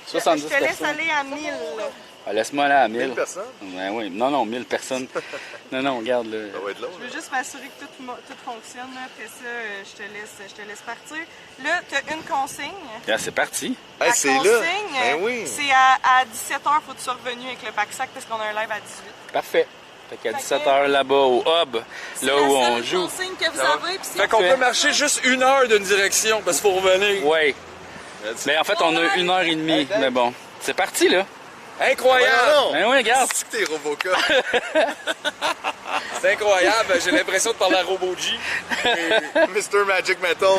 70 Je te laisse personnes. aller à 1000. Ah, laisse-moi aller à 1000. 1000 personnes? Ben oui. Non, non, 1000 personnes. Non, regarde là. Ça va être long. Je veux juste m'assurer que tout fonctionne. Là. Après ça, je te laisse partir. Là, tu as une consigne. Là, c'est parti. Hey, La c'est là. consigne, Ben oui. c'est à 17h, il faut que tu sois revenu avec le pack-sac parce qu'on a un live à 18. Parfait. Fait qu'à 17h là-bas au hub, là où on joue. C'est la seule consigne que vous avez. Puis Fait qu'on Fait. peut marcher juste 1 heure d'une direction parce qu'il faut revenir. Ouais. Mais en fait, on a 1h30. Mais bon, c'est parti là. Incroyable! Non, Ben oui, regarde. C'est que t'es Robocop. C'est incroyable, j'ai l'impression de parler à Robo G. Mr. Magic Metal.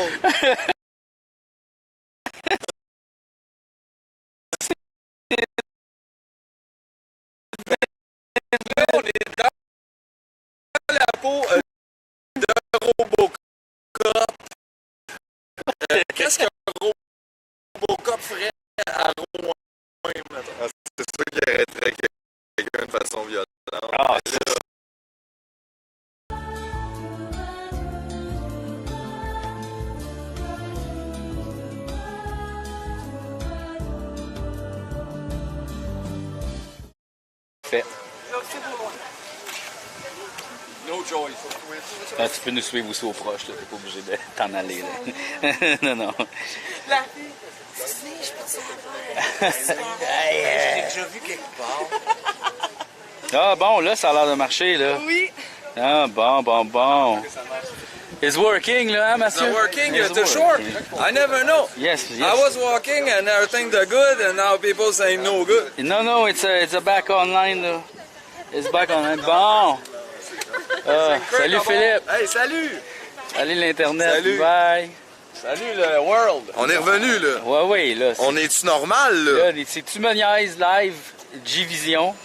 Là, on est dans la peau de Robocop. Qu'est-ce qu'un Robocop ferait à Rouen, mettons? Ah, c'est sûr qu'il arrêterait quelqu'un de façon violente. Ah, fait. No choice. Ah, tu peux nous suivre aussi au proche, là. T'es pas obligé de t'en aller, là. Non, non. La fille. Excusez, je pense J'ai déjà vu quelque part. Ah, bon, là, ça a l'air de marcher, là. Oui. Ah, bon. It's working, là, hein, monsieur? It's working, It's too short. working. I never know. Yes. I was walking and everything the good and now people saying no good. No, it's a back online, là. It's back online. Bon. Salut, Philippe. Hey, salut! Salut, l'Internet. Salut. Bye. Salut le world! On est revenu, là. Ouais, là. On est-tu normal, là? Là, c'est Tu me niaises live, G-Vision,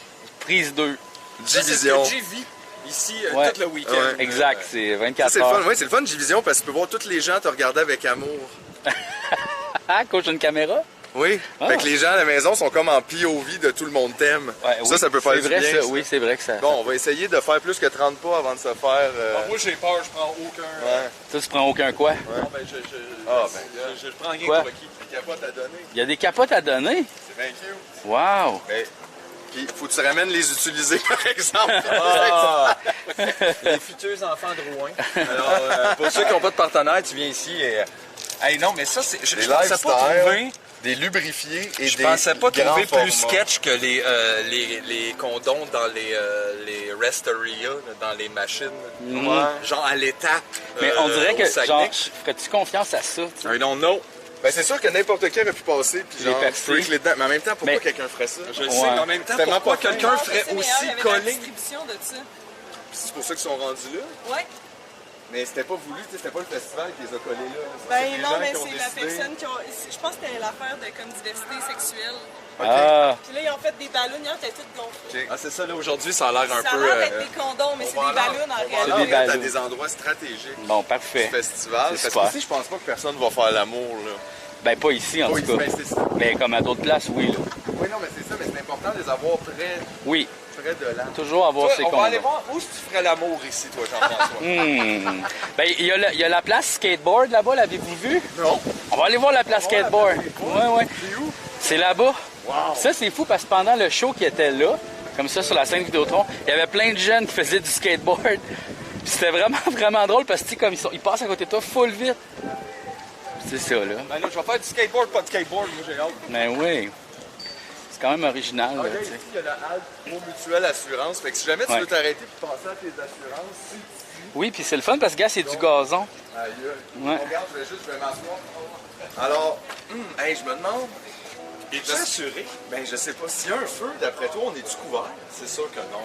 prise 2. G-Vision. J'ai vu ici Ouais. tout le week-end. Ouais. Exact, c'est Ça, 24 c'est le heures. fun. Oui, c'est le fun de G-Vision parce que tu peux voir tous les gens te regarder avec amour. Ah, coach, une caméra? Oui. Ah. Fait que les gens à la maison sont comme en POV de tout le monde t'aime. Ouais, oui, Ça peut faire c'est du vrai, bien. ça. ça. Oui, c'est vrai que ça. Bon, on va essayer de faire plus que 30 pas avant de se faire... Moi j'ai peur, je prends aucun. Ouais. Ça, tu prends aucun quoi? Non, ben, Ah, je prends rien Quoi? pour acquis. Des capotes à donner. Il y a des capotes à donner? C'est bien cute. Wow! Mais, puis, faut que tu ramènes les utiliser, par exemple. Ah, les futurs enfants de Rouen. Alors, pour ceux qui n'ont pas de partenaire, tu viens ici et. Hey, non, mais ça, c'est. Je Des pensais pas lifestyles, trouver. des lubrifiés et Je des pensais pas grands trouver plus formats. sketch que les condoms dans les resteria, dans les machines. Genre à l'étape. Mais on dirait au que, Saguenay. genre, ferais-tu confiance à ça? tu sais? I don't know. Ben, c'est sûr que n'importe qui aurait pu passer puis Les genre percer. freak les dents. Mais en même temps, pourquoi Mais- quelqu'un ferait ça? Je le sais, mais en même temps, Tellement pourquoi pas fin. quelqu'un ferait aussi collé? distribution de ça. C'est pour ça qu'ils sont rendus là. Ouais. Mais c'était pas voulu, tu sais, c'était pas le festival qui les a collés là. C'est Ben les non, gens mais qui ont c'est la décidé. personne qui a. Je pense que c'était l'affaire de comme diversité sexuelle. Ah! Puis là, ils ont fait des ballons, hier, t'es toutes gonflées. Ah, c'est ça, là, aujourd'hui, ça a l'air un Ça a peu. l'air d'être des condoms, mais c'est des ballons en On va réalité. en des mettre à ballons. des endroits stratégiques Bon, du parfait. festival. C'est Parce super. que je pense pas que personne va faire l'amour là. Ben, pas ici, en Pas tout ici, cas. ben, c'est ça. Mais comme à d'autres places, oui, là. Oui, non, mais c'est ça, mais c'est important de les avoir Oui, près de là. toujours avoir Toi, ses on va aller condoms. voir où est-ce que tu ferais l'amour ici, toi, Jean-François. Ben, il y a la place skateboard là-bas, l'avez-vous vu? Non. On va aller voir la place skateboard. Ouais. C'est où? C'est là-bas. Wow. Ça, c'est fou parce que pendant le show qui était là, comme ça sur la scène Vidéotron, il y avait plein de jeunes qui faisaient du skateboard. Puis c'était vraiment drôle parce que tu sais, comme ils passent à côté de toi full vite. C'est ça, là. Ben là, je vais faire du skateboard, pas de skateboard, moi j'ai hâte. Ben oui. C'est quand même original, là, Ok, tu ici, sais. il y a la halte Pro Mutuelle Assurance. Fait que si jamais tu Ouais. veux t'arrêter pour penser à tes assurances, si Oui, puis c'est le fun parce que, gars, c'est du gazon. aïe, Ouais. regarde, je vais m'asseoir. Alors, hey, je me demande. Es-tu assuré? Ben, je sais pas. S'il y a un feu, d'après toi, on est-tu couvert? C'est sûr que non.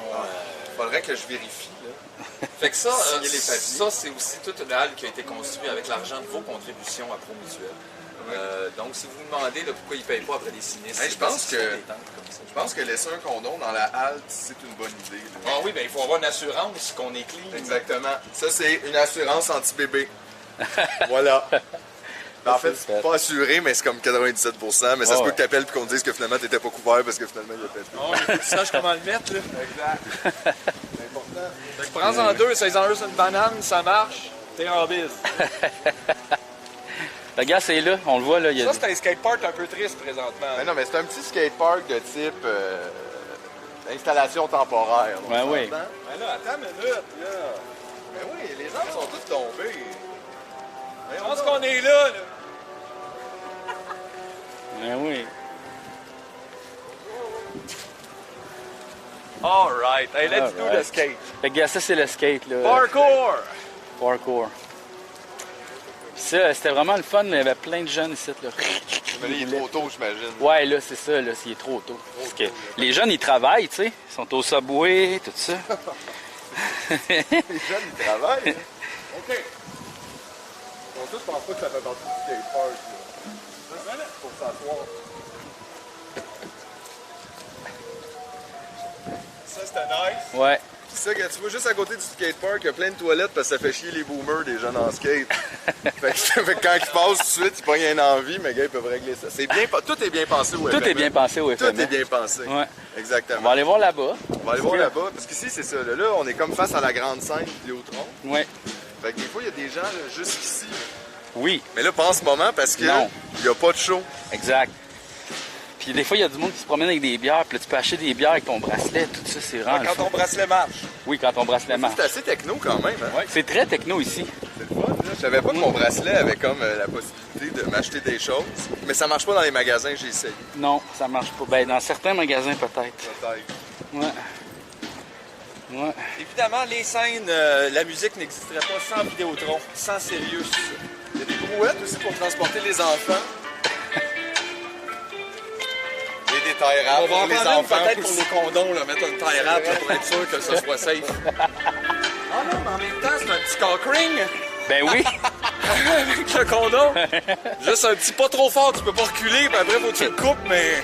Faudrait que je vérifie, là. Fait que ça, Signer les papiers. ça c'est aussi toute une halle qui a été construite avec l'argent de vos contributions à Promutuel. Donc, si vous vous demandez là, pourquoi ils ne payent pas après les sinistres, Hey, c'est je parce pense qu'ils que- font des tentes comme ça. Je pense que laisser un condom dans la halte, c'est une bonne idée. là. Ah oui, ben il faut avoir une assurance qu'on est clean. Exactement. Ça, c'est une assurance anti-bébé. Voilà. En fait, c'est pas assuré, mais c'est comme 97%. Mais ça se Oh. peut que t'appelles et qu'on te dise que finalement t'étais pas couvert parce que finalement il y a peut-être. Oh, il faut que tu saches comment le mettre, là. Exact. C'est important. Fait que prends-en deux, 16 en juste une banane, ça marche, t'es en bise. Regarde, c'est là, on le voit là. Il y a... Ça, c'est un skatepark un peu triste présentement. Mais non, mais c'est un petit skatepark de type installation temporaire. donc, Ouais, oui. tu entends? Mais là, attends une minute, là. Mais oui, les arbres sont tous tombés. Je pense qu'on est là, là. Ben oui. Alright, hey, let's do Alright. the skate. Fait que regarde, ça c'est le skate là. Parkour! Parkour. Puis ça, c'était vraiment le fun, il y avait plein de jeunes ici là. Mais là, il est trop tôt, j'imagine. Ouais, là, c'est ça, là, il est trop tôt. Parce que les jeunes, ils travaillent, tu sais. Ils sont au Subway, tout ça. Les jeunes, ils travaillent. Hein? OK. Bon, ça, je pense pas que ça fait partie du skatepark. Là. Pour s'asseoir. Ça, c'était nice. Ouais. C'est ça, que tu vois, juste à côté du skatepark, il y a plein de toilettes parce que ça fait chier les boomers des jeunes en skate. fait que quand ils passent tout de suite, ils pognent une envie, mais gars, ils peuvent régler ça. C'est bien, tout est bien pensé au FME. Tout est bien pensé au FME. Tout est bien pensé. Ouais. Exactement. On va aller voir là-bas. On va aller voir là-bas, parce qu'ici, c'est ça. Là, on est comme face à la grande scène Vidéotron. Ouais. Fait que des fois, il y a des gens là, juste ici. Oui, Mais là, pas en ce moment, parce que Non. il n'y a pas de show. exact. Puis des fois, il y a du monde qui se promène avec des bières, puis là, tu peux acheter des bières avec ton bracelet, tout ça, c'est vraiment. le Quand fun. ton bracelet marche. Oui, quand ton bracelet marche. C'est assez techno quand même. Hein? C'est très techno ici. C'est le fun. Là. Je savais pas que mon bracelet avait comme la possibilité de m'acheter des choses. Mais ça marche pas dans les magasins, j'ai essayé. Non, ça marche pas. Ben, dans certains magasins, peut-être. Peut-être. Ouais. Ouais. Évidemment, les scènes, la musique n'existerait pas sans Vidéotron, sans Sirius. Il y a des brouettes aussi pour transporter les enfants. Et des tailles On va pour en les prendre une enfants. peut-être pour aussi. les condoms, là, mettre une taille rap là, pour être sûr que ce soit safe. Ah non, mais en même temps, c'est un petit cock ring Ben oui. avec le condom. Juste un petit pas trop fort, tu peux pas reculer, puis après, faut que tu le coupes, mais...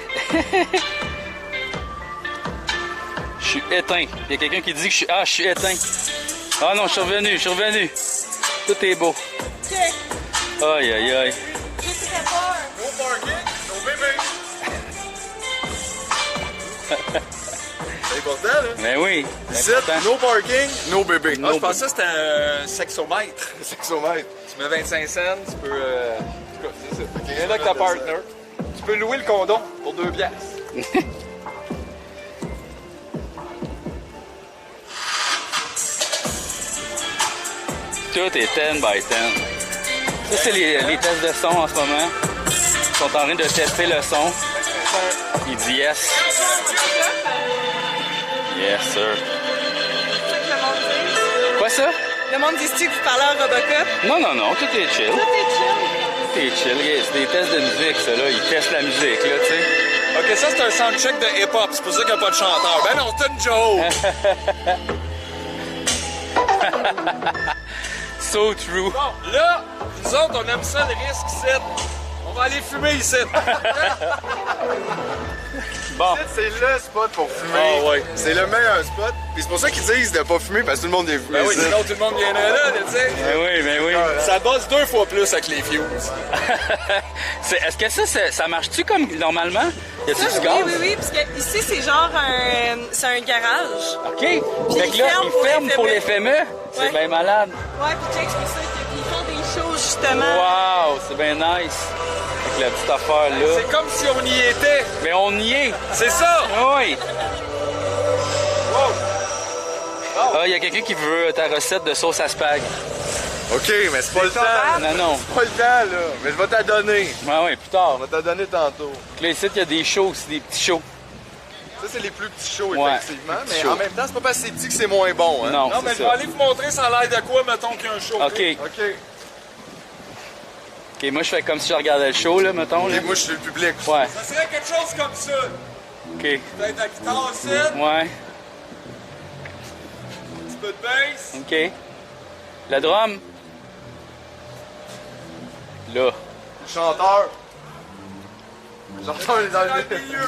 Je suis éteint. Il y a quelqu'un qui dit que je suis. Ah, je suis éteint. Ah non, je suis revenu. Tout est beau. OK. Aïe, aïe, aïe. J'ai très peur. No parking, no bébé. C'est important, là. Ben oui. Ici, C'est important. no parking, no bébé. Ah, je pensais que c'était un sexomètre. Sexomètre. Tu mets 25 cents, tu peux... En tout cas, c'est ça. Viens là avec ta je vais partner. Tu peux louer le condom pour 2 piastres. Tout est 10 by 10. Ça, c'est les tests de son en ce moment. Ils sont en train de tester le son. Il dit yes. Yes, sir. Le monde dit. Quoi ça? Le monde dit-tu que vous parlez en Robocop? Non, non, non, tout est chill. Tout est chill. Tout est chill. Regarde, c'est des tests de musique, ça, là. Ils testent la musique, là, tu sais. Ok, ça c'est un soundcheck de hip-hop, c'est pour ça qu'il n'y a pas de chanteur. Ben non, c'est une joke! So true. Bon, là, nous autres, on aime ça le risque ici. On va aller fumer ici. Bon. C'est le spot pour fumer. Ah ouais. C'est le meilleur spot. Puis c'est pour ça qu'ils disent de pas fumer parce que tout le monde est fumé. Ben oui, sinon tout le monde viendrait là, tu sais. Ben oui, ben oui. Ça bosse 2 fois plus avec les fuses. Est-ce que ça marche-tu comme normalement? Y a-tu Ça, du gaz? oui, parce que ici, c'est genre c'est un garage. OK. Fait que là, ils ferment ils ferment pour les FME. FME. C'est Ouais. bien malade. Ouais, puis check, c'est pour ça qu'ils font des shows, justement. Wow, c'est bien nice. Avec la petite affaire là. C'est comme si on y était. Mais on y est. C'est ça! Oui. Ah, il y a quelqu'un qui veut ta recette de sauce à spag. OK, mais c'est pas le temps. Non, non. C'est pas le temps, là. Mais je vais t'en donner. Ah oui, plus tard. On va t'en donner tantôt. Donc là, ici, il y a des shows aussi, des petits shows. Ça, c'est les plus petits shows, Ouais, effectivement. les petits Mais shows. en même temps, c'est pas parce que c'est petit que c'est moins bon. Hein? Non, Non, mais c'est je vais ça. aller vous montrer ça a l'air de quoi, mettons qu'il y a un show. OK. OK. OK, moi, je fais comme si je regardais le show, là, mettons. Là. Et moi, je suis le public. Ouais. Ça serait quelque chose comme ça. OK. Peut-être la guitare ici, Ouais. un petit peu de bass. OK. Le drum? Là. Le chanteur. Le chanteur, il est dans Dans le le milieu.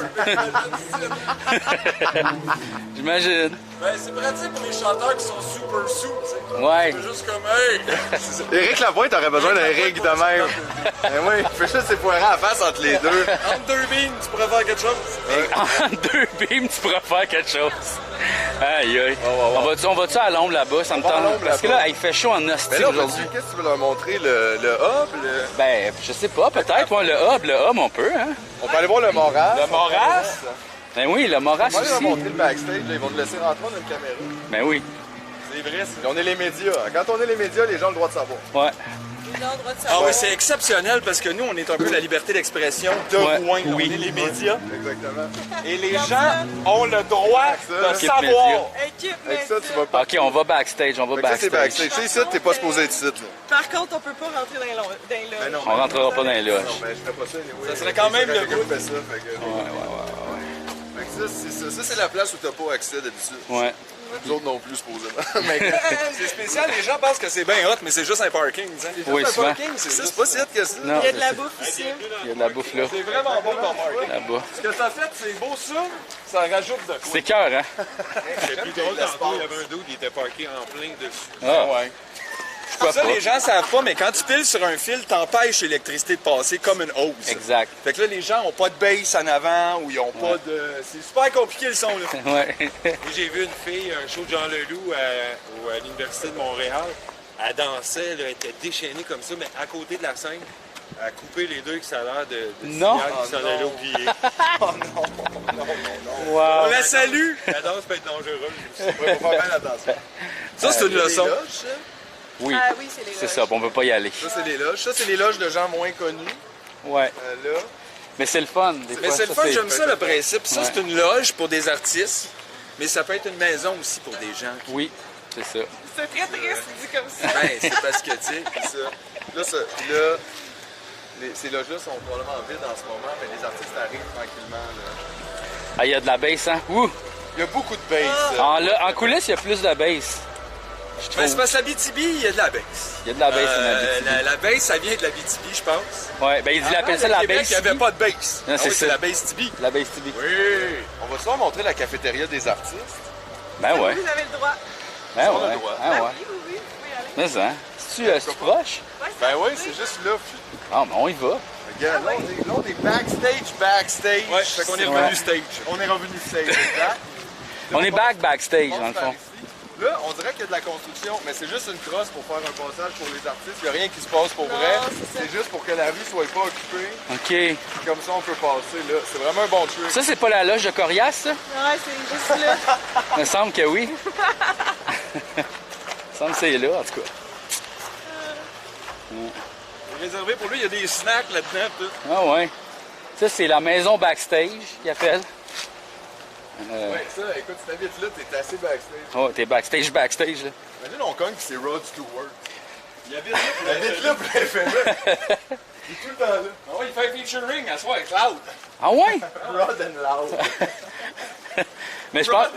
J'imagine. Ben, c'est pratique pour les chanteurs qui sont super sous, tu sais. Ouais. C'est juste comme, hey! Éric Lapointe aurait besoin d'un rig de même. Ben oui, il fait juste s'effoirer à la face entre les deux. Entre 2 beans, tu pourrais faire quelque chose. En 2 beams, tu pourras faire quelque chose. Aïe, aïe. On va-tu à l'ombre là-bas? Ça me va à tente. l'ombre Parce que là-bas. là, il fait chaud en Mais hostie là, aujourd'hui. qu'est-ce que tu veux leur montrer? Le hub? Ben, je sais pas, peut-être. Ouais, le hub, on peut, hein? On peut aller voir le Moras. Le Moras? Ben oui, le Moras On va aller leur aussi. montrer le backstage. Là, ils vont te laisser rentrer, on a une caméra. Ben oui. C'est vrai. On est les médias. Quand on est les médias, les gens ont le droit de savoir. Ouais. Ils ont le droit de Ah savoir. oui, c'est exceptionnel parce que nous, on est un peu la liberté d'expression de Ouais, Rouen. On oui. est les médias. Exactement. Et les gens ont le droit de Équipe savoir. média. Équipe Avec ça, tu média. vas pas. OK, on va backstage, on va Fait que ça, c'est backstage. backstage. Tu sais, ici, t'es pas supposé être ici. là. Par contre, on peut pas rentrer dans les loges. Ben non, On rentrera pas dans les loges. Non, ben, je ferais pas ça. anyway. Ça serait quand même le Quelqu'un bout. fait ça. Fait que, fait que ça, c'est ça. Ça, c'est la place où t'as pas accès d'habitude. Ouais. Nous autres non plus, supposément. Mais C'est spécial, les gens pensent que c'est bien hot, mais c'est juste un parking. Tu sais. Oui, le souvent. parking, c'est ça, c'est pas si hot que ça. Non, Il y a de la bouffe ici. il y a de la bouffe là, C'est vraiment bon comme parking. là-bas. Ce que ça fait, c'est beau ça rajoute de quoi. C'est cœur, hein? C'est plus drôle, tantôt, il y avait un dude qui était parké en plein dessus. Ah, Ouais. pourquoi Ça, pas? les gens savent pas, mais quand tu piles sur un fil, t'empêches l'électricité de passer comme une hose. Exact. Fait que là, les gens ont pas de base en avant ou ils ont pas de... C'est super compliqué le son, là. Ouais. Moi, j'ai vu une fille, un show de Jean Leloup à l'Université de Montréal. Elle dansait, là, elle était déchaînée comme ça, mais à côté de la scène, elle a coupé les deux avec ça a l'air de Non. signal qui s'en allait au pied. Wow. On la salue! La danse peut être dangereuse aussi. Ouais, faut faire bien attention. Ça, c'est une Il y a des leçon. loges, ça. Oui, Ah oui, c'est les c'est loges. ça, on peut pas y aller. Ça, c'est les loges. Ça, c'est les loges de gens moins connus. Ouais. Là. Mais c'est le fun, des fois. Mais c'est le fun, j'aime ça le principe. Ça, Ouais. c'est une loge pour des artistes, mais ça peut être une maison aussi pour des gens. Oui, c'est ça. C'est très triste, dit comme ça. Ben, c'est parce que, tu sais, Puis ça. Là, puis là ces loges-là sont probablement vides en ce moment, mais les artistes arrivent tranquillement. Là. Ah, il y a de la bass, hein? Ouh! Il y a beaucoup de bass. En coulisses, il y a plus de bass. Je ben, trouve. c'est parce que la BTB, il y a de la baisse. Il y a de la bass en Abitibi. La baisse, ça vient de la BTB, je pense. Ouais, ben il appelle ça la Québec, bass. il n'y avait pas de baisse. Non, c'est oui, ça. c'est la baisse TB. La bass TB. Oui. On va souvent montrer la cafétéria des artistes. Ben ouais. Vous avez le droit. Ben on a ouais. le droit. Ah ouais. Oui, oui, oui, vous pouvez y aller. Mais ça, c'est-tu proche? Ouais, Ben oui, oui. c'est juste là. Ah, mais on y va. Regarde, là, on est backstage. Ouais, fait qu'on est Ouais. revenu stage. On est revenu stage, exact. On est backstage, On dans le se fait fond. ici. Là, on dirait qu'il y a de la construction, mais c'est juste une crosse pour faire un passage pour les artistes. Il n'y a rien qui se passe pour Non, vrai. c'est ça. C'est juste pour que la rue soit pas occupée. OK. Comme ça, on peut passer là. C'est vraiment un bon truc. Ça, c'est pas la loge de Corias, ça? Ouais, c'est juste là. Il me semble que oui. Il me semble que c'est là, en tout cas. Réservé pour lui, il y a des snacks là-dedans. Tout. Ah ouais. Ça, c'est la maison backstage, qu'il appelle. Ouais, ça, écoute, si t'habites là, t'es assez backstage. Oh, t'es backstage, là. Imagine, on cogne, puis c'est Rod Stewart. Il habite là. Il habite là, puis il fait là. Il est tout le temps là. Ah ouais, il fait un featuring à soir, Cloud. Ah ouais? Rod and Loud. Mais je pense...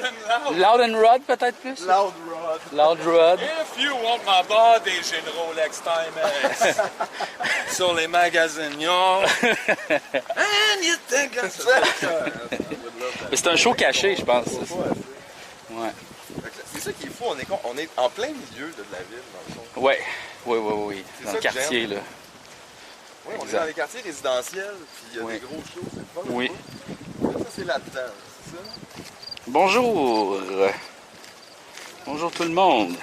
Loud and Rod, peut-être plus? Loud Rod. Loud Rod. If you want my body, j'ai une Rolex Timex. Sur les magasins. And you think I'm Mais c'est un show caché, je pense. ça. Ouais. C'est ça qui est fou, on est en plein milieu de la ville, dans le fond. Ouais. Oui. C'est Dans ça le que quartier, j'aime. là. Oui, on est Exact. dans les quartiers résidentiels, puis il y a Oui. des gros shows, c'est le fun. Oui. Ça, c'est là-dedans, c'est ça? Bonjour. Bonjour tout le monde.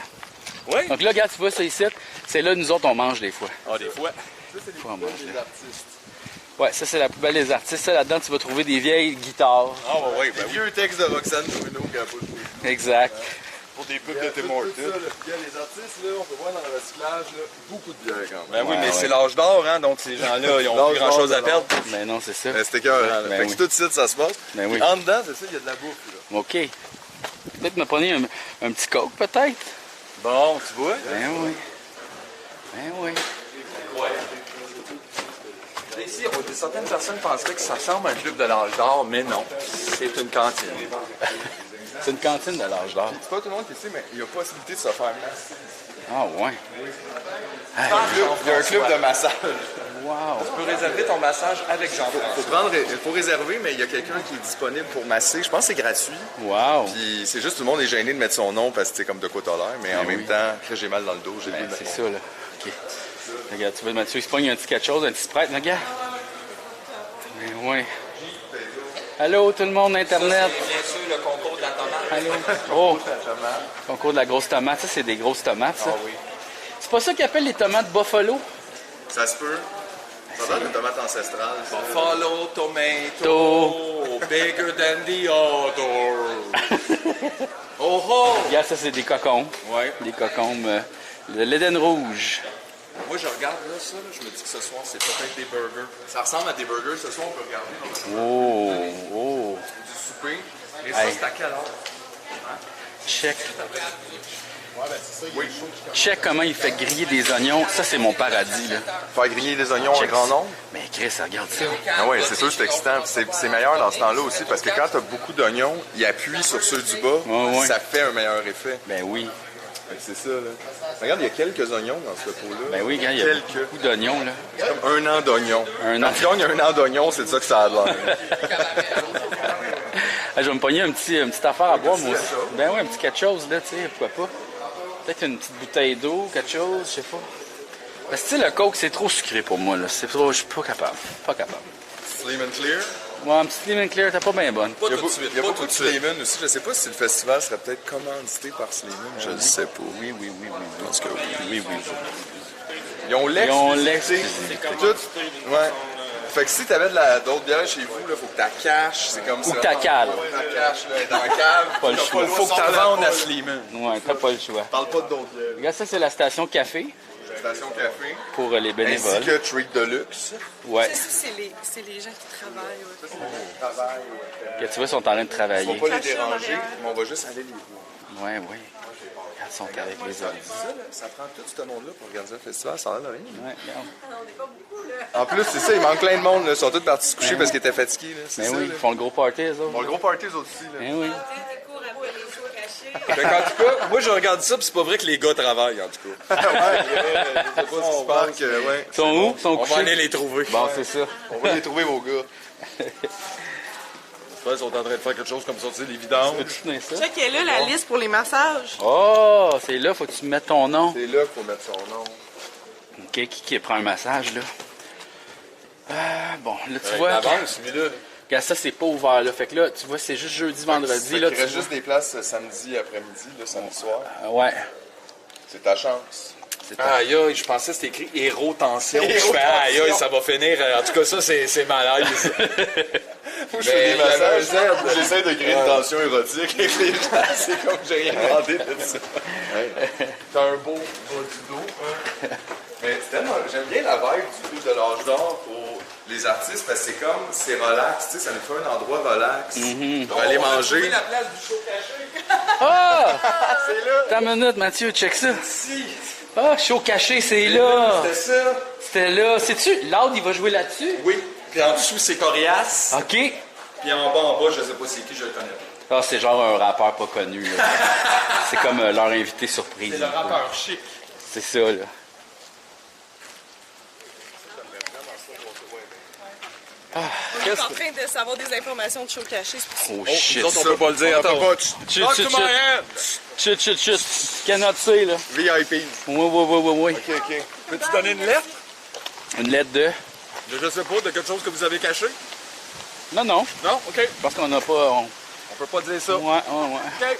Oui. Donc là, regarde, tu vois ça ici, c'est là nous autres on mange des fois. Ah, des fois. Ça, c'est les Faut en poubelles manger. des artistes. Ouais, ça c'est la poubelle des artistes. Ça là-dedans, tu vas trouver des vieilles guitares. Ah, ouais, ouais, Des ben oui. vieux textes de Roxane Bruno qui a pas de Exact. Pour des pubs Il y de a Tim tout Hortons. ça, là. Puis, les artistes, là, on peut voir dans le recyclage, là, beaucoup de bière quand Ben même. oui, Ouais, mais ouais. c'est l'âge d'or, hein, donc ces gens-là, ils ont L'âge plus grand-chose d'or à de perdre. Mais non, c'est ça. Mais c'était cœur, hein, Ben Fait que oui. tout de suite, ça se passe. Ben oui. Puis en dedans, c'est ça, il y a de la bouffe, là. OK. Peut-être me prenez un petit coke, peut-être? Bon, tu vois. Ben oui. Ben oui. Ici, certaines personnes penseraient que ça ressemble à un club de l'âge d'or, mais non. C'est une cantine. C'est une cantine de l'âge d'or. C'est pas tout le monde qui sait, mais il y a possibilité de se faire masser. Ah ouais. Il y a un club de massage. Wow. Tu peux réserver ton massage avec Jean-François. Il faut réserver, mais il y a quelqu'un qui est disponible pour masser. Je pense que c'est gratuit. Wow. Puis c'est juste tout le monde est gêné de mettre son nom parce que c'est comme de quoi t'as l'air, mais en oui. même temps, j'ai mal dans le dos, j'ai Ben, le goût de c'est mettre ça, là. OK. Regarde, tu vois, Mathieu, il se pogne un petit quelque chose, un petit Sprite, regarde. Ben oui. Allô, tout le monde, Internet. Bien sûr, le concours de la tomate. Allô? Oh! Concours de la grosse tomate. Ça, c'est des grosses tomates, ça. Ah oui. C'est pas ça qu'ils appellent les tomates Buffalo? Ça se peut. Ça a l'air de tomates ancestrales. ça. Follow tomato, bigger than the other. Oh oh! Regarde, ça, c'est des cocombes. Ouais. Des cocombes. Le l'Éden rouge. Moi, je regarde là, ça, là, je me dis que ce soir, c'est peut-être des burgers. Ça ressemble à des burgers. Ce soir, on peut regarder Oh! Oh! du souper. Et ça, Hey. c'est à quelle heure? Check. Check comment il fait griller des oignons. Ça, c'est mon paradis, là. Faire griller des oignons en Check grand ça. nombre. Mais Chris, regarde ça. Ah oui, c'est sûr, c'est excitant. C'est meilleur dans ce temps-là aussi parce que quand tu as beaucoup d'oignons, ils appuient sur ceux du bas. Ouais, ouais. Ça fait un meilleur effet. Ben oui. Fait que c'est ça, là. Regarde, il y a quelques oignons dans ce pot-là. Ben oui, regarde, il y a Quelques. beaucoup d'oignons, là. C'est comme un an d'oignons. Un an. Quand il y a un an d'oignons, c'est de ça que ça a l'air. Ah, je vais me pogner une petite affaire à boire, moi aussi. Ben oui, un petit quelque chose, là, tu sais, pourquoi pas. Peut-être une petite bouteille d'eau, quelque chose, je sais pas. Parce que, tu sais, le coke, c'est trop sucré pour moi, là. C'est trop, je suis pas capable. Pas capable. Slim and Clear. Ouais, un petit Slim and Clear, t'es pas bien bonne. Pas Il y a, tout de suite, il y a pas beaucoup tout de de suite. Slayman aussi. Je sais pas si le festival serait peut-être commandité par Slayman. Je ne sais pas. Oui, oui, oui, oui. En tout cas, oui. Oui, oui. Ils ont Ils ont l'exclusivité. l'exclusivité. Tout. Ouais. Fait que si t'avais d'autres bières chez vous, là, faut que t'as caches. C'est comme ça. Ou que t'as cale. Ta cache, là, dans la cave. Pas le T'as choix. le droit Faut que de tu sortir vendes la à poêle. Sliman. Ouais, t'as pas le choix. Parle pas d'autres bières. Regarde, ça, c'est la station café Station café. pour les Ainsi bénévoles. que Treat Deluxe. Ouais. Ça, c'est les gens qui travaillent. Ouais. Travail. Que tu vois, ils sont en train de On travailler. va pas les Caché en déranger, arrière. mais on va juste aller les voir. Ouais, oui. Regarde, ils sont avec les autres. Ça, là, ça prend tout ce monde-là pour organiser un festival, ça a l'air de rien. Ouais, regarde. On n'est pas beaucoup, là. En plus, c'est ça, il manque plein de monde. Là. Ils sont tous partis se coucher parce qu'ils étaient fatigués. Là. C'est Ben ça, oui, là. ils font le gros party, eux autres. Bon, le gros party, eux autres aussi. Là. Ben oui. Des cours après les shows cachés. Fait qu'en tout cas, moi, je regarde ça, puis c'est pas vrai que les gars travaillent, en tout cas. Ouais, je sais pas ce qui se passe. Ouais. Ils sont où? Ils sont On va couchés? aller les trouver. Bon, c'est ça. On va les trouver, vos gars. Ils sont en train de faire quelque chose comme sortir les vidanges. Peux-tu tenir ça? Check, elle est là, la liste pour les massages. Oh, c'est là, faut que tu mettes ton nom. C'est là qu'il faut mettre son nom. OK, qui prend un massage, là? Bon, là, tu Ouais, vois, avance, celui-là. regarde, ça, c'est pas ouvert, là. Fait que là, tu vois, c'est juste jeudi, vendredi, Fait là. qu'il Tu reste vois. juste des places samedi après-midi, là, samedi soir. Ouais. C'est ta chance. Aïe, aïe, je pensais que c'était écrit héros tension. Je Héros fais aïe, aïe, tension. ça va finir. En tout cas, ça, c'est malaise. Moi, je fais des il y avait un massages. Z. J'essaie de créer une tension érotique avec les gens. C'est comme j'ai rien demandé de ça. T'as un beau bas du dos. Hein? Mais c'est tellement... J'aime bien la vibe du coup de l'âge d'or pour les artistes parce que c'est comme, c'est relax, tu sais, ça nous fait un endroit relax pour aller manger. la place du show caché. Ah! C'est là! Attends une minute, Mathieu, check ça. Ah, show caché, c'est là. C'était ça? C'était là. Sais-tu, Loud, il va jouer là-dessus? Oui. Puis en dessous, c'est Corias. OK. Puis en bas, je sais pas c'est qui, je le connais pas. Ah, c'est genre un rappeur pas connu, là. C'est comme leur invité surprise. C'est le rappeur chic. C'est ça, là. On est en train de savoir des informations de show caché. C'est pour ça. Oh, Oh, shit. nous autres, on peut pas le dire. On peut Attends. pas. Chut, Talk chut, to chut. my hand. Chut, chut, chut. Cannot say, là. VIP. Oui, oui, oui, oui, oui. OK, OK. Peux-tu donner une lettre? Une lettre de... Je sais pas, de quelque chose que vous avez caché? Non, non. Non? OK. Je pense qu'on n'a pas... On peut pas dire ça. Ouais, ouais, ouais. OK.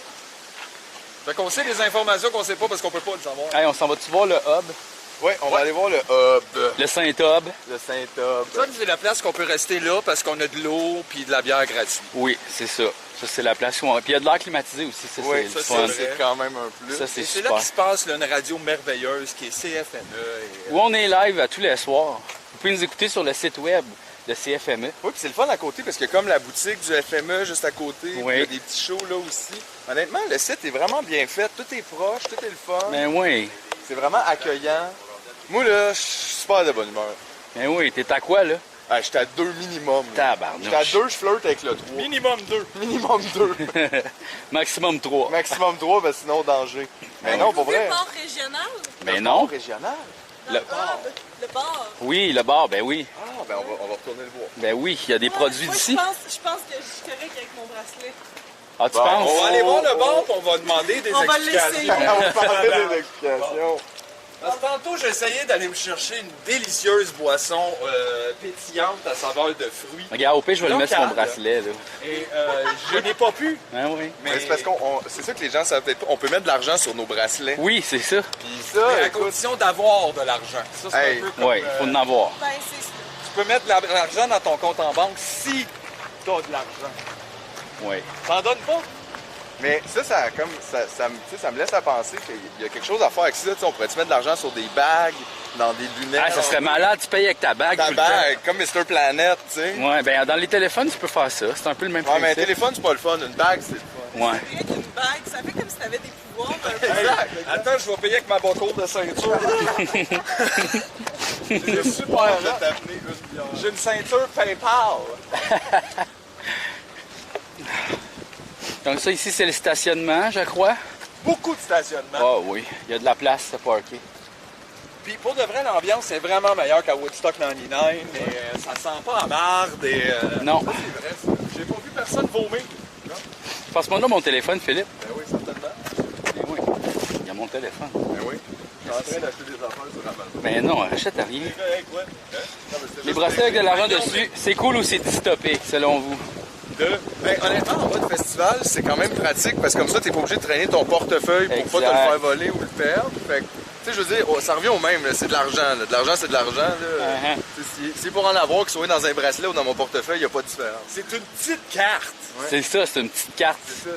Fait qu'on sait des informations qu'on sait pas parce qu'on peut pas le savoir. Hey, on s'en va-tu voir le hub? Ouais, on va aller voir le hub. Le Saint-Hub? Le Saint-Hub. Ça, c'est la place qu'on peut rester là parce qu'on a de l'eau puis de la bière gratuite. Oui, c'est ça. Ça, c'est la place où on... Puis il y a de l'air climatisé aussi, ça, Oui, c'est ça, le fun. c'est quand même un plus. Ça, c'est Et c'est là super. qu'il se passe là, une radio merveilleuse qui est CFME. Et, Où on est live à tous les soirs. Vous pouvez nous écouter sur le site web de CFME. Oui, puis c'est le fun à côté parce qu'il y a comme la boutique du FME juste à côté. Oui. Il y a des petits shows là aussi. Honnêtement, le site est vraiment bien fait. Tout est proche, tout est le fun. Ben oui. C'est vraiment accueillant. Moi, là, je suis super de bonne humeur. Ben oui, t'es à quoi, là? Ah, j'étais à 2 minimum. là. Tabarnouche. J'étais à 2, je flirte avec le 3. minimum 2. Minimum 2. Maximum 3. Maximum 3, parce que sinon, danger. Mais non, pour vrai. Le port régional? Mais non. Régional. Le- Le port. Oui, le bar, ben oui. Ah, ben on va retourner le voir. Ben oui, il y a des produits Moi, d'ici. je pense que je suis correct avec mon bracelet. Ah, tu Bon, penses? On va aller voir le bar puis on va demander des On va explications. l'essayer. On va parler des explications. Parce que tantôt, j'essayais d'aller me chercher une délicieuse boisson pétillante à saveur de fruits. Regarde, au pire, je vais le mettre sur mon Local. bracelet, là. Et je n'ai pas pu. Ah oui. Mais c'est parce qu'on. C'est ça que les gens savent peut-être pas. On peut mettre de l'argent sur nos bracelets. Oui, c'est ça. Puis ça, Mais à écoute, condition d'avoir de l'argent. Ça, c'est Hey. un peu comme... Oui, il faut en avoir. Ben, c'est ça. Tu peux mettre de l'argent dans ton compte en banque si tu as de l'argent. Oui. T'en donnes pas? mais ça comme ça, tu sais, ça me laisse à penser qu'il y a quelque chose à faire avec ça. Tu sais, on pourrait-tu mettre de l'argent sur des bagues, dans des lunettes. Ah, ça serait malade, tu payes avec ta bague. Ta tout le temps. bague, comme Mr. Planet, tu sais. Ouais, ben dans les téléphones, tu peux faire ça. C'est un peu le même Ouais, mais un principe. téléphone, c'est pas le fun. Une bague, c'est le fun. Ouais. Rien qu'une bague, ça fait comme si t'avais des pouvoirs. un peu. Exact. Attends, je vais payer avec ma bocour de ceinture. C'est super, Je vais là. t'appeler une bière. J'ai une ceinture PayPal. Donc ça, ici, c'est le stationnement, je crois. Beaucoup de stationnement. Ah oui, il y a de la place à parker. Puis pour de vrai, l'ambiance est vraiment meilleure qu'à Woodstock 99, mais ça sent pas à marde et... Non. Ça, c'est vrai, ça. J'ai pas vu personne vomir. Passe-moi là mon téléphone, Philippe. Ben oui, certainement. Ben oui. Il y a mon téléphone. Ben oui. Je suis en train d'acheter des affaires sur Amazon. Ben non, achète rien. Hey, quoi? Hein? Non, mais c'était Les juste- bracelets avec de l'argent dessus, c'est cool ou c'est dystopique, selon vous? Ben, honnêtement, en mode festival, c'est quand même pratique parce que comme ça, t'es pas obligé de traîner ton portefeuille pour pas te Exact. le faire voler ou le perdre. Fait que, tu sais, je veux dire, ça revient au même, là, c'est de l'argent. Là. De l'argent, c'est de l'argent. Là. Uh-huh. Tu sais, si c'est pour en avoir, qu'il soit dans un bracelet ou dans mon portefeuille, il n'y a pas de différence. C'est une petite carte. C'est ça, c'est une petite carte. C'est ça.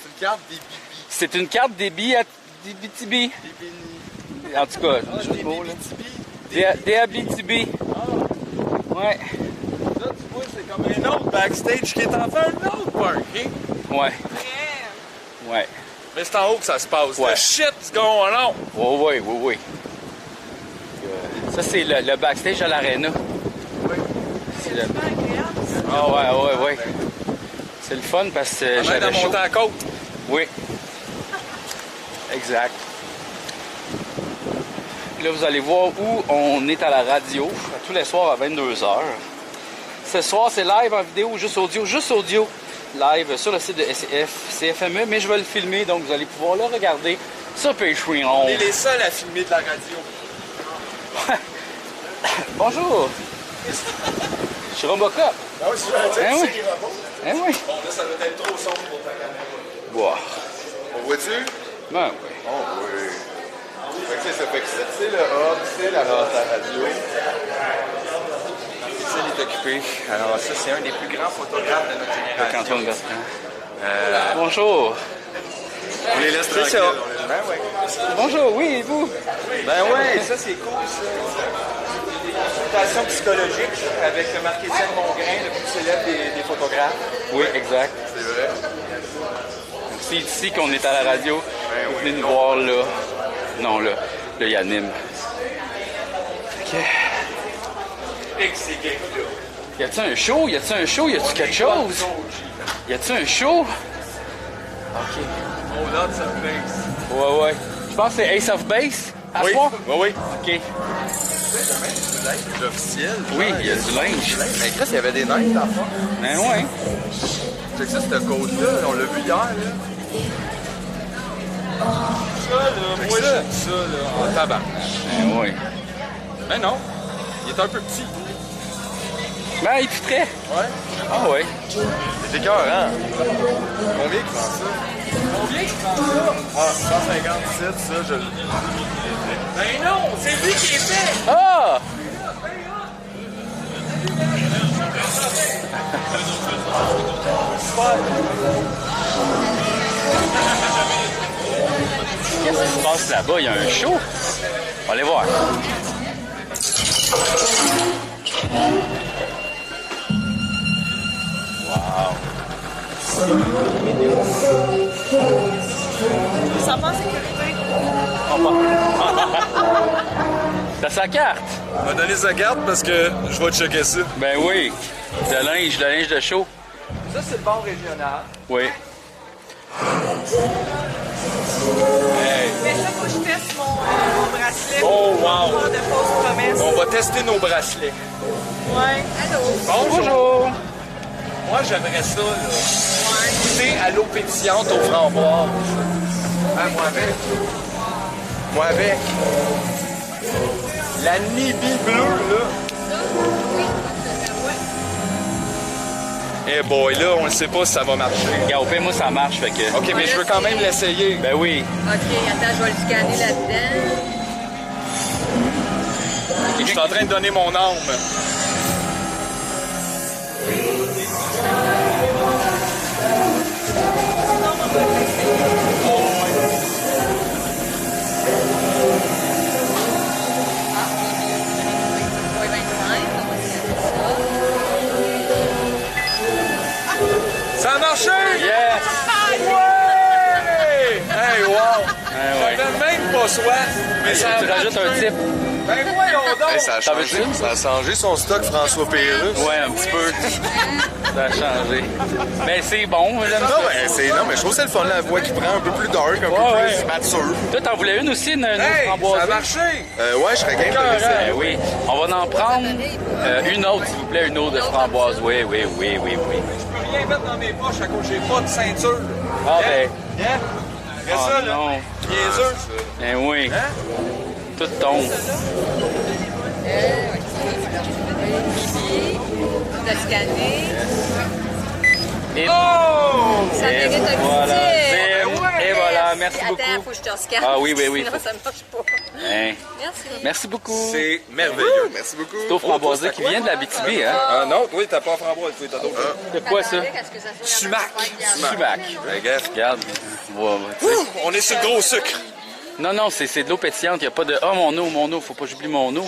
C'est une carte des bibis. C'est une carte des Abitibi. Des bénis. En tout cas, Ah, jeu de des mots, là. bibitibis. Des Abitibi. Ouais. Là, tu vois, c'est comme un autre backstage qui est en fait un autre parking. Ouais. Vrai. Ouais. Mais c'est en haut que ça se passe. Ouais. The shit's going on. Oui, oui, oui. Ça, c'est le backstage à l'Arena. C'est le... Super agréable. ça. Ah ouais, ouais, ouais. C'est le fun parce que On aide à j'avais chaud. monter à la côte. Oui. Exact. Là, vous allez voir où on est à la radio, tous les soirs à 22h. Ce soir, c'est live en vidéo, juste audio, live sur le site de CFME, mais je vais le filmer, donc vous allez pouvoir le regarder sur Patreon. On est les seuls à filmer de la radio. Bonjour! Je suis Robocop. Ah oui, c'est vrai, Hein, oui. Hein, oui. Bon, là, ça doit être trop sombre pour ta caméra. Wow. On voit-tu? Ben oui. Oh oui. Fait que, tu sais, ça fait que c'est le hub, c'est la radio. Marc-Étienne est occupé. Alors ça, c'est un des plus grands photographes de notre génération. Antoine Bertrand. Bonjour. On les laisse C'est tranquilles. ça. Ben oui. Bonjour, oui, et vous? Ben ouais, ça c'est cool ça. Consultation psychologique avec Marc-Étienne Mongrain, le plus célèbre des photographes. Oui, exact. C'est vrai. C'est ici qu'on est à la radio. Vous venez nous voir là. Non, là. Là, il anime. OK. Et que c'est gay là. Y a-tu un show? Y a-tu un show? Y a-tu quelque chose? Y a-tu un show? OK. Oh là, ça baisse. Ouais, ouais. Je pense que c'est Ace of Base à soir. Oui, oui. OK. C'est officiel. Oui, il y a du linge. Mais Chris, il y avait des neiges dans le fond. Ben ouais. C'est que ça, cette côte-là, on l'a vu hier, là. Ça là, moi j'aime ça là, en tabac. Ben ouais. Mais non, il est un peu petit. Ben, il pitrait. Ouais. Ah ouais. C'est écœurant. Combien qui vend ça? Combien il prend ça? Ah, 157, ça, je le... Ben non, c'est lui qui est fait. Ah! Qu'est-ce qui se passe là-bas? Il y a un show. On va aller voir. Wow. Ça va en sécurité. T'as sa carte? On m'a donné sa carte parce que je vais checker ça. Ben oui. De linge de show. Ça c'est le bar régional. Oui. Hey. Mais ça, faut que je teste mon bracelet. Oh, pour wow. avoir de fausses promesses. On va tester nos bracelets. Ouais. Allô? Bonjour. Moi j'aimerais ça là. Goûter à l'eau pétillante aux framboises. Ah, moi avec. Moi avec. La Nibi bleue, là. Eh boy, là, on ne sait pas si ça va marcher. Regarde, au pire, moi, ça marche, fait que... OK, mais je veux quand même l'essayer. Ben oui. OK, attends, je vais le scanner là-dedans. Je suis en train de donner mon âme. Ça a marché! Yes! Ouais! Hey, wow! Ouais. J'avais même pas soif, mais ça a Tu rajoutes un type. Ben voyons donc! Hey, ça a T'en changé. veux-tu? Ça a changé son stock, François Pérusse. Ouais, un petit peu. Ça a changé. Ben, c'est bon, j'aime Non, ça. non, mais je trouve que c'est le fun, la voix qui prend un peu plus dark, un peu Ouais, plus mature. Toi, t'en voulais une aussi, une Hey, framboise? ça a marché! Ouais, je serais game de l'essayer. Ben oui. On va en prendre une autre, s'il vous plaît, une autre de framboise. Oui. Je peux rien mettre dans mes poches à cause j'ai pas de ceinture. Ah, ben. Hein? Fais Oh ça, là. non. Niaiseux. Ben oui. Hein? Tout tombe. Bibi, tu as scanné. Et, Oh! Ça et mérite un voilà. petit Bim. Et voilà, merci Attends, beaucoup. faut que je te rescanne. Ah oui. Sinon, ça marche pas. Hein. Merci. Merci beaucoup. C'est merveilleux. Merci beaucoup. C'est au framboisier qui vient de la BTB, hein? Ah non, toi, t'as pas framboise, toi, t'as d'autres. De quoi ça? Sumac. Sumac. Regarde. On est sur le gros sucre. Non, c'est de l'eau pétillante. Il n'y a pas de « Oh, mon eau, faut pas que j'oublie mon eau. »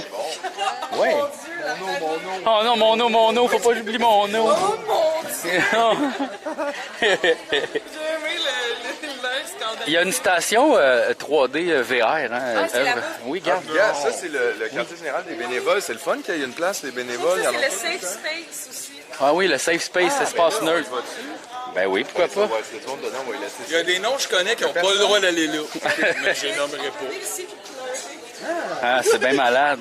Ouais. Oh non, mon eau, faut pas que j'oublie mon eau. Oh mon Dieu! Il y a une station 3D VR, hein? c'est là-bas? Oui, regarde. Regarde, ça, c'est le quartier général des bénévoles. C'est le fun qu'il y ait une place, les bénévoles. Ça, il y en a c'est le safe space aussi. Ah oui, le Safe Space, espace nerd. Ben oui, pourquoi pas? Ouais, c'est le tour dedans, on va y laisser Il y a des noms que je connais qui n'ont pas le droit d'aller là. Mais je les nommerai pas. Ah, c'est bien malade.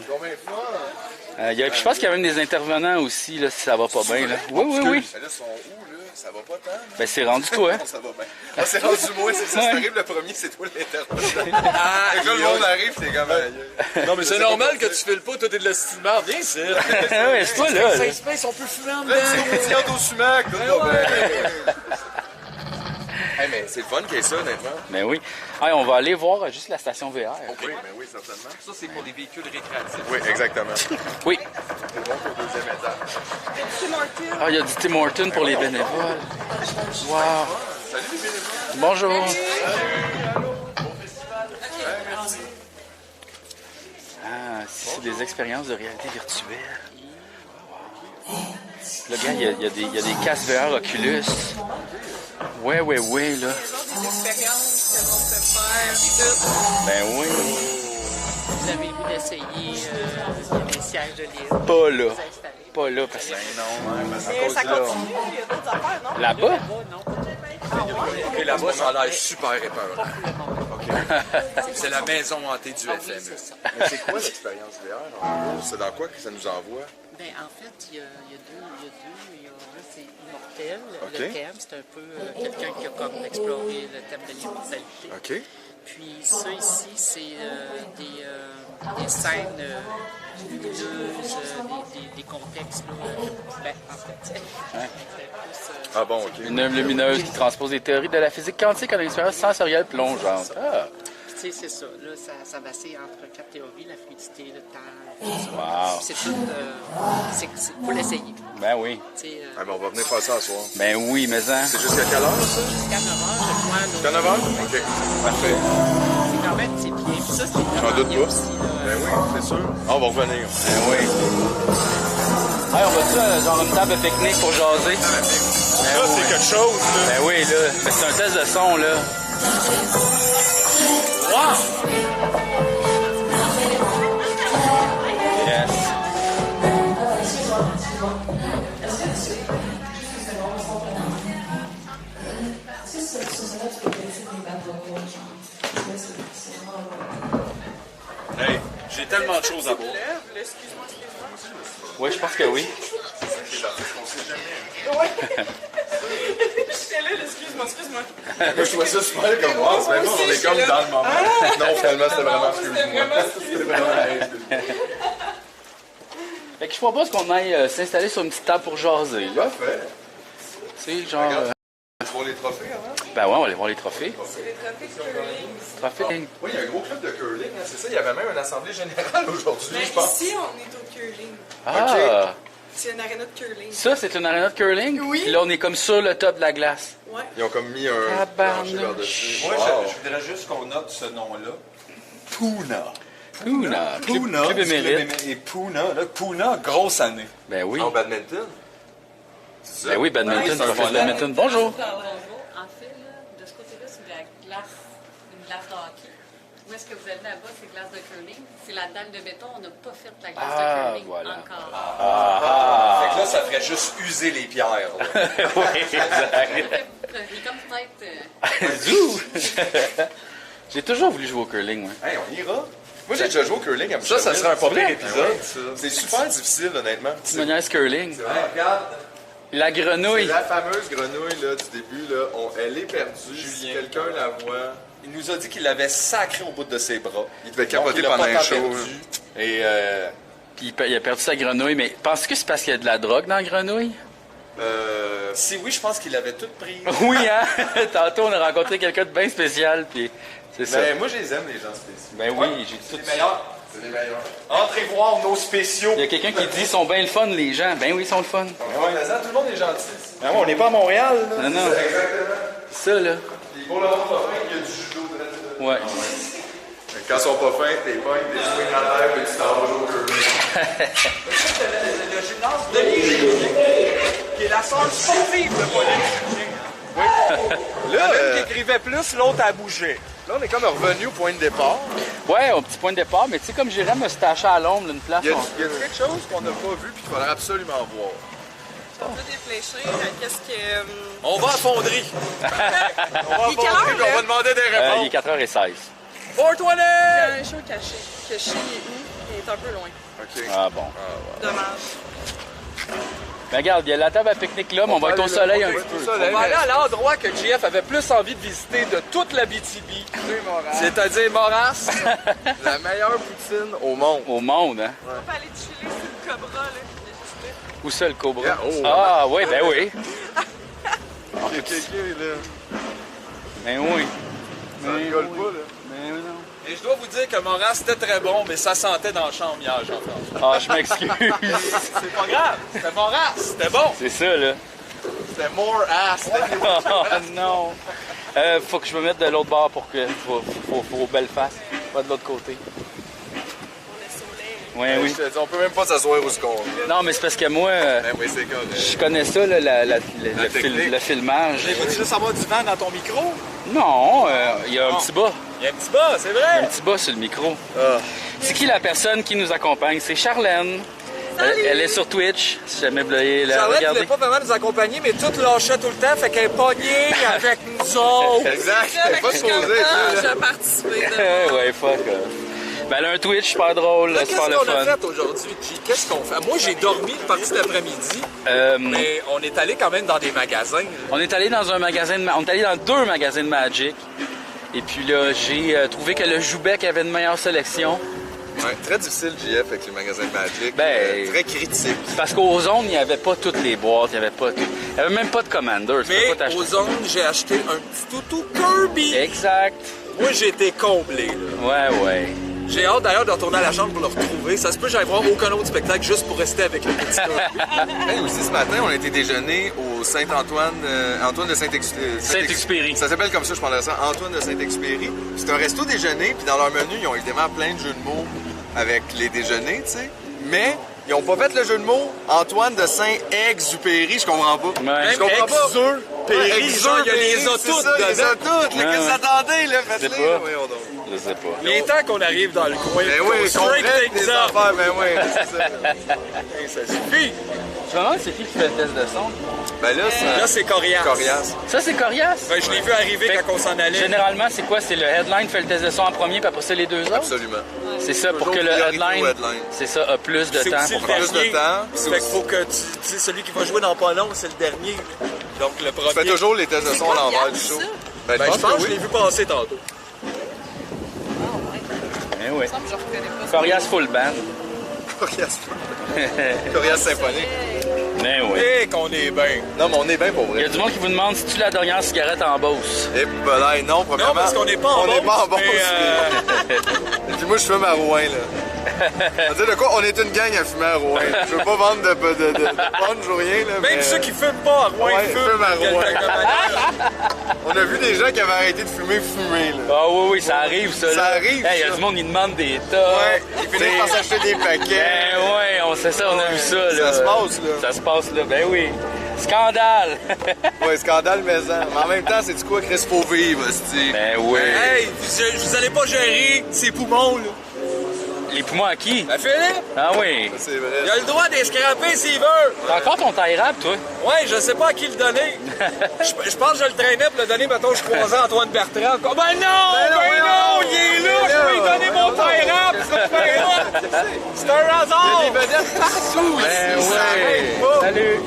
Je pense qu'il y a même des intervenants aussi, là, si ça va pas bien. Là. Oui. Mais là, ils sont où, là? Ça va pas tant? Ben, c'est rendu toi. Ça va bien. Ah, c'est rendu moi, c'est ça. Ouais. Ça arrive le premier, c'est toi l'intervenant. Et là, le monde arrive, c'est comme... Non, mais c'est normal que tu files pas, toi, t'es de la stimard. Viens ici. Ouais, c'est toi, là. Safe space, on peut fumer en Là, dedans. c'est pétillante au sumac. Hey, mais c'est le fun qu'il y ait ça, honnêtement. Ben oui. Hey, on va aller voir juste la station VR. Oui, certainement. Ça, c'est pour des véhicules récréatifs. Oui, exactement. Oui. On monte au deuxième étage. Tim Hortons. Ah, il y a du Tim Hortons pour les bénévoles. Wow. Salut les bénévoles. Bonjour. Ah, c'est des expériences de réalité virtuelle. Wow. Le gars, il y a des casques VR Oculus. Ouais, là. Des expériences que l'on peut faire. Ben oui. Vous avez le goût d'essayer les sièges de l'île. Pas là. Pas là, parce que... Mais ça continue, il y a d'autres affaires, non? Là-bas? Et là-bas, ça a l'air super épeurant. C'est la maison hantée du FME. Mais c'est quoi l'expérience VR? En gros, c'est dans quoi que ça nous envoie? Ben, en fait, il y a deux. Il y a un, c'est immortel. OK. Le thème, c'est un peu quelqu'un qui a comme exploré le thème de l'immortalité. OK. Puis ça ici, c'est des scènes lumineuses, des contextes, là, ben, en fait, c'est plus, Ah bon, OK. Une œuvre lumineuse qui transpose les théories de la physique quantique en expérience sensorielle plongeante. Ah. tu sais, c'est ça. Là, ça vacille entre quatre théories, la fluidité, le temps, tout ça. Wow. C'est tout... faut l'essayer. Ben oui. Tu sais, Ah, ben, on va venir faire ça ce soir. Ben oui, mais hein. C'est jusqu'à quelle heure, ça? jusqu'à 9h, je crois. Jusqu'à 9h? OK. Parfait. C'est quand même, c'est bien. Puis ça, c'est J'en doute bien pas. aussi, là. Ben oui, c'est sûr. Ah, on va revenir. Ben oui. Hey, on va-tu genre une table de pique-nique pour jaser? Là, c'est quelque chose, là. Ben oui, là. C'est un test de son, là. Wow! Yes. Hey, j'ai tellement de choses à voir. Excuse-moi. Oui, je pense que oui. J'étais là, excuse-moi. Je trouvais ça super comme moi. C'est même on est comme dans le moment. Non, finalement, c'était vraiment C'était vraiment Fait que je propose qu'on aille s'installer sur une petite table pour jaser, là. Parfait. Tu sais, genre... Tu vois les trophées avant? Ben ouais, on va aller voir les trophées. C'est les trophées curling. Trophées. Oui, il y a un gros club de curling, hein, c'est ça. Il y avait même une assemblée générale aujourd'hui, Mais je pense. ici, on est au curling. Ah! C'est une aréna de curling. Ça, c'est une arena de curling? Oui. Puis là, on est comme sur le top de la glace. Ouais. Ils ont comme mis un Tabarnouche. plancher par-dessus. Moi, Wow. je voudrais juste qu'on note ce nom-là. Puna. Puna. Puna. Club du émérite. Et Puna, là, Puna, grosse année. Ben oui. En badminton? Ben oui, badminton, c'est un professeur de bon badminton. Bonjour. En fait, là, de ce côté-là, c'est de la glace, une glace de hockey. Où est-ce que vous avez là-bas, c'est glace de curling? C'est la dalle de béton, on n'a pas fait la glace Ah, de curling voilà. encore. Fait que là, ça ferait juste user les pierres. là. Oui, exact. Il est comme peut-être... Zou! J'ai toujours voulu jouer au curling, moi. Hey, on ira. Moi, j'ai déjà joué au curling à Ça, ça serait un pas pire épisode, ça. C'est super difficile, honnêtement. Tu me niaises curling. Regarde, La grenouille. la fameuse grenouille là, du début, là, elle est perdue. Si Julien. quelqu'un la voit, Il nous a dit qu'il l'avait sacré au bout de ses bras. il devait Donc, capoter il l'a pendant pas un tant show. perdu. Et Puis il a perdu sa grenouille, mais penses-tu que c'est parce qu'il y a de la drogue dans la grenouille? Si oui, je pense qu'il avait tout pris. Oui, hein? Tantôt, on a rencontré quelqu'un de bien spécial, puis c'est ça. ben, moi, je les aime, les gens spéciaux. Ben oui, j'ai tout. Meilleur. C'est les meilleurs. Entrez voir nos spéciaux. Il y a quelqu'un qui dit qu'ils sont bien le fun, les gens. Ben oui, ils sont le fun. Tout le monde est gentil ici. Ah, on n'est pas à Montréal, là. Non, non. Exactement. Ça, là. Puis pour le monde pas fin, il y a du judo de Ouais. Quand ils sont pas fins, t'es pognes, t'es swing en l'air, puis tu t'en vas jouer au curling. Le gymnase de l'Égypte, qui est la salle sportive de Pauline. Là, Qui écrivait plus, l'autre a bougé. là, on est comme revenu au point de départ. Ouais, au petit point de départ, mais tu sais, comme j'irais me stacher à l'ombre d'une place. Y a-t-il quelque chose qu'on n'a pas vu puis qu'il faudrait absolument voir? On peut réfléchir à qu'est-ce que... On va à Fonderie. Il est quelle heure, On va là? demander des Il est réponses. 4h16. 420! Il y a un show caché. Que je sais il est où? Il est un peu loin. OK. Ah bon. Dommage. Mais regarde, il y a la table à pique-nique là, mais on va être au soleil un petit peu. On va aller à l'endroit que JF avait plus envie de visiter de toute la BTB. C'est-à-dire Moras. La meilleure poutine au monde. Au monde, hein? On peut aller chiller sur le Cobra, là. Il est juste là. Où ça, le cobra? Yeah, oh, Ah, oui, ben oui. là. Ben oui. Ça rigole pas, là. Ben non. Et je dois vous dire que Moras c'était très bon, mais ça sentait dans la chambre hier, Jean-François. Ah, je m'excuse. C'est pas grave, c'était Moras, c'était bon. C'est ça, là. C'était more ass. Oh non. Faut que je me mette de l'autre bord pour que. Faut belle face. Pas de l'autre côté. Pour le soleil. Oui, oui. Je te dis, on peut même pas s'asseoir où ce qu'on est. Non, mais c'est parce que moi, Ben oui, c'est correct. je connais ça, là, technique. le filmage. Faut-tu juste avoir du vent dans ton micro? Non, il y a un petit bas. Il y a un petit bas, c'est Un vrai. petit bas sur le micro. Ah. C'est qui la personne qui nous accompagne? C'est Charlène. Elle est sur Twitch, si jamais vous voulez la Charlotte regarder. voulait pas vraiment nous accompagner, mais tout lâchait tout le temps, fait qu'elle est pognée avec nous autres. Exact. Ça, T'es fait pas que je suis comme, supposé ah, être je là. vais participer. de- Ouais, fuck. Ben, elle a un Twitch super drôle, Là, super qu'est-ce le qu'on a fun. fait aujourd'hui, G? Qu'est-ce qu'on fait? Moi, j'ai dormi une partie d'après-midi, Euh, mais on est allé quand même dans des magasins. là. On est allé dans un magasin on est allé dans 2 magasins de Magic. Et puis là, j'ai trouvé que le Joubec avait une meilleure sélection. Ouais, très difficile, JF, avec les magasins de Magic. Ben- Très critique. Parce qu'aux zones, il n'y avait pas toutes les boîtes, il n'y avait pas tout. Il n'y avait même pas de Commander. Tu peux Mais pas t'acheter. aux zones, j'ai acheté un petit toutou Kirby. Exact. Moi, j'ai été comblé. Là. Ouais. J'ai hâte d'ailleurs de retourner à la chambre pour le retrouver. Ça se peut que j'aille voir aucun autre spectacle juste pour rester avec le petit Kirby. Hey, aussi, ce matin, on a été déjeuner au Saint-Antoine, Antoine de Saint-Exupéry. Saint-Exupéry. Ça s'appelle comme ça, je parlerai ça, Antoine de Saint-Exupéry. C'est un resto déjeuner, puis dans leur menu, ils ont évidemment plein de jeux de mots avec les déjeuners, tu sais. Mais ils ont pas fait le jeu de mots Antoine de Saint-Exupéry, je comprends pas. Ouais. Je comprends pas. Péry, genre, il y a les a c'est toutes ça, les a dedans. toutes. Là, Ouais, qu'est-ce que vous attendez, là? Je sais Faites-les. pas. Voyons donc. Je sais pas. Il est temps qu'on arrive dans le coin. Ben qu'on oui, qu'on straight règle things des up. affaires, ben oui, c'est ça. Hey, ça suffit. Je me demande c'est qui fait le test de son. Ben là, Là, c'est Corias. Corias. Ça, c'est Corias. Ben, je l'ai vu arriver Fait quand on s'en allait. Généralement, c'est quoi? C'est le headline fait le test de son en premier, puis après ça, les 2 autres? Absolument. C'est ça, pour Toujours que le priorité headline, au headline. c'est ça, a plus de C'est temps aussi pour le faire plus de dernier. temps, puis c'est Fait qu'il aussi- faut que tu sais, celui qui va jouer dans pas long, c'est le dernier. Donc le Je fais premier. toujours les tests de son à l'envers du Corias, show. ça? Ben, je pense que je l'ai vu passer tantôt. Ben oui. Il me semble que je reconnais pas ça. Corias Full Band. Corias symphonique. Ben oui. Eh, qu'on est bien. Non, mais on est bien pour Il y vrai. a du monde qui vous demande si tu la dernière cigarette en Beauce. Et ben non, premièrement. Non, parce qu'on n'est pas en On n'est pas en Beauce, Beauce. mais, Et puis moi, je fume à Rouen, là. On dit de quoi? On est une gang à fumer à Rouen. Je veux pas vendre de punch ou rien, là. Même mais... ceux qui fument pas à Rouen, Ouais, ils fument. fument à Rouen. quelque manière. On a vu des gens qui avaient arrêté de fumer, là. Ah oui, oui, ça arrive, ça. Ça là. arrive, Hey, il y a ça. du monde qui demande des tas. Ouais, ils finissent par s'acheter des paquets. Ben ouais, on sait ça, on a vu ça, là. Ça se passe, là. Ça se passe, là. Ben oui. Scandale. Ouais, scandale maison. Mais en même temps, c'est du quoi, Chris, faut vivre, c'est. Ben oui. Hey, vous allez pas gérer ses poumons, là. Les poumons à qui? Ben, Philippe, Ah oui. C'est vrai. il a le droit d'escraper s'il veut. T'as encore ton taille rap, toi? Ouais, je sais pas à qui le donner. Je pense que je le traînais pour le donner, mettons, je croisais Antoine Bertrand. Ben non, il est là, je peux lui donner mon taille rap, c'est un hasard. Des vedettes partout ici. Ben ça ouais. arrête pas. Salut.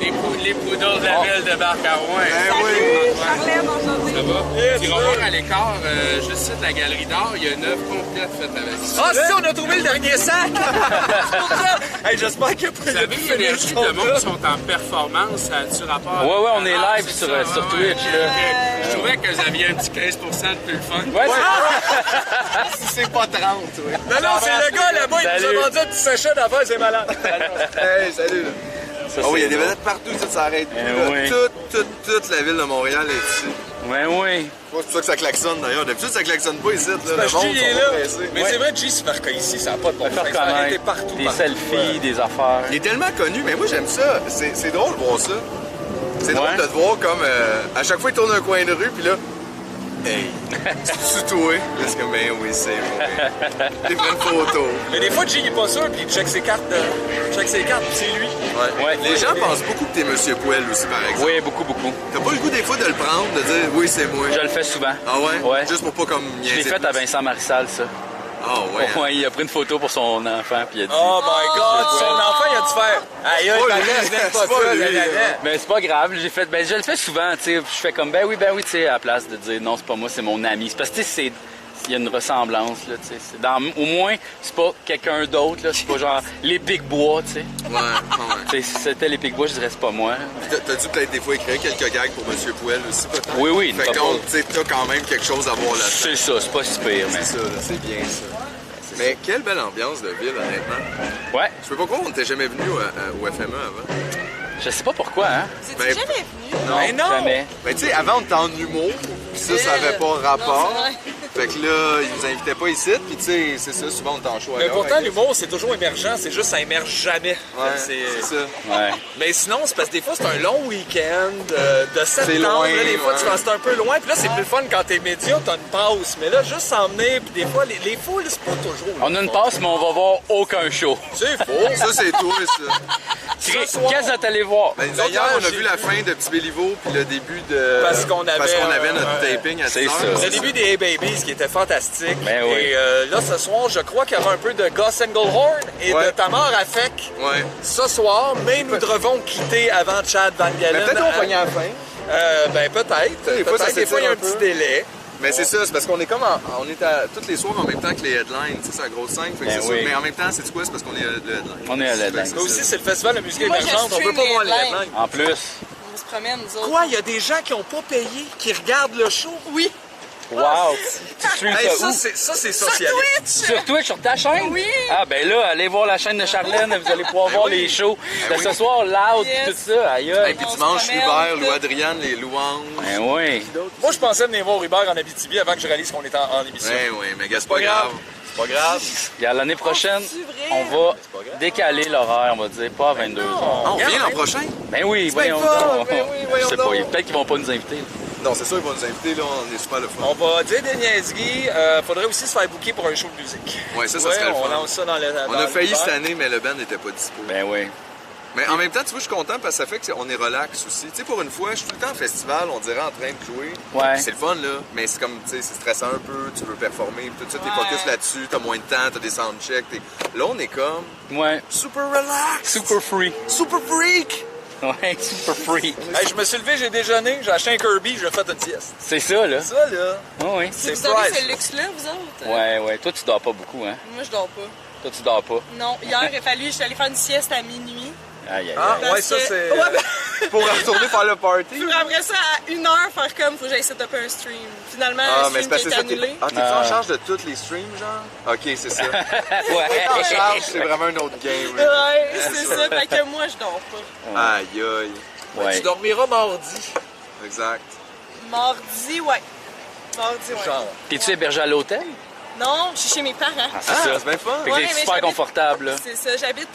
Les poudres de la ville débarquent à Rouen. Ben oui. Charlène, Ça enchanté. va? Tu vas voir à l'écart, juste ici de la galerie d'art, il y a une œuvre complète faite avec ça. Ah, c'est ça, on a trouvé le dernier sac. C'est pour ça. Hey, j'espère qu'il y a pas Vous savez, il y a des gens de monde qui sont en performance, ça a-tu rapport? Ouais, ouais, on est Ah, live c'est sur, ça, sur ouais, Twitch, ok, là. ok. Je trouvais que vous aviez un petit 15% de plus le fun. Ouais, Si c'est pas 30, ouais. Non, c'est le gars là-bas, il nous Salut. a vendu un petit sachet d'affaires, c'est malade. Hey, salut, là. ça, Oh oui, il y a c'est des bon. vedettes partout, ça arrête plus. Eh là. oui. Toute la ville de Montréal est ici. Ouais, oui. C'est pour ça que ça klaxonne d'ailleurs. D'habitude, ça klaxonne pas ici. Là. Le Parce que monde G, il est sont là. pas pressés. Mais c'est vrai, G se marque ici, ça n'a pas de bon On sens. peut Ça a arrêté reconnaître partout. des partout. selfies, des affaires. Il est tellement connu, mais moi j'aime ça. C'est drôle de voir ça. C'est drôle Ouais. de te voir comme à chaque fois il tourne un coin de rue, puis là, hey, c'est toi. Là, c'est comme, ben oui, c'est moi. Il prend une photo. Mais des fois, G, il est pas sûr, puis il check ses cartes, puis c'est lui. Ouais. Ouais. Les gens pensent beaucoup que t'es Monsieur Poel aussi, par exemple. Oui, beaucoup, beaucoup. T'as pas le goût des fois de le prendre, de dire oui, c'est moi. Je le fais souvent. Ah ouais? Ouais. Juste pour pas comme Je l'ai niaiser fait à plus. Vincent Marissal, ça. Ah ouais. hein. Ouais, il a pris une photo pour son enfant, puis il a dit... Oh my god, son enfant, il a dû faire. Aïe, Oh, aïe, lui, ta c'est pas pas ça, lui, la. Mais c'est pas grave, j'ai fait, ben je le fais souvent, tu sais, je fais comme ben oui, tu sais, à la place de dire non, c'est pas moi, c'est mon ami. C'est parce que tu sais, il y a une ressemblance là, tu sais, c'est au moins c'est pas quelqu'un d'autre là, c'est pas genre les Pic-Bois, tu sais. Ouais, ouais. Tu sais, si c'était les Pic-Bois, je dirais c'est pas moi. T'as dû peut-être des fois écrire quelques gags pour Monsieur Poel aussi, peut-être? Oui, oui, Fait pas que donc, tu sais, t'as quand même quelque chose à voir là-dedans. C'est ça, c'est pas si pire, mais C'est ça, là, c'est bien ça. Mais quelle belle ambiance de ville, honnêtement. ouais, Je peux pas croire qu'on n'était jamais venu au FME avant. je sais pas pourquoi hein. C'est Ben, jamais venu. Non. Mais non! Jamais. Mais tu sais, avant, on était en humour, puis ça avait pas rapport. Non, c'est vrai. Fait que là, ils nous invitaient pas ici, puis tu sais, c'est ça, souvent on est en choix. Mais pourtant, l'humour, c'est toujours émergent, c'est juste ça émerge jamais. Ouais, Fait que c'est ça. Ouais. Mais sinon, c'est parce que des fois, c'est un long week-end de septembre. loin, Là, des fois, ouais. tu penses que c'est un peu loin. Puis là, c'est plus le fun quand t'es média, t'as une passe. Mais là, juste s'emmener, puis des fois, les foules, c'est pas toujours. On a une passe, mais on va voir aucun show. C'est faux. Ça, c'est toi, ça. Qu'est-ce que t'es allé voir? Ben, nous autres, hier, on a vu la fin de Petit Béliveau, puis le début de. Parce qu'on avait, notre ouais. taping à C'est 10 heures. ça. Le début des Hey Babies qui était fantastique. Ben oui. Et là, ce soir, je crois qu'il y avait un peu de Gus Englehorn et Ouais. de Tamar Afek Ouais. ce soir, mais nous devons quitter avant Chad Van Mais Galen. peut-être on pognait à la fin. Ben peut-être. Des fois, ça Peut-être. Des fois, il y a un s'étire un petit peu. délai. Mais c'est ça, c'est parce qu'on est comme on est à tous les soirs en même temps que les headlines, tu sais, c'est la grosse scène, fait que Ben c'est oui. ça. Mais en même temps, c'est quoi? C'est parce qu'on est le headline. On est à la Fait que headline. c'est Mais aussi, ça. c'est le festival de musique Moi, je émergente. On peut stream pas les voir les headlines. headlines. En plus, On se promène, nous autres. Quoi? Il y a des gens qui n'ont pas payé, qui regardent le show? Oui. wow! Tu streams Hey, ça où? ça, c'est Sur socialiste. Twitch! Sur Twitch, sur ta chaîne? Oui. Ah, ben là, allez voir la chaîne de Charlène, vous allez pouvoir voir les shows de ce soir, loud, Yes. tout ça, aïe Et aïe. puis On se dimanche, promène, Hubert, Lou tout. Adriane, les louanges. Ben oui. Moi, je pensais venir voir Hubert en Abitibi avant que je réalise qu'on est en émission. Oui, mais gars, c'est pas grave. C'est pas grave. Et à l'année prochaine, c'est vrai? on va décaler l'horaire, on va dire, pas à 22h. Ah, on revient l'an prochain? Ben oui, voyons bien fun, donc. ben oui, voyons Je sais pas, donc. peut-être qu'ils vont pas nous inviter. Non, c'est sûr, ils vont nous inviter, là, on est super le fun. On va dire des niaiseries. Faudrait aussi se faire booker pour un show de musique. Ouais, ça serait le on fun. lance ça dans le. On a failli cette année, mais le band n'était pas dispo. Ben oui. Mais en même temps, tu vois, je suis content parce que ça fait qu'on est relax aussi. Tu sais, pour une fois, je suis tout le temps en festival, on dirait en train de jouer. Ouais. C'est le fun, là. Mais c'est comme, tu sais, c'est stressant un peu, tu veux performer, puis tout ça, t'es Ouais. focus là-dessus, t'as moins de temps, t'as des soundchecks. Là, on est comme Ouais. super relax. Super free. Super freak. Ouais, super free. Hey, je me suis levé, j'ai déjeuné, j'ai acheté un Kirby, j'ai fait une sieste. C'est ça, là. Ça, là, Oui. c'est Vous avez ce price. luxe-là, vous autres? Ouais. Toi, tu dors pas beaucoup, hein? Moi, je dors pas. Toi, tu dors pas. Non, hier, il a fallu, j'étais allée faire une sieste à minuit. Aïe, aïe, Ah, aïe. ouais, ça, que- c'est... Ouais, ben, Pour retourner faire le party. puis après ça, à 1h, faire comme, faut que j'aille setuper un stream. Finalement, Ah, un mais stream c'est qui parce a que été ça, annulé. t'es en charge de tous les streams, genre? Ok, c'est ça. Ouais. En charge, c'est vraiment un autre game. là. Ouais, c'est ça. Fait que moi, je dors pas. Aïe, aïe. Ouais. Tu dormiras mardi. Exact. Mardi, ouais. Mardi, ouais. Genre. T'es-tu hébergé à l'hôtel? Non, je suis chez mes parents. Ah, c'est Ah, ça. c'est bien fun. Fait que Ouais, t'es mais super j'habite- confortable, là. C'est ça, j'habite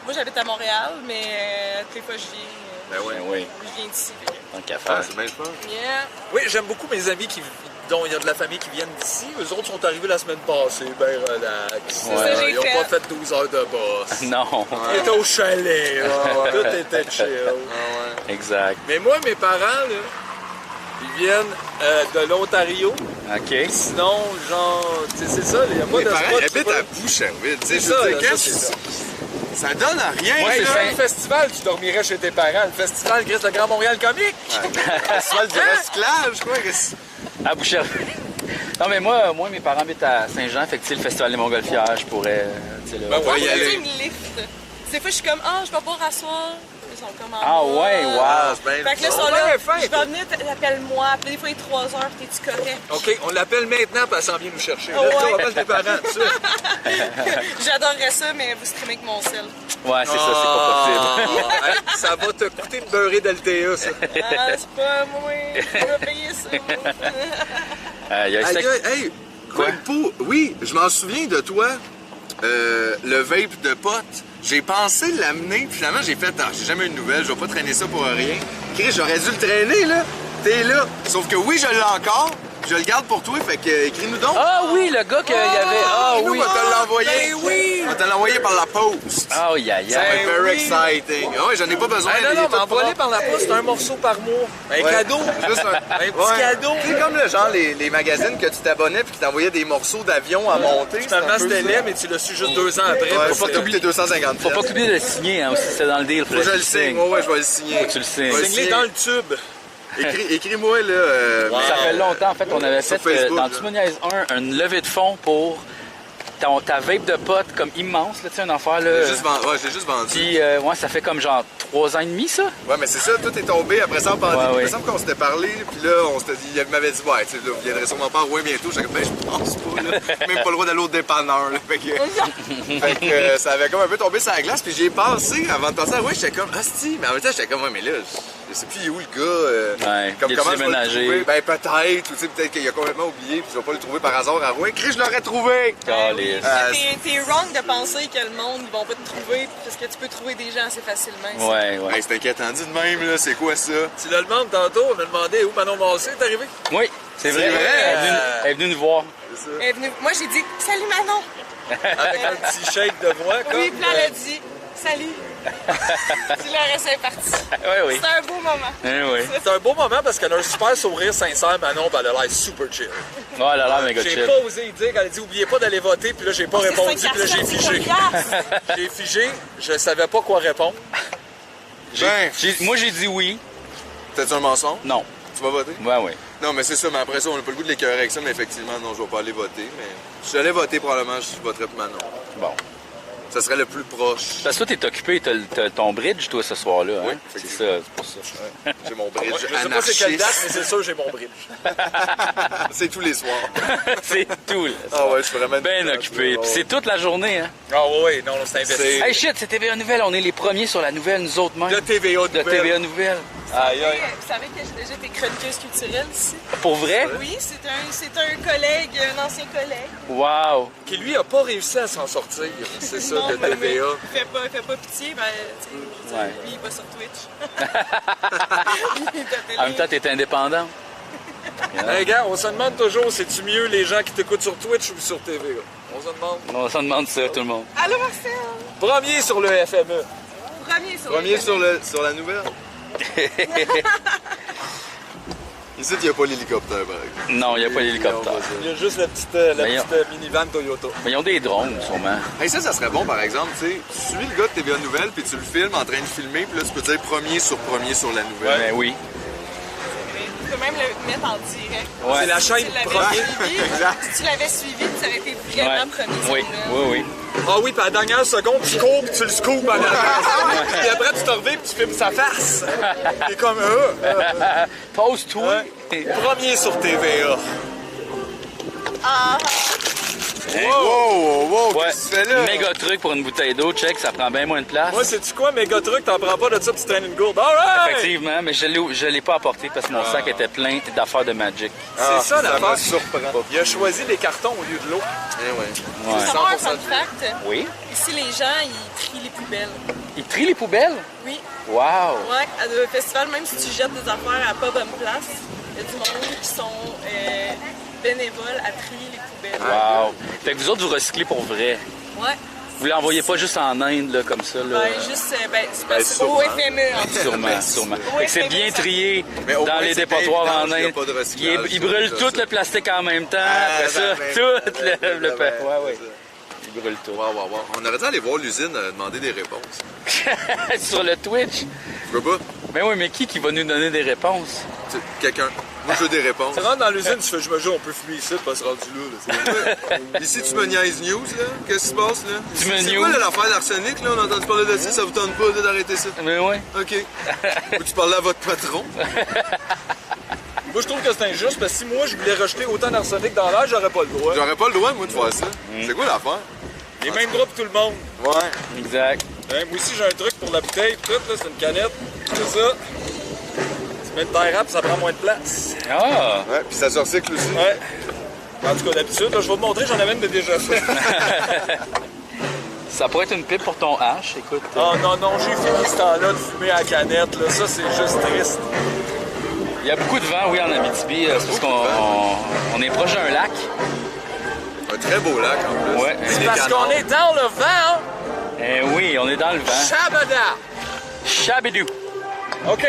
moi j'habite à Montréal, mais toutes les fois je viens, Ben ouais. Ben oui, je viens d'ici. fait que- tant qu'à Ah, faire. c'est bien fun. Yeah. Oui, j'aime beaucoup mes amis dont il y a de la famille qui viennent d'ici. Eux autres sont arrivés la semaine passée, ben relax. Ouais. Ça, j'ai Ils ont fait. pas fait 12 heures de boss. Non, Ils étaient au chalet, là. Ouais. Tout était chill. Ah ouais. exact. Mais moi, mes parents, là, ils viennent de l'Ontario. OK. Sinon, genre, tu sais, c'est ça, il n'y a pas Mes de parents spot. habitent à Boucherville. Tu sais, je C'est ça, veux dire, là, quand ça, c'est ça. ça donne à rien. Ouais, Si c'est tu ça. un festival, tu dormirais chez tes parents. Le festival Gris de Grand Montréal Comique. Festival du recyclage, quoi. À Boucherville. Non, mais moi, mes parents habitent à Saint-Jean, fait que tu sais, le festival des Montgolfières, je pourrais, tu sais, là. Ben ouais, y Ils aller. me lift. Des fois je suis comme, je vais pas rasseoir. Ils sont comme en Ah bas. ouais, wow. Ah, c'est bien Fait que là, ils fun. sont là, Ouais, fin. je vais venir, appelle-moi. Puis des fois, il est 3 heures, t'es-tu correct? OK, on l'appelle maintenant, puis elle s'en vient nous chercher. Là, Ouais. on appelle tes parents, tout ça. J'adorerais ça, mais vous streamez avec mon sel. Ouais, c'est ça, c'est pas possible. Ah, hey, ça va te coûter de beurrer d'LTA, ça. Ah, c'est pas moi, je vais payer ça. Il y a un Aïe, sec- aïe, hey, Quoi? Coinpo, oui, je m'en souviens de toi. Le vape de pote. J'ai pensé l'amener, puis finalement j'ai fait, j'ai jamais eu de nouvelles, je vais pas traîner ça pour rien. Chris, j'aurais dû le traîner, là. T'es là. Sauf que oui, je l'ai encore. Je le garde pour toi, fait que écris-nous donc. Ah oui, le gars qu'il y avait. Ah Nous, oui. on va te l'envoyer. Ben oui. On va te l'envoyer par la poste. Ah oui, aïe, Ça va aïe. être very oui. exciting. Ah ouais, j'en ai pas besoin. Ah, il est non, non, tout mais envoie-les propre. par la poste, c'est un morceau par mois. Un Ouais. cadeau. Juste Un petit cadeau. C'est comme le genre les magazines que tu t'abonnais puis qui t'envoyaient des morceaux d'avion à monter. Finalement, c'était laid, mais tu l'as su juste 2 ans après. Ouais, Faut faut pas pas t'oublier- t'oublier 250 Faut pas t'oublier de le signer, hein, aussi, c'est dans le deal. Faut que je le signe. Ouais, je vais le signer. Faut que tu le signes. Je vais le Signe-les signer. dans le tube. Écris-moi, là. Ça fait longtemps, en fait, on avait Sur fait Facebook, dans là. Tu me niaises 1 une levée de fonds pour ta vape de potes comme immense, là, tu sais, une affaire là. J'ai juste vendu. Puis, ouais, ça fait comme genre 3 ans et demi, ça. Ouais, mais c'est ça, tout est tombé. Après ça, en pandémie, Ouais, ouais. il me semble qu'on s'était parlé. Puis là, on s'était dit, il m'avait dit, ouais, tu sais, là, vous viendrez sûrement pas à Rouen bientôt. J'étais comme, ben, je pense pas, là. Même pas le droit d'aller au dépanneur, là. Fait que ça avait comme un peu tombé sur la glace. Puis j'ai passé, avant de passer à Rouen, j'étais comme, asti. Mais en même temps, j'étais comme, ouais, mais là, je sais plus, il est où le gars. Ouais, Comme il a comment dû je vais le déménager. trouver? Ben, peut-être. Ou tu sais, peut-être qu'il a complètement oublié. Puis je vais pas le trouver par hasard à Rouen. Chris, je l'aurais trouvé. Calisse. T'es wrong de penser que le monde, ils vont pas te trouver parce que tu peux trouver des gens assez facilement. ici. Ouais, ouais. Hey, c'est inquiétant. Dis de même, là, c'est quoi ça? Tu le demandes tantôt, on a demandé où Manon Massé est arrivé. Oui, c'est vrai. C'est vrai. Elle est venue nous voir. Elle est venue- Moi, j'ai dit salut Manon. Avec un petit shake de voix, comme. Oui, puis là, elle a dit salut. Puis le reste est parti. Oui, oui. C'était un beau moment. Oui, oui. C'est un beau moment parce qu'elle a un super sourire sincère, Manon, puis elle a l'air super chill. Oh là là, méga J'ai chill. pas osé y dire qu'elle a dit oubliez pas d'aller voter, puis là j'ai pas répondu, puis là j'ai figé. J'ai figé, je savais pas quoi répondre. Ben, Moi, j'ai dit oui. t'as-tu un mensonge? Non. Tu vas voter? Ouais, ouais. Non, mais c'est ça, mais après ça, on n'a pas le goût de l'écœurer avec ça, mais effectivement, non, je vais pas aller voter. Mais si j'allais voter, probablement, je voterais pour Manon. Bon. Ça serait le plus proche. Parce que toi, t'es occupé, t'as ton bridge, toi, ce soir-là. Hein? Oui, C'est ça, effectivement. c'est pour ça. J'ai mon bridge Je sais pas c'est quelle date, mais anarchiste. c'est sûr j'ai mon bridge. C'est tous les soirs. C'est tout, là. Ah ouais, je suis vraiment... Bien occupé. Puis c'est toute la journée, hein. Ah ouais, non, c'est investi. C'est- Hey shit, c'est TVA Nouvelle, on est les premiers sur la nouvelle, nous autres même. De TVA De Nouvelle. TVA Nouvelle. Aïe, aïe. Vous savez que j'ai déjà été chroniqueuse culturelle ici? Pour vrai? Oui, c'est un collègue, un ancien collègue. Wow. Qui lui a pas réussi à s'en sortir, c'est ça, Non, de mais TVA. il fait pas pitié, ben, tu sais, je veux dire, Ouais. lui, il va sur Twitch. Il est à télé. En même temps, t'es indépendant. Hey gars, on se demande toujours, c'est-tu mieux les gens qui t'écoutent sur Twitch ou sur TVA? On se demande. On s'en demande ça, tout le monde. Allô, Marcel? Premier sur le FME. Premier sur Premier sur la nouvelle. Ici, il n'y a pas l'hélicoptère, par exemple. Non, il n'y a pas d'hélicoptère. Il y a juste la petite minivan Toyota. Mais ils ont des drones, sûrement. Hey, ça serait bon, par exemple, tu sais, tu suis le gars de TVA Nouvelle, puis tu le filmes en train de filmer, puis là, tu peux dire premier sur la nouvelle. Ben oui. Tu peux même le mettre en direct. Ouais. C'est la Si chaîne tu l'avais première. suivi, si tu l'avais suivi, ça aurait été vraiment premier. Oui, celui-là. oui. Ah oui, puis à la dernière seconde, tu cours puis tu le scoopes en arrière. Puis après, tu te reviens puis tu filmes sa face. T'es comme Pose-toi. Premier sur TVA. Ah, Wow, Ouais. qu'est-ce que tu fais là? Méga truc pour une bouteille d'eau, check, ça prend bien moins de place. Moi, sais-tu quoi, méga truc, t'en prends pas de ça puis tu traînes une gourde. Alright! Effectivement, mais je l'ai pas apporté parce que mon sac était plein d'affaires de Magic. C'est ça me l'affaire. surprend. Il a choisi des cartons au lieu de l'eau. Eh ouais. Ouais. faut savoir un fun fact. Oui. Ici, les gens, ils trient les poubelles. Ils trient les poubelles? Oui. Wow! Ouais, à le festival, même si tu jettes des affaires à pas bonne place, il y a du monde qui sont bénévoles à trier les poubelles. Wow! Fait que vous autres, vous recyclez pour vrai. Ouais. Vous l'envoyez pas juste en Inde, là, comme ça, là? Ben, juste, c'est parce que sûrement. au FME, en fait. Sûrement, sûrement. Oui, Fait que c'est c'est bien ça. trié Mais au dans moins, les c'est dépotoirs en évident qu'il y a Inde. pas de recyclage, Ils ça, brûlent ça, tout ça. le plastique en même temps. Après ça, tout le Ouais, ouais. Ils brûlent tout. Wow. On aurait dû aller voir l'usine demander des réponses. Sur le Twitch. Je peux pas. Mais oui, mais qui va nous donner des réponses? Tu sais, quelqu'un. Moi, je veux des réponses. Tu rentres dans l'usine, tu fais, j'imagine, on peut fumer ici, pas se rendre là. Ici, tu me niaises news, là. Qu'est-ce qui se passe, là? Tu me C'est news? quoi, là, l'affaire d'arsenic, là? On a entendu parler de ça, ça vous tente pas, là, d'arrêter ça? Mais oui. OK. Faut-tu parler à votre patron? Moi, je trouve que c'est injuste parce que si moi, je voulais rejeter autant d'arsenic dans l'air, j'aurais pas le droit. J'aurais pas le droit, moi, de faire ça. C'est quoi l'affaire? Les mêmes droits pour tout le monde. Ouais. Exact. Hein, moi aussi, j'ai un truc pour la bouteille, tout, là, c'est une canette. C'est ça. Tu mets une taille rap, ça prend moins de place. Ah! Ouais, puis ça se recycle aussi. Ouais. En tout cas, d'habitude, là, je vais te montrer, j'en avais une de déjà fait. Ça pourrait être une pipe pour ton hache, écoute. Oh non, j'ai fini ce temps-là de fumer à la canette, là. Ça, c'est juste triste. Il y a beaucoup de vent, oui, en Abitibi. C'est parce qu'on est proche d'un lac. Un très beau lac, en plus. Ouais. Avec C'est des Parce canards. qu'on est dans le vent. Eh oui, on est dans le vent. Shabada. Chabidou. OK.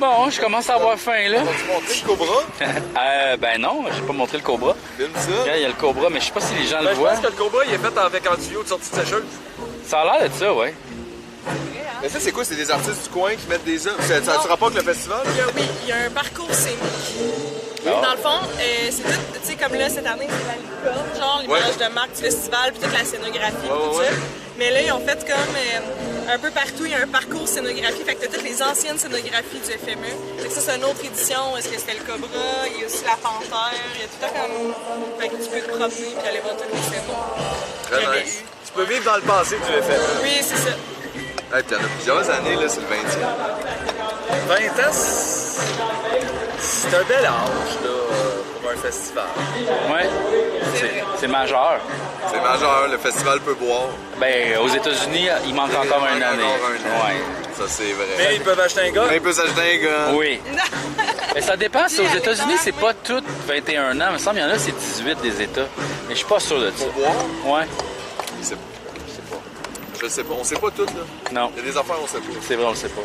Bon, je commence à avoir faim, là. Tu montres le cobra? Ben non, j'ai pas montré le cobra. Filme ça. Regarde, il y a le cobra, mais je sais pas si les gens Ben, le je voient. pense que le cobra, il est fait avec un tuyau de sortie de sécheuse. Ça a l'air de ça, ouais. Mais ça, c'est quoi? C'est des artistes du coin qui mettent des œuvres? Ça a rapport avec le festival? Oui, il y a un parcours scénique. Ah. Dans le fond, c'est tout, tu sais, comme là, cette année, c'est la licorne, genre l'image de marque du festival, puis toute la scénographie, tout ça. Mais là, ils ont fait comme un peu partout, il y a un parcours scénographie, fait que t'as toutes les anciennes scénographies du FME. Fait que ça, c'est une autre édition, est-ce que c'était le Cobra, il y a aussi la Panthère, il y a tout le temps comme... Fait que tu peux te promener puis aller voir toutes les scénos. Très nice. Tu peux vivre dans le passé du FME. Oui, c'est ça. Hey, puis il y en a plusieurs années, là, c'est le 20e. 20 ans, c'est un bel âge, là, pour un festival. Ouais. C'est majeur. C'est majeur, le festival peut boire. Ben, aux États-Unis, il manque encore une année. Encore un an. Ouais. Ça, c'est vrai. Mais ils peuvent acheter un gars. Mais il peut s'acheter un gars. Oui. Mais ça dépend. Si aux États-Unis, c'est pas tout 21 ans. Il me semble qu'il y en a, c'est 18 des États. Mais je suis pas sûr de ça. Pour boire? Ouais. Je sais pas. Je sais pas. On sait pas tout, là. Non. Il y a des affaires, on sait pas. C'est vrai, on le sait pas.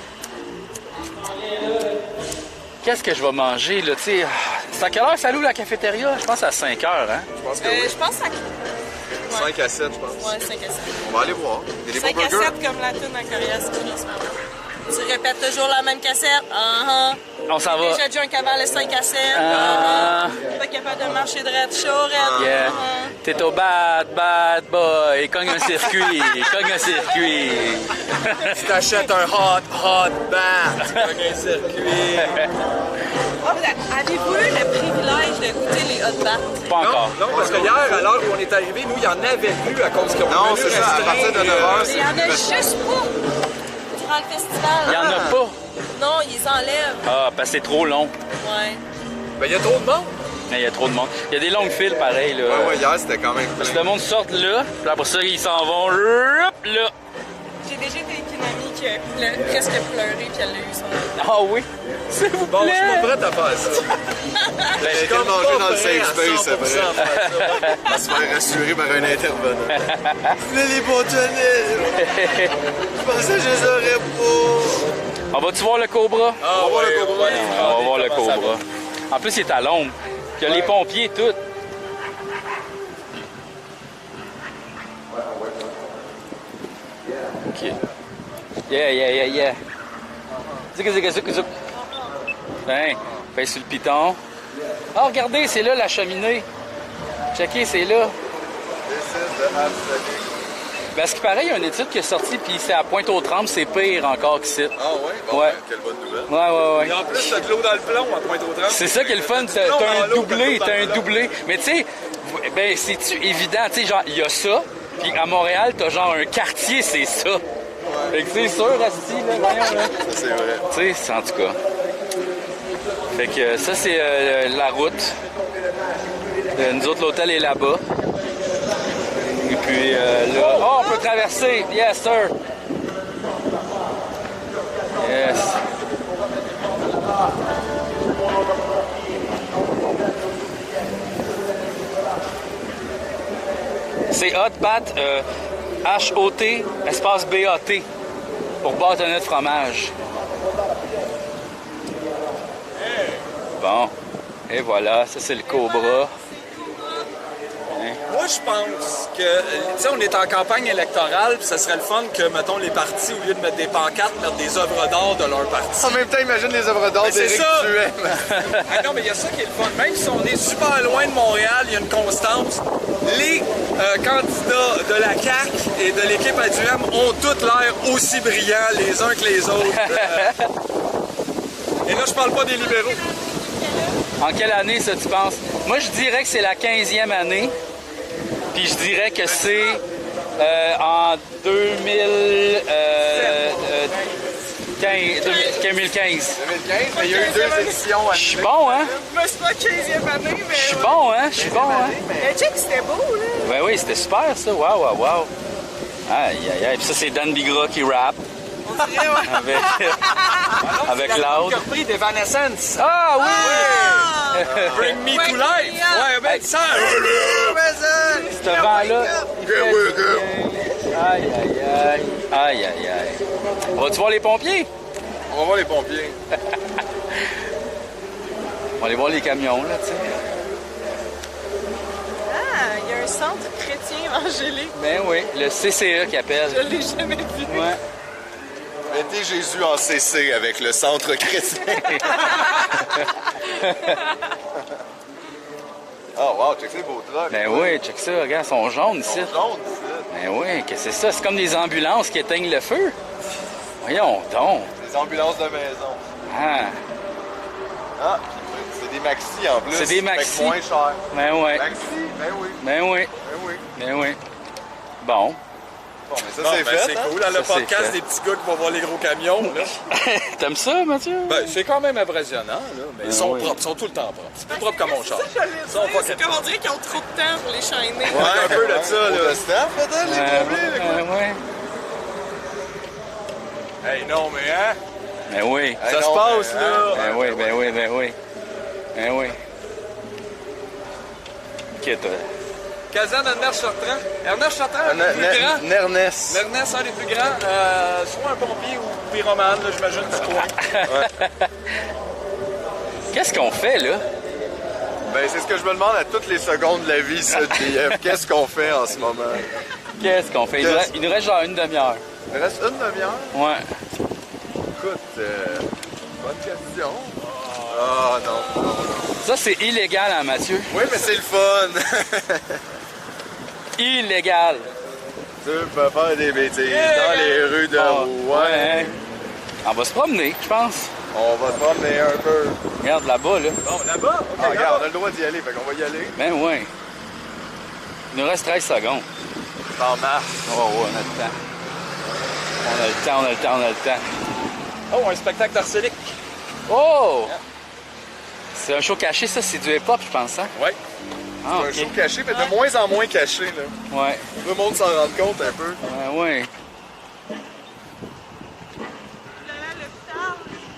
Qu'est-ce que je vais manger, là, tu sais? C'est à quelle heure ça loue la cafétéria? Je pense à 5 heures, hein? Je pense que oui. Je pense à... 5 à 7, je pense. Ouais, 5 à 7. On va aller voir. Il y a des 5 bons à 7 burgers. comme la toune à Corias. Tu répètes toujours la même cassette. On s'en va. Déjà junk avant le 5 à 7. Pas capable de marcher droit, chaud, raide. Yeah. T'es au bad boy. Cogne un circuit. Cogne un circuit. Tu t'achètes un hot bat. Tu gagnes un circuit. Avez-vous eu le privilège de goûter les hot bats? Pas encore. Non, parce que hier, à l'heure où on est arrivé, nous, il n'y en avait plus à cause qu'ils ont Non, voulu c'est ça, à partir de 9 h, Il y en a juste pas durant le festival. Il y en a pas. Non, ils enlèvent. Ah, parce que c'est trop long. Ouais. Ben, il y a trop de monde. Il y a trop de monde. Il y a des longues files, pareil, là. Ouais, hier, c'était quand même Parce que plein. le monde sort là, puis après ça, ils s'en vont là. J'ai déjà été avec une amie qui a presque pleuré puis elle l'a eu son. Ah oui? S'il vous Bon, je suis pas plaît. prête à faire ça. Ben, j'ai Comme manger pas dans le prêt safe à space, après. 100% faire ça. On va se faire rassurer par un intervenant. Je voulais les bâtonnets. Je pensais que je les aurais pas. On va-tu voir le Cobra? Ah, on va voir le Cobra. Ouais, on va voir le Cobra. En plus, il est à l'ombre. Puis il y a les pompiers et tout. OK. Yeah. Zouk. Tiens, fais sur le piton. Ah, regardez, c'est là la cheminée. Checkez, c'est là. Ben, ce qui paraît, il y a une étude qui est sortie, puis c'est à Pointe-aux-Trembles, c'est pire encore qu'ici. Ah ouais? Bon, Ouais. ben, quelle bonne nouvelle. Ouais. Et en plus, t'as de l'eau dans le plomb à Pointe-aux-Trembles. C'est ça qui est le fun, t'as un doublé. Mais tu sais, ben, c'est-tu évident, tu sais, genre, il y a ça, puis à Montréal, t'as genre un quartier, c'est ça. Fait que c'est sûr, Asti, là, voyons, là. Ça, c'est vrai. Tu sais, en tout cas. Fait que ça, c'est la route. Nous autres, l'hôtel est là-bas. Et puis là... Oh, on peut traverser! Yes, sir! Yes. C'est hot, bat, H-O-T, espace B-A-T, pour bâtonnet de fromage. Bon, et voilà, ça c'est le Cobra. Moi, je pense que, tu sais, on est en campagne électorale, puis ça serait le fun que, mettons, les partis, au lieu de mettre des pancartes, mettent des œuvres d'art de leur parti. En même temps, imagine les œuvres d'art Mais c'est d'Éric ça. Duhem. Ah non, mais il y a ça qui est le fun. Même si on est super loin de Montréal, il y a une constance. Les candidats de la CAQ et de l'équipe à Duhem ont tous l'air aussi brillants les uns que les autres. Et là, je parle pas des libéraux. En quelle année ça, tu penses? Moi, je dirais que c'est la 15e année. Puis je dirais que c'est en 2015. 2015, mais il y a eu 2 éditions à Je suis bon, hein? Moi, c'est pas 15e année, mais. Je suis bon, hein? Mais check, c'était beau, là. Ben oui, c'était super, ça. Wow. Aïe. Puis ça, c'est Dan Bigra qui rappe. Avec Loud. Qui a repris d'Evanescence. Ah oui! Bring me to life. Ouais, ben ça. Ce vent-là, il fait du bien. Aïe. On va-tu voir les pompiers? On va voir les pompiers. On va aller voir les camions, là, tu sais. Ah, il y a un centre chrétien évangélique. Ben oui, le CCE qui appelle. Je l'ai jamais vu. Ouais. Mettez Jésus en CC avec le centre chrétien. Oh wow, check ces beaux trucks. Ben oui, check ça, regarde, ils sont jaunes ici. Jaune, ici. Ben oui, qu'est-ce que c'est ça? C'est comme des ambulances qui éteignent le feu. Voyons donc. Les ambulances de maison. Ah, Ah, puis c'est des maxi en plus. C'est des Fait maxi. que moins cher. ben oui, Maxi, ben oui, ben oui, ben oui. ben oui. Bon. Bon, mais ça Bon, c'est ben, fait, c'est hein? cool. Dans le Ça, c'est podcast fait. des petits gars qui vont voir les gros camions. Là. T'aimes ça, Mathieu? Ben, c'est quand même impressionnant, là. Mais ils sont oui. propres, ils sont tout le temps propres. C'est plus propre que mon char. C'est ça, j'allais Ils sont dire. pas C'est comme on dirait qu'ils ont trop de temps pour les chaîner. Ouais, un peu de ça, là. Le staff, peut-être, les pompiers, les gars. ouais. Hey, non, mais hein? Ben oui. Hey, Ça non, se passe, mais, là. hein? Ben oui. Ben oui. Ok, toi. Kazan Ernest Chartrand. Ernest Chartrand, le plus grand. Nernest. Ernest, un des plus grands. Soit un pompier ou pyromane, là, j'imagine, du coin. Qu'est-ce qu'on fait, là? Ben, c'est ce que je me demande à toutes les secondes de la vie, ça, JF. Qu'est-ce qu'on fait en ce moment? Qu'est-ce qu'on fait? Il nous reste genre une demi-heure. Il reste une demi-heure? Ouais. Écoute, bonne question. Ah, non. Ça, c'est illégal, hein, Mathieu? Oui, mais c'est le fun. Illégal. Tu peux faire des bêtises dans les rues de Rouen. Ouais. On va se promener, je pense. On va se promener un peu. Regarde là-bas, là. Bon, là-bas? OK, Ah, regarde, on a le droit d'y aller, fait qu'on va y aller. Ben ouais. Il nous reste 13 secondes. En mars. Oh, ouais, on a le temps. Oh, un spectacle d'arsénique. Oh! C'est un show caché, ça, c'est du hip-hop, je pense, hein? Ouais. Ah, Un ok. show caché, mais de moins en moins caché, là. Ouais. Tout le monde s'en rend compte un peu. Ouais.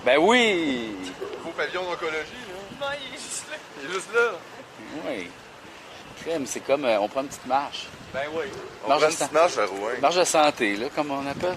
Ben oui! Beau pavillon d'oncologie, là. Non, il est juste là. Il est juste là. Oui. Crème, c'est comme, on prend une petite marche. Ben oui. On Marche prend de une petite marche vers Rouen. Marche de santé, là, comme on appelle.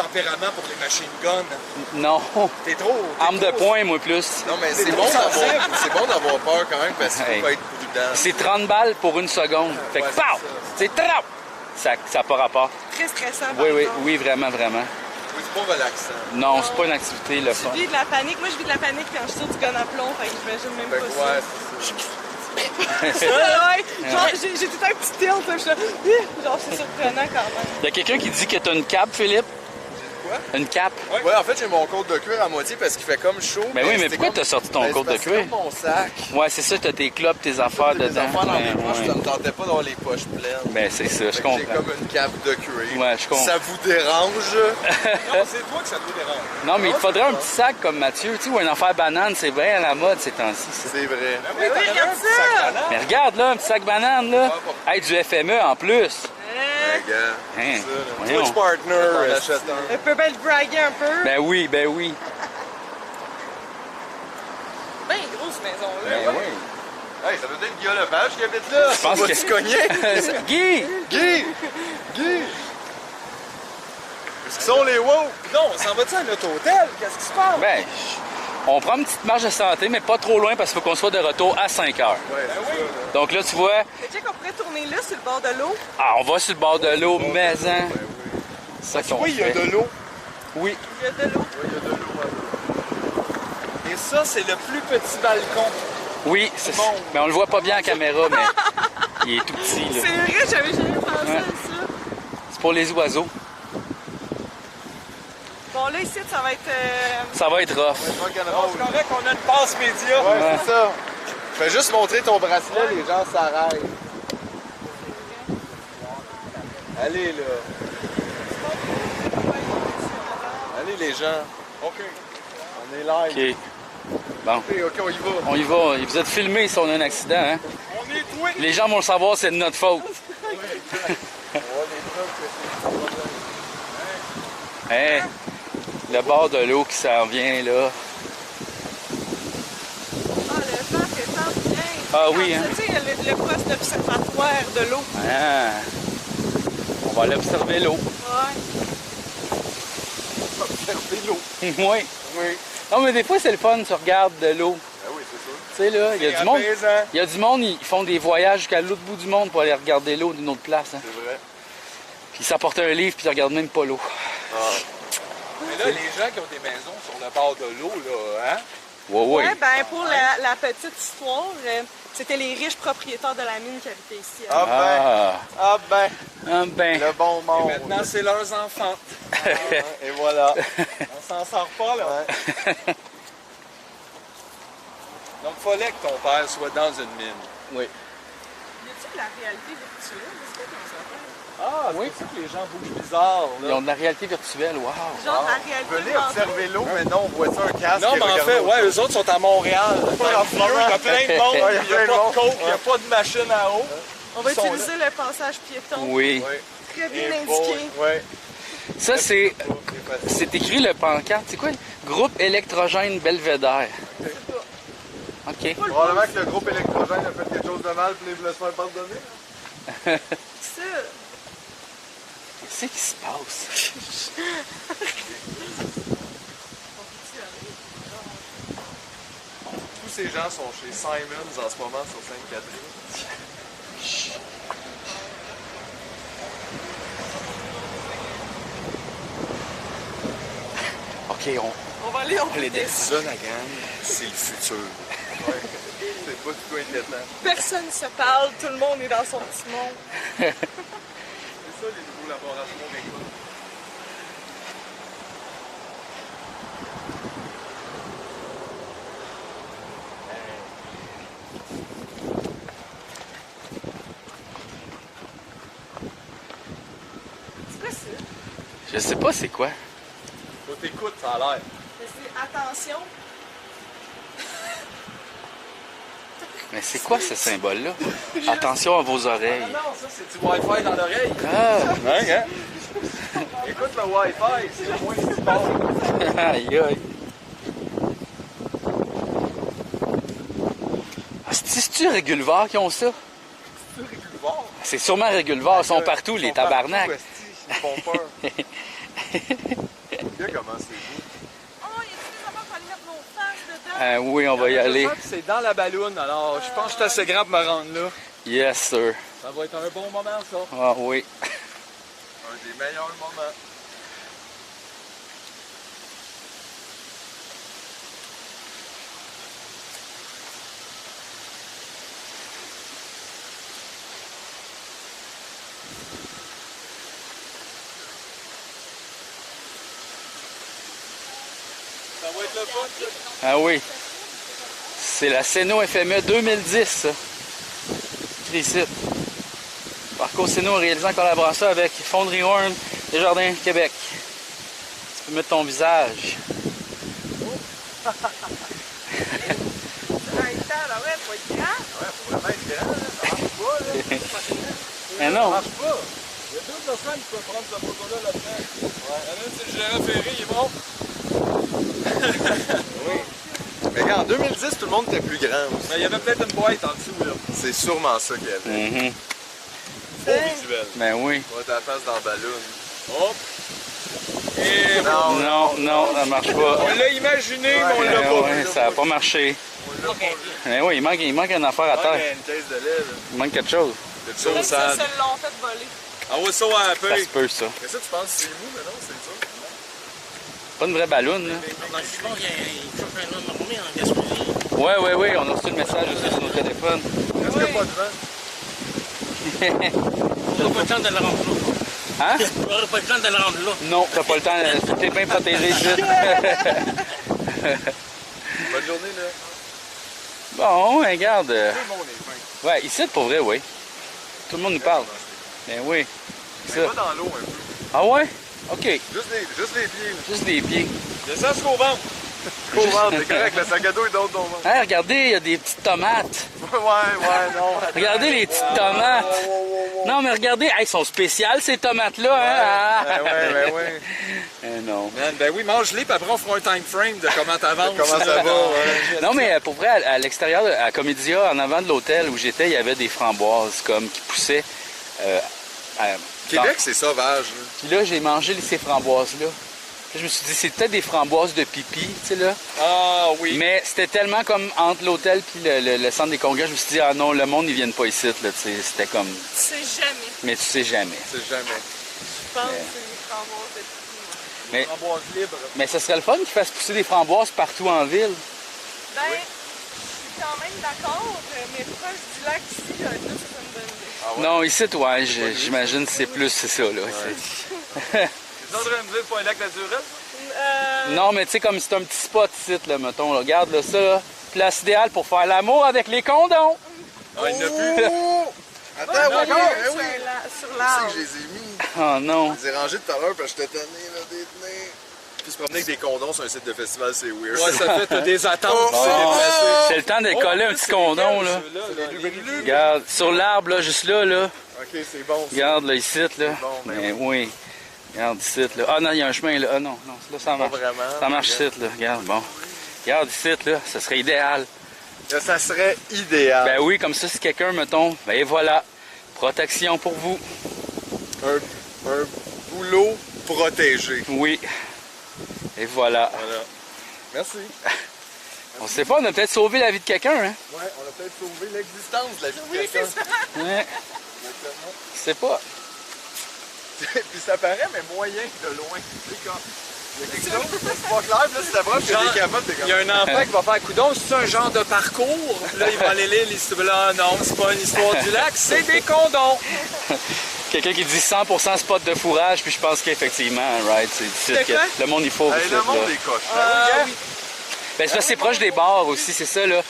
tempérament pour les machine guns. Non. T'es trop... Arme de poing, moi, plus. Non, mais C'est c'est trop bon d'avoir peur quand même parce qu'il faut Hey. pas être prudent. C'est 30 balles pour une seconde. Fait que, Ouais, pow! C'est trop! Ça n'a pas rapport. Très stressant. Oui, par oui, exemple. oui, vraiment, vraiment. Oui, c'est pas relaxant. Non, c'est pas une activité, le fun. Je vis de la panique. Moi, je vis de la panique quand je suis sur du gun à plomb. Fait que j'imagine même Fait pas que ça. ouais, c'est ça. Ouais, genre, j'ai tout un petit tilt. Je suis là, genre, c'est surprenant quand même. Il y a quelqu'un qui dit que t'as une cape, Philippe. Quoi? Une cape? Ouais, en fait, j'ai mon côte de cuir à moitié parce qu'il fait comme chaud. Ben oui, mais c'était pourquoi comme- t'as sorti ton Ben, côte c'est de parce que cuir? c'est comme mon sac. Ouais, c'est ça, t'as tes clopes, tes affaires Des dedans. affaires dans mes Ouais, poches, ouais. ça me tentait pas d'avoir les poches pleines. Ben c'est ça, je Fait que comprends. j'ai comme une cape de cuir. Ouais, je comprends. Ça vous dérange? Non, c'est toi que ça te dérange. Non, mais il te faudrait un petit sac comme Mathieu, tu sais, ou une affaire banane, c'est vrai à la mode ces temps-ci. ça. C'est vrai. Oui, regarde ça! Mais regarde là, un petit sac banane là. Hey, du FME en plus. Regarde. Hein, Switch voyons. partner. On achète un. On peut bien le braguer un peu. Ben oui, ben oui. Ben grosse maison-là. Ben oui. Hey, ça doit être Guillaume Lepage qui habite là. Je pense On que... va-tu cogner? Guy! Guy! Guy! Est-ce qu'ils sont les wow? Non, on s'en va-tu à notre hôtel? Qu'est-ce qui se passe? Ben, on prend une petite marche de santé, mais pas trop loin parce qu'il faut qu'on soit de retour à 5 heures. Ouais, c'est ça. Donc là, tu vois, Mais tu sais qu'on pourrait tourner là, sur le bord de l'eau. ah, on va sur le bord de l'eau, mais hein. C'est ça qu'on Oui, il y a fait. de l'eau. Oui. Il y a de l'eau. Et ça, c'est le plus petit balcon. Oui, c'est ça. Mais on le voit pas bien en caméra, mais il est tout petit, C'est là. vrai, j'avais jamais pensé Ouais. à ça. C'est pour les oiseaux. Bon, là, ici, ça va être... Ça va être rough. C'est correct qu'on a une passe média. Ouais, c'est ça. Fais juste montrer ton bracelet, les gens s'arrêtent. Allez, là. Allez, les gens. OK. On est live. OK. Bon, OK, on y va. on y va. Vous êtes filmés si on a un accident, hein? On est doués. Les gens vont le savoir, c'est de notre faute. Hein? Le bord de l'eau qui s'en vient, là. Ah, le vent fait tant bien. Ah oui, hein? Tu sais, le poste d'observatoire de l'eau. Ah. On va aller observer l'eau. Ouais. Observez l'eau. Oui. Oui. Non, mais des fois, c'est le fun, tu regardes de l'eau. Ah oui, c'est sûr. Tu sais, là, il y a du monde. Apaisant. Il y a du monde, ils font des voyages jusqu'à l'autre bout du monde pour aller regarder l'eau d'une autre place. Hein. C'est vrai. Puis ils s'apportent un livre, puis ils regardent même pas l'eau. Ah. Mais là, les gens qui ont des maisons sur le bord de l'eau, là, hein? Ouais. Ouais, ben pour la petite histoire, c'était les riches propriétaires de la mine qui habitaient ici. Ah Ah ben. le bon monde. Maintenant, c'est leurs enfants. Et voilà. On s'en sort pas, là. Donc, il fallait que ton père soit dans une mine. Oui. Y a-t-il la réalité virtuelle? Est-ce que t'en sais? Ah, c'est pour ça que les gens bougent bizarre, Ils là. ont de la réalité virtuelle, wow. Genre la réalité Venez observer l'eau, mais non, on voit ça un casque. Non, mais en fait, ouais, eux autres sont à Montréal. Dans le vieux, il y a plein de monde, Ouais, il n'y a pas de coke, il n'y a pas de machine à eau. On va Ils sont utiliser le passage piéton. Oui. Très bien Et indiqué. Ouais. Ça, c'est écrit le pancarte. C'est quoi? Groupe électrogène Belvédère. OK. Probablement que le groupe électrogène a fait quelque chose de mal, puis ils voulaient se faire pardonner. Ça. Qu'est-ce qui se passe? Tous ces gens sont chez Simons en ce moment sur Sainte-Catherine. OK, On va aller, on les va Ça, la gang, c'est le futur. Ouais. C'est pas du tout inquiétant. Personne ne se parle, tout le monde est dans son petit monde. C'est ça, les nouveaux laboratoires d'école. C'est quoi ça? Je sais pas c'est quoi. Faut t'écouter, ça a l'air. C'est attention. Mais c'est quoi ce symbole-là? Attention à vos oreilles. Non, ça, c'est du Wi-Fi dans l'oreille. Ah! Hein? Écoute le Wi-Fi, c'est le moins qui se passe. Aïe aïe. Ah, c'est-tu Régulvar qui ont ça? C'est Régulvar. C'est sûrement Régulvar, ils sont partout, les tabarnak. Partout, esti, ils font peur. Regarde comment c'est beau. Oh, y a-t-il des affaires pour aller mettre nos faces dedans? Oui, on va y aller. C'est dans la balloune, alors je pense que je suis assez grand pour me rendre là. Yes, sir. Ça va être un bon moment, ça. Ah oui. Un des meilleurs moments. Ça va être le fun, ça. Ah oui. C'est la Céno FME 2010, ça. Écrit ici. Parcours Céno réalisé en collaboration avec Fonderie Horn Desjardins Québec. Tu peux mettre ton visage. Hey, tabarouette, faut être grand. Ouais, faut vraiment être grand, là. Ça marche pas, là. Mais non. Ça marche pas. Il y a deux personnes qui peuvent prendre cette photo-là là-dedans. Ouais. C'est le gérant Ferry, il est bon. Mais regarde, en 2010, tout le monde était plus grand aussi. Mais il y avait peut-être une boîte en dessous, là. C'est sûrement ça qu'il y avait. Mhm. Beau visuel. Ben oui. On va ta face dans le ballon. Hop. Et Non, Non, non, ça marche pas. on l'a imaginé, mais on l'a Ben pas. ouais, ça n'a pas marché. Ben oui, il manque une affaire à Ouais, terre. mais une caisse de lait, là. Il manque quelque chose. C'est Ça, Peut-être que ça- se l'ont fait voler. Ah ouais, ça ouais, un peu. Ça se peut, ça. Mais ça, tu penses que c'est mou, mais non, c'est ça. Pas une vraie balloune, là. Dans le fond, il faut un homme armé en Gaspésie. Ouais, on a reçu le message aussi sur nos téléphones. Est-ce qu'il n'y a pas de vent? On n'aura pas le temps de le rendre là. Hein? On n'aura pas le temps de le rendre là. Non, t'as pas le temps. T'es bien protégé ici. Bonne journée, là. Bon, regarde. Tout le monde est fin. Ouais, ici, pour vrai, oui. Tout le monde nous parle. Ben oui. Mais Ça. pas dans l'eau un peu. Ah ouais? OK. Juste les pieds, là. Juste des pieds. Descends jusqu'au ventre. Au ventre, c'est correct, le sac à dos est dans ton ventre. Hein, regardez, il y a des petites tomates. Ouais, non. Regardez les petites tomates. Non, mais regardez, hey, elles sont spéciales, ces tomates-là. Hein? Ben ouais. Non. Man, ben oui, mange-les, puis après on fera un time frame de comment t'avances. Comment ça va, ouais. Non, mais pour vrai, à l'extérieur, à Comédia, en avant de l'hôtel où j'étais, il y avait des framboises comme qui poussaient. Québec, c'est sauvage, là. Puis là, j'ai mangé ces framboises-là. Puis je me suis dit, c'est peut-être des framboises de pipi, tu sais, là. Ah oui. Mais c'était tellement comme entre l'hôtel et le centre des congrès, je me suis dit, ah non, le monde, ils viennent pas ici, là, tu sais. C'était comme. Tu sais jamais. Mais tu sais jamais. C'est jamais. Je pense que c'est les framboises de pipi. Mais, Framboise libre. mais ce serait le fun qu'ils fassent pousser des framboises partout en ville. Ben, je suis quand même d'accord, mais proche du lac ici, là, ça me donne idée. Ah ouais? Non, ici, ouais, j'imagine que c'est plus c'est ça, là. Tu es en train de me dire que c'est pas un lac naturel? Non, mais tu sais, comme c'est un petit spot ici, là, mettons, là. Regarde là, ça, là. Place idéale pour faire l'amour avec les condoms. Ah, il n'y en a plus. Attends, Ouais, ouais, sur oui! sur C'est l'arbre. que je les ai mis. Oh non. Je les ai rangés tout à l'heure parce que j'étais tanné, là, des tenir. Puis se promener avec des condoms sur un site de festival, c'est weird. Ouais, ça fait t'as des attentes. Oh, c'est oh, déplacé. c'est le temps de coller un petit condom, là. Regarde, sur l'arbre, là, juste là, là. Ok, c'est bon. ça. Regarde, là, ici, là. bon, ben Mais oui. Regarde, ici, là. Ah non, il y a un chemin, là. Ah non, non, là, ça marche. Pas vraiment. Ça marche ici, là. Regarde, bon. Regarde ici, là. Ça serait idéal. Là, ça serait idéal. Ben oui, comme ça, si quelqu'un me tombe, ben et voilà. Protection pour vous. Un boulot protégé. Oui. Et voilà. Voilà. Merci. On sait pas, on a peut-être sauvé la vie de quelqu'un, hein? Ouais, on a peut-être sauvé l'existence de la vie de Oui, quelqu'un. c'est ça. Ouais. Exactement. Je sais pas. Puis ça paraît, mais moyen de loin. C'est comme... Il y a quelque chose, c'est pas clair, puis là, c'est la preuve qu'il y a des capotes, t'es comme... Il y a un enfant qui va faire coudon, c'est un genre de parcours. Puis là, il va aller lire l'histoire. Là, non, c'est pas une histoire du lac, c'est des condoms. Quelqu'un qui dit 100% spot de fourrage, puis je pense qu'effectivement, right, c'est ici De que quoi? le monde il faut. Hey, ici, le monde là. des coches. Oui. Ben, c'est parce que c'est proche des bars aussi, c'est ça, là.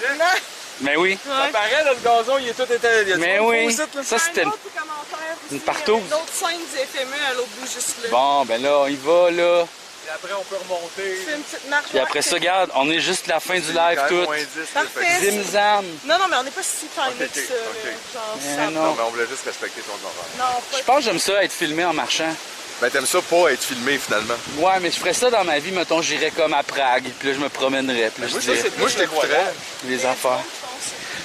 Mais oui. Ça paraît, là, le gazon, il est tout été. Il y a Mais du oui. faux site, là. Ça, c'était Un autre commentaire aussi, une partouze. avec d'autres scènes du FME à l'autre bout, juste là. Bon, ben là, on y va, là. Et après, on peut remonter. C'est une petite marche. Puis après ça, regarde, on est juste à la fin du live, tout. Moins 10, Parfait. fait que- Zimzam. Non, non, mais on n'est pas si timé Ok, que ça. ok. là. Genre, Eh ça non. Non, mais on voulait juste respecter ton horaire. Non, pas Je pense que j'aime ça, être filmé en marchant. Ben, t'aimes ça pas être filmé, finalement. Ouais, mais je ferais ça dans ma vie, mettons, j'irais comme à Prague, puis là, je me promènerais, puis là, je dirais Moi, je t'écouterais. les affaires.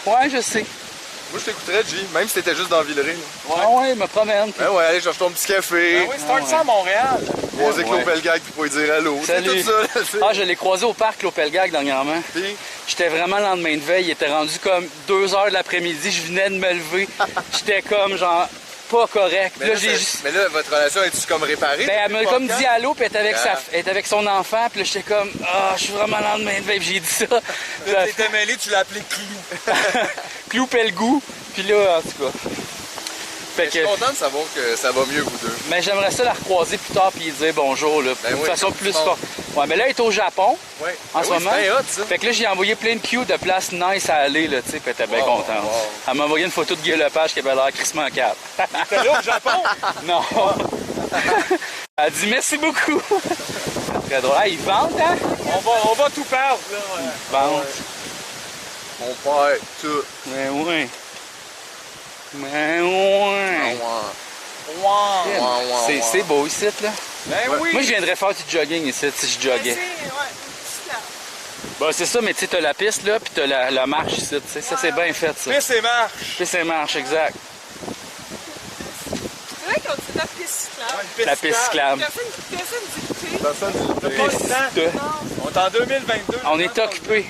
Ouais, je sais. Moi, je t'écouterais, G. Même si t'étais juste dans Villeray. là. Ah ouais, me promène. puis- Ben ouais, allez, cherche ton petit café. Ah oui, start ça à Montréal. Croiser Ouais. Claude Pelgag puis pour lui dire allô. C'est Salut. tout ça, là, tu sais. Ah, je l'ai croisé au parc Clopelgag dernièrement. Puis, J'étais vraiment le lendemain de veille, il était rendu comme 2 h de l'après-midi, je venais de me lever. J'étais comme genre pas correct. Puis mais, là, là, j'ai c'est- juste. mais là, votre relation est-tu comme réparée? Ben, elle m'a depuis comme le dit podcast? allô, puis elle était avec, Ah. elle était avec son enfant, puis là, j'étais comme, ah, je suis vraiment le lendemain de veille, puis j'ai dit ça. Puis Là, là, t'étais mêlé, tu l'as appelé Clou. Clou le goût, puis là, en tout cas. Fait Je suis que, content de savoir que ça va mieux, vous deux. mais j'aimerais ça la recroiser plus tard, puis lui dire bonjour, là, Ben de oui, façon comme plus tout le monde. forte. Ouais, mais là, elle est au Japon, Ouais. en Ben ce oui, moment. c'est bien hot, ça. Fait que là, j'ai envoyé plein de cues de places nice à aller, là, tu sais, puis elle était bien Wow, contente. wow. Elle m'a envoyé une photo de Guy Lepage qui avait l'air crissement cap. T'es là au Japon? Non. Elle dit merci beaucoup. Très drôle. Ah, ils vendent, hein? On va tout perdre, là. Ils vendent. On perd tout. Mais oui. Mais Ah, oui. ouais. Ouais. C'est beau ici, là. Ben oui. Moi, je viendrais faire du jogging ici, si je Mais joguais. c'est, ouais, c'est là. Bah, c'est ça, mais tu sais, t'as la piste, là, puis t'as la marche ici, tu sais. Ça, c'est bien fait, ça. Pisse et marche. Puis c'est marche, exact. C'est vrai qu'on dit la piste cyclable. La piste cyclable. Personne dit écouter. Personne dit Pas le temps. On est en 2022. On est occupé.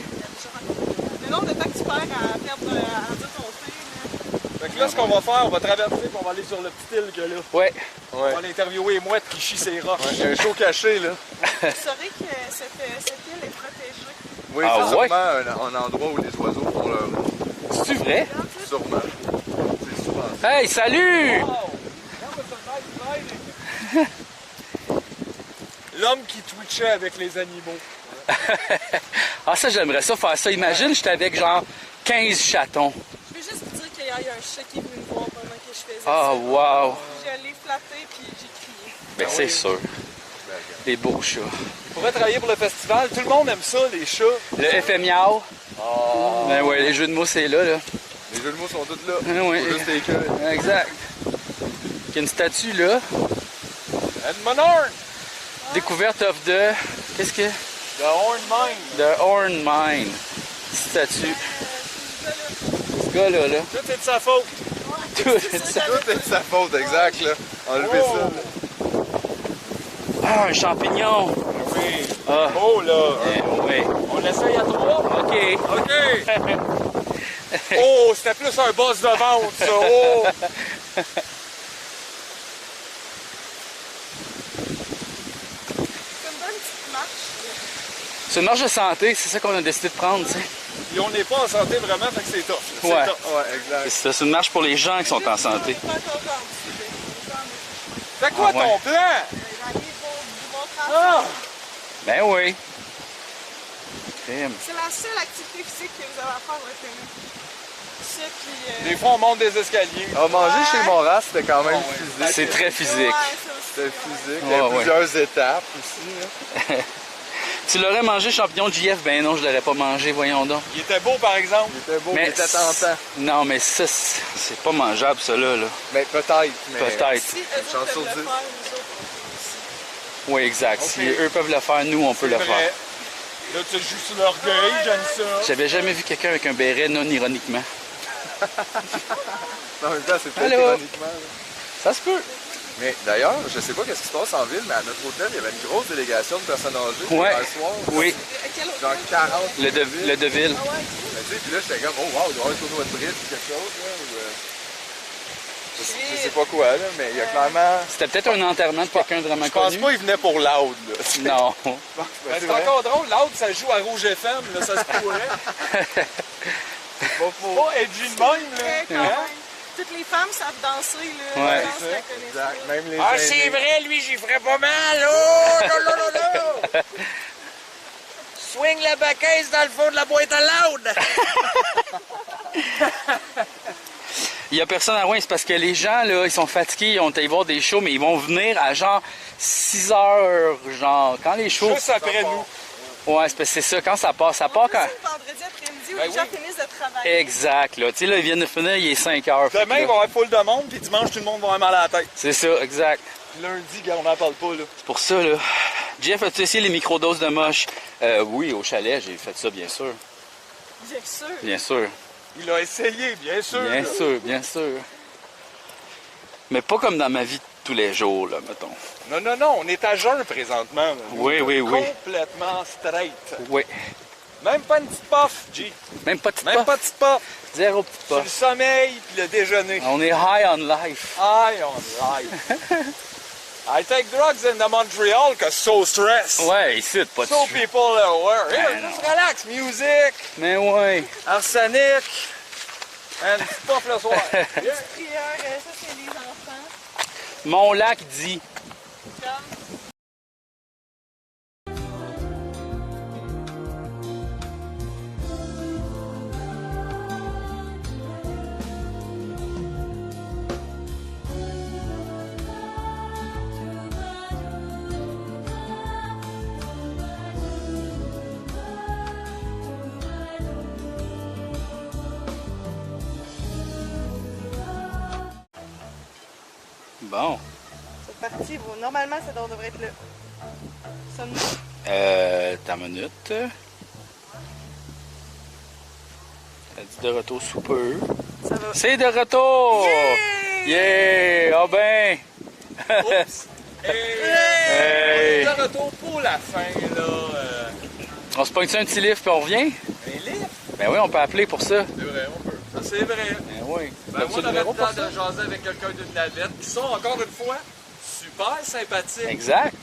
Le nombre de temps que tu perds à perdre, à dire ton thé, là. Fait que là, ce qu'on va faire, on va traverser et on va aller sur le petit île que là. Ouais. On va l'interviewer Mouette qui chie ses roches. Il y a un show caché, là. Vous saurez que cette île est protégée. Oui, Ah c'est ouais? sûrement un endroit où les oiseaux font leur... C'est-tu vrai? Sûrement. C'est souvent ça. Hey, salut! L'homme qui twitchait avec les animaux. Ah, ça, j'aimerais ça faire ça. Imagine, j'étais avec genre 15 chatons. Je vais juste vous dire qu'il y a un chat qui est venu me voir pendant que je faisais Ah, ça. wow! Je l'ai flatté puis j'ai crié. Ben, c'est sûr. Les beaux chats. Il pourrait travailler pour le festival. Tout le monde aime ça, les chats. Le FM Miao. Ben ouais, les jeux de mots, c'est là, là. Les jeux de mots sont tous là. Ah oui. Faut juste les cœurs. Exact. Il y a une statue, là. Edmund Horn. Découverte of the... Qu'est-ce que... The Horn Mine. The Horn Mine. Statue. Ce gars-là, là. Tout est de sa faute. Tout ça. Tout est de sa faute, exact, là. Enlevez ça, là. Ah, un champignon. Oui. Ah. Oh là. Oui. On l'essaye à 3. OK. OK. Oh, c'était plus un boss de vente, ça. Oh. C'est une bonne petite marche. C'est une marche de santé, c'est ça qu'on a décidé de prendre, tu sais. Et on n'est pas en santé vraiment, fait que c'est tough. C'est Ouais. tough. Ouais, exact. C'est ça, c'est une marche pour les gens qui sont en santé. Pas content. Fait quoi Ah, ouais. ton plan? Ah! Ben oui. Crime. C'est la seule activité physique que vous avez à faire avec ça, puis... Des fois, on monte des escaliers. Ah, manger chez Montras, c'était quand même ouais. physique. C'est très physique. Ouais, ça aussi. C'était physique. Il y Ouais, avait ouais. plusieurs étapes aussi. Là. Tu l'aurais mangé champignon de JF? Ben non, je l'aurais pas mangé, voyons donc. Il était beau, par exemple. Il était beau, mais il était tentant. Non, mais ça, c'est pas mangeable, ça, là. Mais peut-être. Mais... Peut-être. Si eux Chance autres sur peuvent le 10. faire, nous autres, on peut aussi. Oui, exact. Ok. Si eux peuvent le faire, nous, on peut le C'est faire. vrai. Là, tu joues sur l'orgueil, j'aime ça. J'avais jamais vu quelqu'un avec un béret non ironiquement. En même temps, c'est peut-être Allô? ironiquement. Là. Ça se peut. Mais d'ailleurs, je sais pas qu'est-ce qui se passe en ville, mais à notre hôtel, il y avait une grosse délégation de personnes âgées Ouais. hier soir. Oui, À quel autre Genre hôtel? 40. le de ville. Ah ouais, Mais tu sais, puis là, j'étais comme, oh wow, il doit y avoir un tournoi de bridge ou quelque chose. Là, ou, je sais pas quoi, là, mais il y a clairement. C'était peut-être un enterrement de quelqu'un de vraiment Je pense connu. pas qu'il venait pour l'aude, là. Non. Ben, c'est c'est vrai. encore drôle, l'autre, ça joue à Rouge FM, là, ça se pourrait. Pas faux. Pas edgy de même, Très quand là. même. Hein? Toutes les femmes savent danser, là. Ouais. Je pense qu'elles connaissent Exact. ça. Même les Ah, aînés. c'est vrai, lui, j'y ferais pas mal. Oh, là, là, là, là. Swing la baquette dans le fond de la boîte à loud. Il y a personne à Rouen, c'est parce que les gens, là, ils sont fatigués, ils ont été voir des shows, mais ils vont venir à genre 6 heures, genre, quand les shows... Juste après nous. Ouais, c'est parce que c'est ça, quand ça part On quand... peut aussi le vendredi après-midi où Ben les gens oui. finissent de travailler. Exact, là. Tu sais, là, ils viennent de finir, il est 5 heures. fait que Demain, il là, va y avoir full de monde, puis dimanche, tout le monde va avoir mal à la tête. C'est ça, exact. Lundi, gars, on n'en parle pas, là. C'est pour ça, là. Jeff, as-tu essayé les microdoses de moche? Oui, au chalet, j'ai fait ça, bien sûr. Bien sûr. Bien sûr. Il a essayé, bien sûr. Bien là. sûr, bien sûr. Mais pas comme dans ma vie de tous les jours, là, mettons. Non, non, non, on est à jeun présentement. là. Oui, oui, oui. Complètement straight. Oui. Même pas une petite puff, G. Même pas de petite Même pas de petite puff. Zéro petite C'est le puff. sommeil puis le déjeuner. On est high on life. High on life. I take drugs in the Montreal cause so stress. Ouais, ici, pas de So suite. people are aware. Here, Ben just non. relax. Music, Mais ouais. arsenic, and puff le soir. Yeah. Prière, ça c'est les enfants. Mon lac dit. Comme Bon. cette partie, normalement ça devrait être là. Sommes-nous? Ta minute. Elle dit de retour sous peu. Ça va. C'est de retour! Yay! Yeah! Oh ben! Oups. Hey! De retour pour la fin, là. On se pointe un petit livre puis on revient? Un livre? Ben oui, on peut appeler pour ça. C'est vrai, on peut. Ça, c'est vrai. Ben oui. Ben, moi, on aurait le temps de jaser avec quelqu'un d'une navette qui sont, encore une fois, super sympathiques. Exact.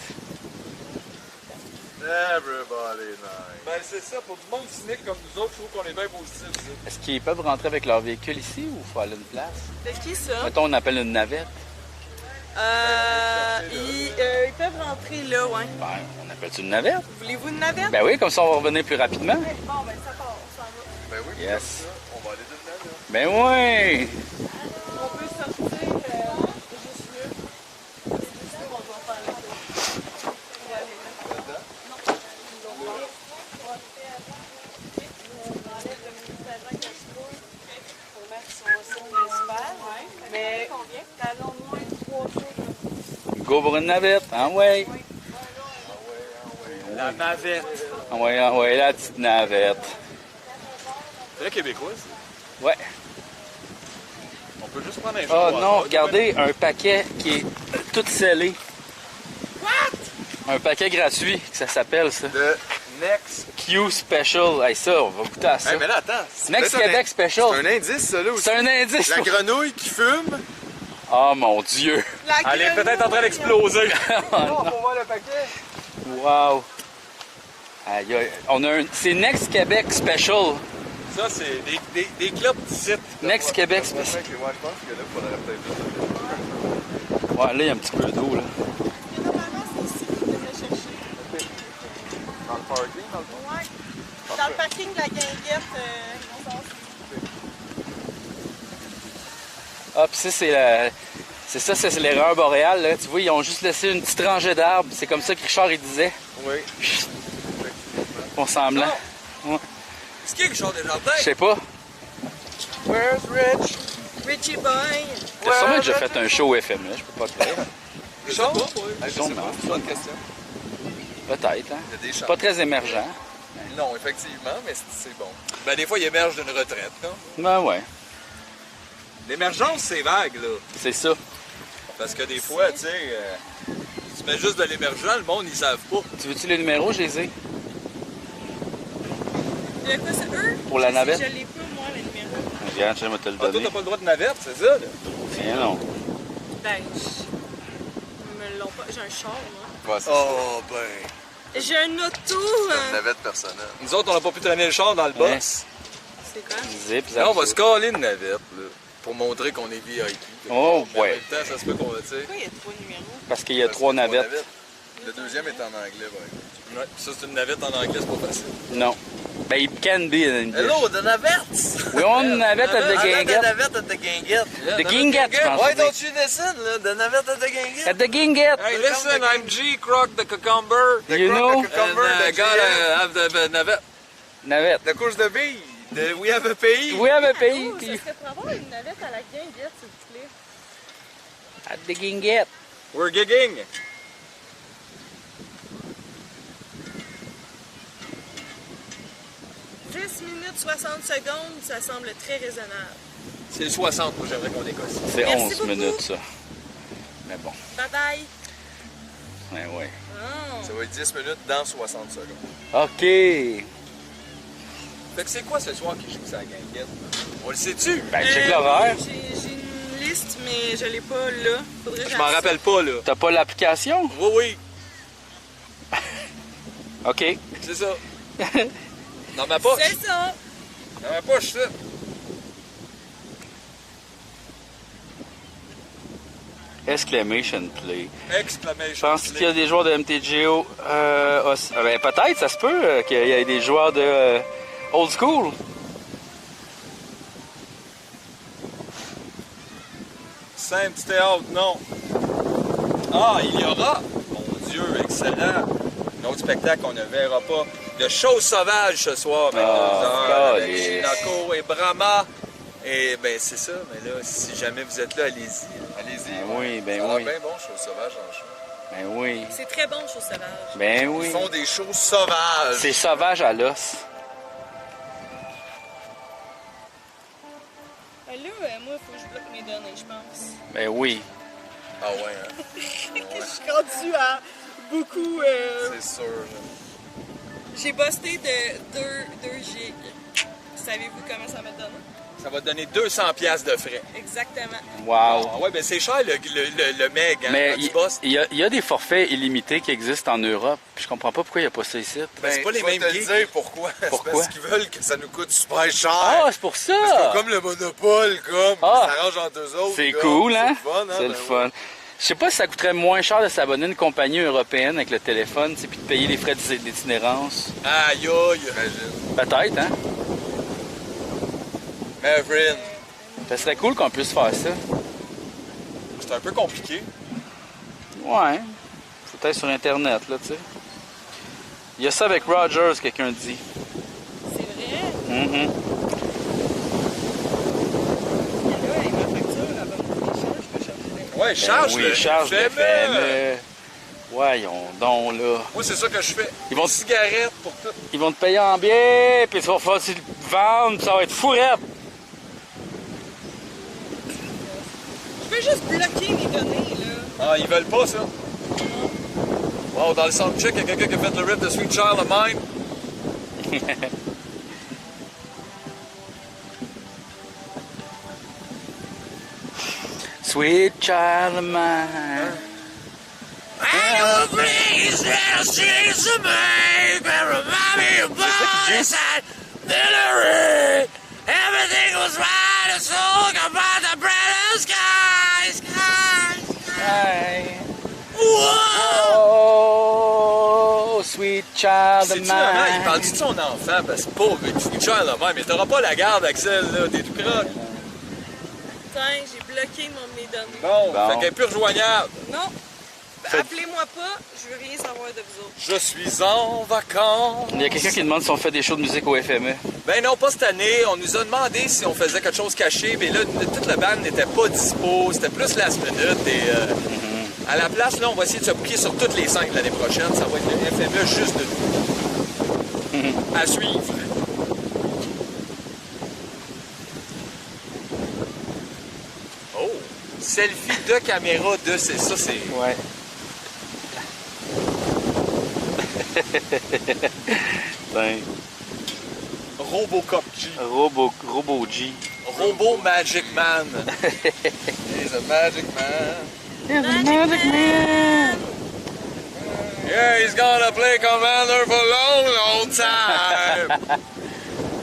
Everybody nice. Ben, c'est ça. Pour du monde cynique comme nous autres, je trouve qu'on est bien positifs. ça. Est-ce qu'ils peuvent rentrer avec leur véhicule ici ou il faut aller à une place? De qui ça? Mettons, on appelle une navette. Ils peuvent rentrer là, ouais. Ben, on appelle-tu une navette? Voulez-vous une navette? Ben oui, comme ça on va revenir plus rapidement. Bon, ben ça part, on s'en va. Ben oui, Yes. on va aller d'une navette. Ben oui! On peut sortir juste là. C'est juste là qu'on doit faire le tour. On va aller là. Non. On va faire on enlève le petit agent que je trouve pour mettre sur le site principal. Mais talons au moins 3 jours. Go pour une navette. Ah ouais. La navette. Ah ouais, la petite navette. C'est vrai québécois, ça. Ouais. On peut juste prendre un Oh choix. non, regardez, un paquet qui est tout scellé. What? Un paquet gratuit, que ça s'appelle ça. De Next. Q Special. Hey, ça, on va goûter à ça. Hey, mais là, attends. c'est Next peut-être Québec Special. C'est un indice, ça, là aussi. C'est un indice. La grenouille qui fume. Oh mon Dieu. La Elle est peut-être en train d'exploser. Non, pour voir le paquet. Wow. Aïe, aïe. On a un... C'est Next Québec Special. Ça, c'est des clubs d'ici. Next Québec Special. Ouais, je pense que là, il faudrait peut-être juste... Ouais, là, il y a un petit peu d'eau, là. Et normalement, c'est ici que je devrais chercher. Dans le parking, dans le fond? Ouais. Dans le parking de la guinguette, on s'en fout. Ah, puis ça, c'est la... C'est ça, c'est l'erreur boréale, là. Tu vois, ils ont juste laissé une petite rangée d'arbres. C'est comme ça que Richard, il disait. Oui. Font semblant. Ouais. Est-ce qu'il y a quelque chose des jardins? Je sais pas. Where's Rich? Richie Boy. T'as sûrement déjà fait un show FM, là. Je peux pas te dire. Je sais pas. Je sais Sûrement. pas, c'est une bonne question. Peut-être, hein. Il y a des chances. Pas très émergent. Non, effectivement, mais c'est bon. Ben, des fois, il émerge d'une retraite, non? Ben ouais. L'émergence, c'est vague, là. C'est ça. Parce que des fois, tu sais, Tu mets juste de l'émergent, le monde, ils savent pas. Tu veux-tu les numéros, je les ai? De quoi c'est eux? Pour la navette? Je l'ai pas, moi, le numéro. Regarde, je vais te le Ah, toi, donner. t'as pas le droit de navette, c'est ça, là? Tiens, non. Ben, ils me l'ont pas. J'ai un char, moi. ouais, c'est Oh, ben. J'ai un auto. une navette personnelle. Nous autres, on n'a pas pu traîner le char dans le Ouais. boss. C'est quoi? Zip, zap, Là, on va zip. se caler une navette, là, pour montrer qu'on est VIP. Oh, Mais en ouais. même temps, ça se peut qu'on va, tu sais. Pourquoi il y a 3 numéros? Parce qu'il y a 3 navettes. Le deuxième est en anglais, ouais. Ouais, ça, c'est une navette en anglais, c'est pas facile. Non. Ben, it can be in English. Hello, the navette! We own a navette at the The Guinguette. navette at the Guinguette. The Guinguette, je pense. Why que c'est. don't you listen, là? The navette at the Guinguette. At the Guinguette. Hey, listen, I'm G. Croc the Cucumber. You know? The cucumber, And, the gotta GM. have the navette. Navette. La course de billes. We have a pays. We have a pays. Oh, ça serait pour avoir une navette à la guinguette, s'il vous plaît. At the Guinguette. We're gigging. « 10 minutes 60 secondes, ça semble très raisonnable. C'est 60, moi, j'aimerais qu'on négocie. C'est Merci 11 beaucoup. minutes, ça. Mais bon. Bye bye! Ouais, ouais. Oh. Ça va être 10 minutes dans 60 secondes. OK. Fait que c'est quoi ce soir qui joue ça à la guinguette? On le sait-tu? Ben, check l'horaire. J'ai une liste, mais je l'ai pas là. Faudrait que Je m'en j'aille rappelle pas, là. T'as pas l'application? Oui, oui, OK. c'est ça. Dans ma poche. C'est ça! Dans ma poche, ça. Exclamation play. Je Exclamation. pense qu'il y a des joueurs de MTGO. Ben, peut-être, ça se peut qu'il y ait des joueurs de old school. Simple, petit théâtre, non. Ah, il y aura, mon Dieu, excellent. Un autre spectacle qu'on ne verra pas. De choses sauvages ce soir, Ah, 22h, avec calisse. Shinako et Brahma. Et ben c'est ça, mais là, si jamais vous êtes là, allez-y. Allez-y. Ben oui, ben Ça a l'air oui. bien bon, choses sauvages dans le show. Ben oui. C'est très bon, chose sauvage. Ben oui. Ils font des choses sauvages. C'est sauvage à l'os. Ben là, moi, il faut que je bloque mes données, je pense. Ben oui. Ah ouais, hein? Je suis rendue à beaucoup. C'est sûr. là. J'ai busté de 2 gigs. Savez-vous comment ça m'a donné? Ça va te donner 200$ piastres de frais. Exactement. Wow. Ah ouais, ben c'est cher le meg, hein, Mais quand tu bosses. il y a des forfaits illimités qui existent en Europe. Puis je comprends pas pourquoi il n'y a pas ça ici. Ben, c'est pas les je vais mêmes te le gigs. dire pourquoi. Pourquoi? C'est parce qu'ils veulent que ça nous coûte super cher. Ah, c'est pour ça! Comme le monopole, comme. Ah. Ça s'arrange entre eux autres. C'est comme. cool, hein? C'est le fun, hein? C'est le Ben fun. Je sais pas si ça coûterait moins cher de s'abonner à une compagnie européenne avec le téléphone, puis de payer les frais d'itinérance. Aïe aïe. ouais. Imagine. Peut-être, hein? Mavrine. Ça serait cool qu'on puisse faire ça. C'est un peu compliqué. Ouais. Faut être sur Internet, là, tu sais. Il y a ça avec Rogers, quelqu'un dit. C'est vrai? Mhm. Et là, avec ma facture, elle va me coûter cher, je vais chercher. Ouais, charge Ben oui, charge le FME. FME. Voyons donc, là. Moi, c'est ça que je fais. Ils vont- Une cigarette pour tout. Ils vont te payer en biais, puis tu vas faire le vendre, puis ça va être fourrette. Je peux juste bloquer mes données, là. Ah, ils veulent pas ça. Wow, dans le soundcheck, il y a quelqu'un qui a fait le rip de Sweet Child of Mine. Sweet child of mine. Oh, sweet child of C'est-tu vraiment, il mine. parle-tu de son enfant? Parce que pauvre, tu child de même, mais t'auras pas la garde, Axel, là, t'es tout croche. Tiens, j'ai bloqué mes données. Bon, Bon. fait qu'elle est plus rejoignable. Non. Appelez-moi pas, je veux rien savoir de vous autres. Je suis en vacances. Il y a quelqu'un qui demande si on fait des shows de musique au FME. Ben non, pas cette année. On nous a demandé si on faisait quelque chose caché, mais là, toute la bande n'était pas dispo. C'était plus last minute. Et à la place, là, on va essayer de se bouquer sur toutes les 5 l'année prochaine. Ça va être le FME juste de nous. À suivre. Oh! Selfie de caméra de... C'est ça, c'est... Ouais. Ben, Robocop G. Robo G. Robo Magic Man. He's a magic man. Magic Man. Yeah, he's gonna play Commander for a long, long time.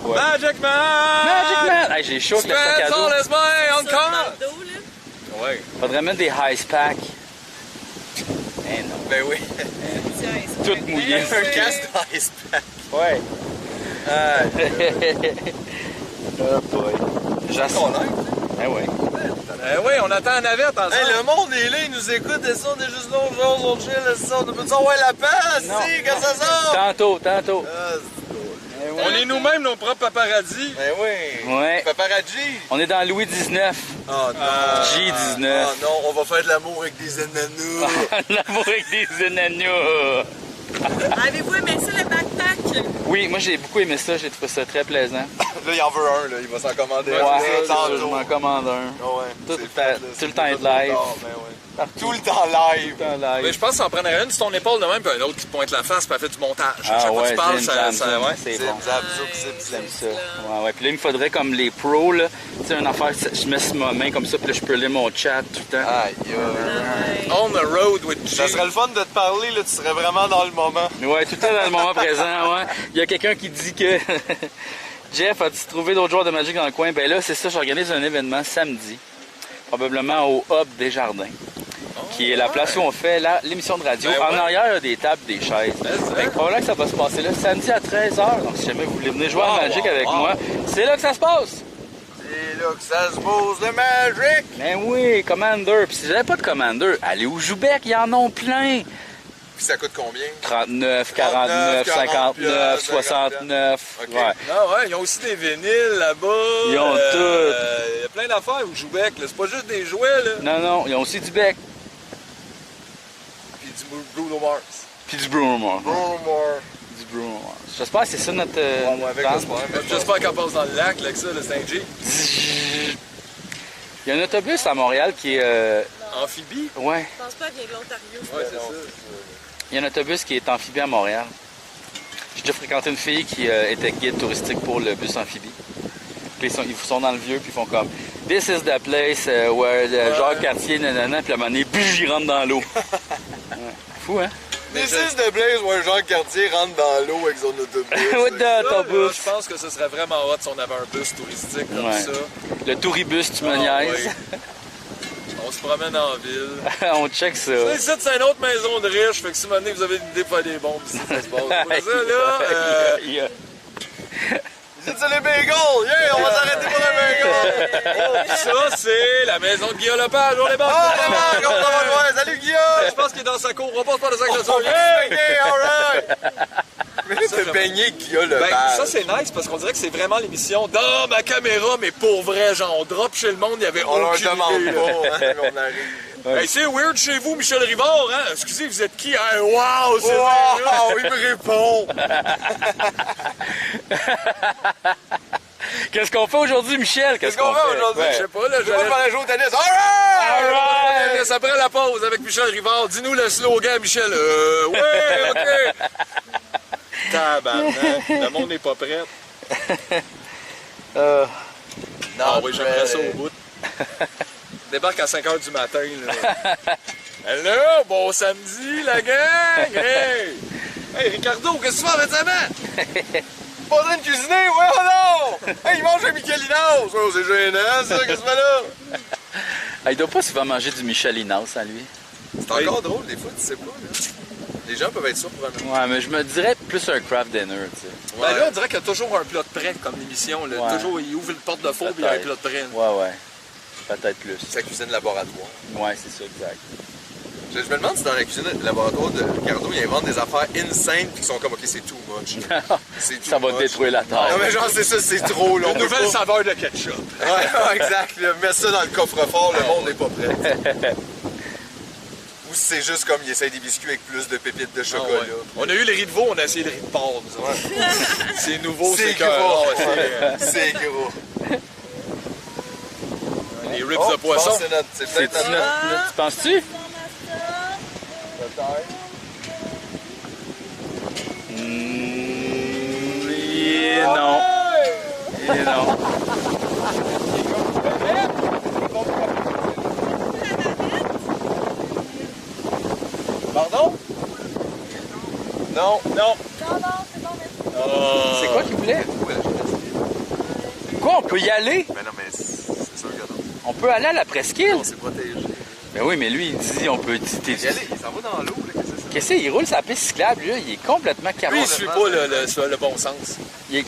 Ouais. Magic Man! Magic Man! Hey, j'ai chaud avec le sac à Spends all dos. his money on Ça, cars. dans le dos, là. Ouais, Faudrait mettre des ice packs. Eh non. ben oui. Tiens, c'est Tout pas- mouillé. Ouais, Un casque d'ice pack. Ouais. Ah, Oh boy. J'assure. Eh ouais. oui, on attend la navette ensemble. Hey, le monde est là, il nous écoute, et ça, on est juste là, on chill, et ça, on peut dire, ouais, la passe, Non. si, quand ça sort! Tantôt. Ah, c'est On est nous-mêmes nos propres paparazzi. Ben oui! Ouais. Paparazzi! On est dans Louis XIX. Oh non! J19. Oh non, on va faire de l'amour avec des ananas! L'amour avec des ananas. Avez-vous aimé ça, le backpack? Oui, moi j'ai beaucoup aimé ça, j'ai trouvé ça très plaisant. Là, il en veut un, là, il va s'en commander Ouais, un. c'est ça, je tantôt. m'en commande un. Ah ouais, Tout c'est le fait, là, tout c'est le temps pas de trop tard, live. ben ouais. Tout le temps live! Tout le temps live. Mais je pense que ça en prendrait une sur ton épaule de même, puis un autre qui te pointe la face, puis elle fait du montage. Ah Chaque fois que ouais, tu parles, Jim ça, Jam, ça, Jim, ouais. c'est Zip, bon. zap, zouk, zip, J'aime zip. ça. Ouais, ouais. Puis là, il me faudrait comme les pros, là. Tu sais, une affaire, je mets ma main comme ça, puis là, je peux lire mon chat tout le temps. Aïe, On the road with G. ça serait le fun de te parler, là, tu serais vraiment dans le moment. Ouais, tout le temps dans le moment présent, ouais. Il y a quelqu'un qui dit que Jeff, as-tu trouvé d'autres joueurs de Magic dans le coin? Ben là, c'est ça, j'organise un événement samedi, probablement au Hub Desjardins, qui est la place où on fait l'émission de radio. Ben En ouais. arrière, il y a des tables, des chaises. Fait que probablement que ça va se passer là, samedi à 13h. Donc, si jamais vous voulez venir jouer à Magic avec moi, c'est là que ça se passe! C'est là que ça se pose, le Magic! Ben oui, Commander. Puis si vous n'avez pas de Commander, allez au Joubec, ils en ont plein. Puis ça coûte combien? 39, 49, 59, 69. Ok. Ouais. Ah ouais, ils ont aussi des vinyles là-bas. Ils ont tout. Il y a plein d'affaires au Joubec, là. C'est pas juste des jouets, là. Non, non, ils ont aussi du bec. Puis du Bruno Mars. Puis du Bruno Mars. Bruno Mars. Du Bruno Mars. J'espère que c'est ça notre. Ouais, avec bande. l'espoir, mais J'espère qu'elle passe dans le lac, là, avec ça, le 5G. Il y a un autobus à Montréal qui est. Amphibie? Ouais. Je pense pas qu'elle vient de l'Ontario. Ouais, c'est ça. Il y a un autobus qui est amphibie à Montréal. J'ai déjà fréquenté une fille qui était guide touristique pour le bus amphibie. Puis ils sont dans le vieux, puis ils font comme This is the place where Jacques Cartier, nanana, puis à un moment donné, bouge, il rentre dans l'eau. Ouais. Fou, hein? This is the place where Jean Cartier rentre dans l'eau avec son autobus. What the Ça, là, autobus? je pense que ce serait vraiment hot si on avait un bus touristique comme Ouais. ça. Le touribus, tu me Ah, niaises. ouais. On se promène en ville. On check ça. Ça, ici, c'est une autre maison de riches, fait que si maintenant vous avez une idée pour faire des bombes, ici, ça se passe. Pour ça, là, C'est les bagels! Yeah, on va s'arrêter pour un bagel! ça, c'est la maison de Guillaume Lepage. On les barre. Ah, la marque, on va le voir! Salut Guillaume! Je pense qu'il est dans sa cour. On passe par le sac de son. Ok, alright! Mais là, c'est beignet qui a le Ben, badge. ça, c'est nice parce qu'on dirait que c'est vraiment l'émission dans ma caméra, mais pour vrai, genre, on drop chez le monde, il y avait On leur aucune demande idée, là. pas, hein, mais on arrive. Hey, c'est weird chez vous, Michel Rivard, hein? Excusez, vous êtes qui? Hein? Wow, c'est Wow, vrai! il me répond! Qu'est-ce qu'on fait aujourd'hui, Michel? Qu'est-ce qu'on fait aujourd'hui? Ouais. Je sais pas, là, Je vais j'allais... aller jouer au tennis. Alright! Alright! Après la pause avec Michel Rivard, dis-nous le slogan, Michel. Ouais, OK! Tabarnak, le monde n'est pas prêt. Ah oui, j'aimerais ça au bout. Débarque à 5h du matin, là. Hello, bon samedi, la gang! Hey! Hey, Ricardo, qu'est-ce que tu fais avec ta main? Pas en train de cuisiner, ouais, non! Hey, il mange un Michelinos! Oh, c'est gênant, ça, qu'est-ce que tu fais là? Ah, il doit pas souvent manger du Michelinos, hein, lui. C'est encore drôle, des fois, tu sais pas, là. Les gens peuvent être surprenants. Ouais, mais je me dirais plus un craft dinner, tu sais. Ben là, on dirait qu'il y a toujours un plat de prêt, comme l'émission. Là. Ouais. Toujours, il ouvre le porte-de-four et il y a un plat de prêt. Ouais. Peut-être plus. C'est la cuisine laboratoire. Ouais, c'est ça, exact. Je me demande si dans la cuisine laboratoire de Ricardo, ils inventent des affaires insane puis ils sont comme, OK, c'est too much. C'est too Ça va much. détruire la terre. Non, mais genre, c'est ça, c'est trop long. Une nouvelle saveur de ketchup. Ouais, exact. Là, mets ça dans le coffre-fort, le monde n'est pas prêt. Ou si c'est juste comme, ils essayent des biscuits avec plus de pépites de chocolat. Ah ouais. On a eu les riz de veau, on a essayé le riz de porc. Ouais. C'est nouveau, C'est c'est gros. que C'est gros. les ribs Oh, de poisson. C'est peut-être C'est-tu notre... Tu penses-tu? Non. Et non. Pardon? Non. Non. C'est quoi qu'il voulait? Quoi, on peut y aller? Mais non, mais c'est sûr que non. On peut aller à la presqu'île? Non, c'est protégé. Ben oui, mais lui, il dit on peut... Y aller, il s'en va dans l'eau, là, qu'est-ce que c'est ça? Qu'est-ce qu'il roule sa piste cyclable, lui? Il est complètement carré. Lui, il suit pas le bon sens.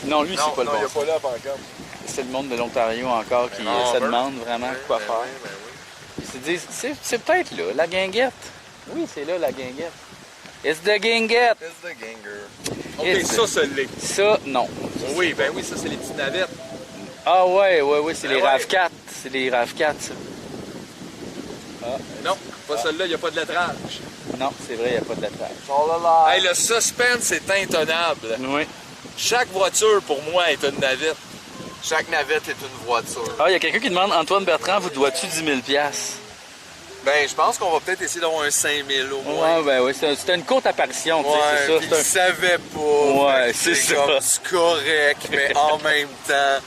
Non, lui, c'est pas le bon. il n'y a pas là, par exemple. C'est le monde de l'Ontario encore qui se demande vraiment quoi faire. Ils se disent, c'est peut-être là, la guinguette. Oui, c'est là, la guinguette. It's the guinguette. It's the ganger. OK, It's ça l'est. Ça, non. Oui, ben oui, ça, c'est les petites navettes. Ah ouais, c'est Ben les ouais. RAV4. C'est les RAV4, ça. Non, pas celle-là, il n'y a pas de lettrage. Non, c'est vrai, il n'y a pas de lettrage. Hey, le suspense est intenable. Oui. Chaque voiture, pour moi, est une navette. Chaque navette est une voiture. Ah, il y a quelqu'un qui demande, Antoine Bertrand, vous dois-tu 10 000 $? Ben, je pense qu'on va peut-être essayer d'avoir un 5000 au moins. Ouais, ben oui, c'était une courte apparition, tu sais, c'est Ouais, ça. puis c'est un- il savait pas. Ouais, Fait que c'est comme, ça. c'est correct, mais en même temps,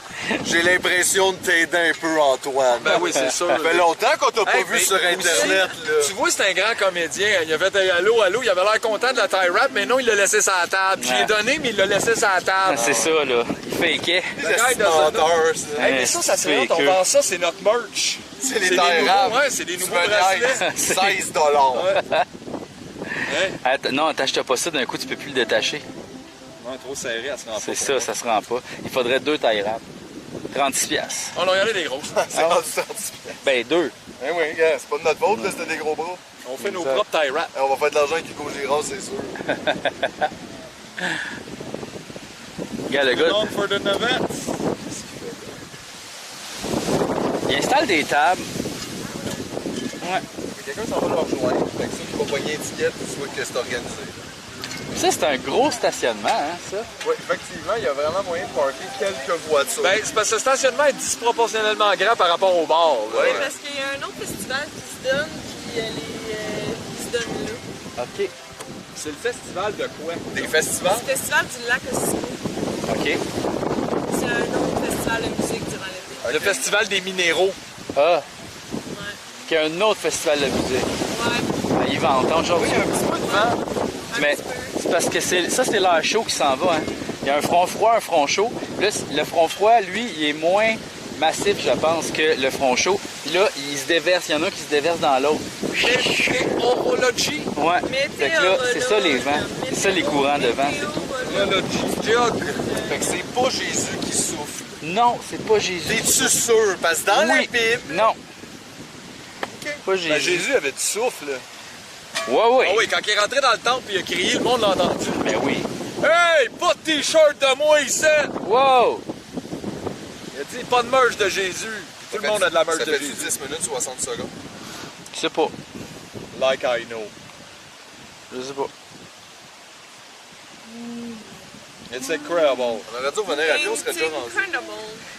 j'ai l'impression de t'aider un peu, Antoine. Ben oui, c'est sûr. Ça fait longtemps qu'on t'a pas Hey, vu mais sur Internet, aussi, là. Tu vois, c'est un grand comédien. Il a fait allô, il avait l'air content de la tie rap, mais non, il l'a laissé sur la table. J'y ai Ouais. donné, mais il l'a laissé sur la table. C'est ça, là. Il fakait. Les Le gars, il menteurs, ça. Hey, mais ça serait hot, on vend ça, c'est notre merch. C'est les des tailles nouveaux, rares. ouais, c'est des Tu nouveaux me bracelets. niaises. 16 $. Non, t'achètes pas ça, d'un coup, tu peux plus le détacher. Non, trop serré, elle se rend C'est ça, ça se rend pas. Il faudrait 2 tailles rap. 36 $. On a regardé les grosses. C'est rendu 110 $. Ben, 2. Eh oui, gars, c'est pas de notre faute, là, c'était des gros bras. On fait nos propres tie rap. On va faire de l'argent avec Hugo Girard, c'est sûr. Regarde, le gars, Known for the navettes. il installe des tables. Ouais. Quelqu'un s'en va le rejoindre. Fait que ça, qui va pogner une étiquette, tu vois que c'est organisé. Ça, c'est un gros stationnement, hein, ça. Oui, effectivement, il y a vraiment moyen de parker quelques voitures. Ben, c'est parce que ce stationnement est disproportionnellement grand par rapport au bar. là. Oui, parce qu'il y a un autre festival qui se donne, puis qui se donne là. OK. C'est le festival de quoi? Des festivals? C'est le festival du lac Ossimo. OK. C'est un autre festival de musique durant l'été. Le festival des minéraux. Ah, Ouais. qu'il y a un autre festival de musique. Ouais. Ben, il va entendre aujourd'hui. Il y a un petit peu de vent. Mais c'est parce que ça, c'est l'air chaud qui s'en va. Hein. Il y a un front froid, un front chaud. Là, le front froid, lui, il est moins massif, je pense, que le front chaud. Puis là, il se déverse. Il y en a qui se déversent dans l'autre. Météorologie. Ouais. Fait que là, c'est ça les vents. C'est ça les courants de vent, c'est tout. Météorologie. Jog. Fait que c'est pas Jésus qui souffle. Non, c'est pas Jésus. T'es-tu sûr? Parce que dans la Oui. Bible, Non. Pas Jésus. Ben, Jésus avait du souffle. Ouais, ouais. Ah oui, quand il est rentré dans le temple, il a crié, le monde l'a entendu. Ben oui. Hey, pas de t-shirt de moi ici! Wow! Il a dit, pas de merch de Jésus. Tout le monde a de la merch ça de fait Jésus. 10 minutes, 60 secondes. Je sais pas. Like I know. Je sais pas. It's incredible. On aurait dû revenir à pied, on serait déjà rendu. Incredible.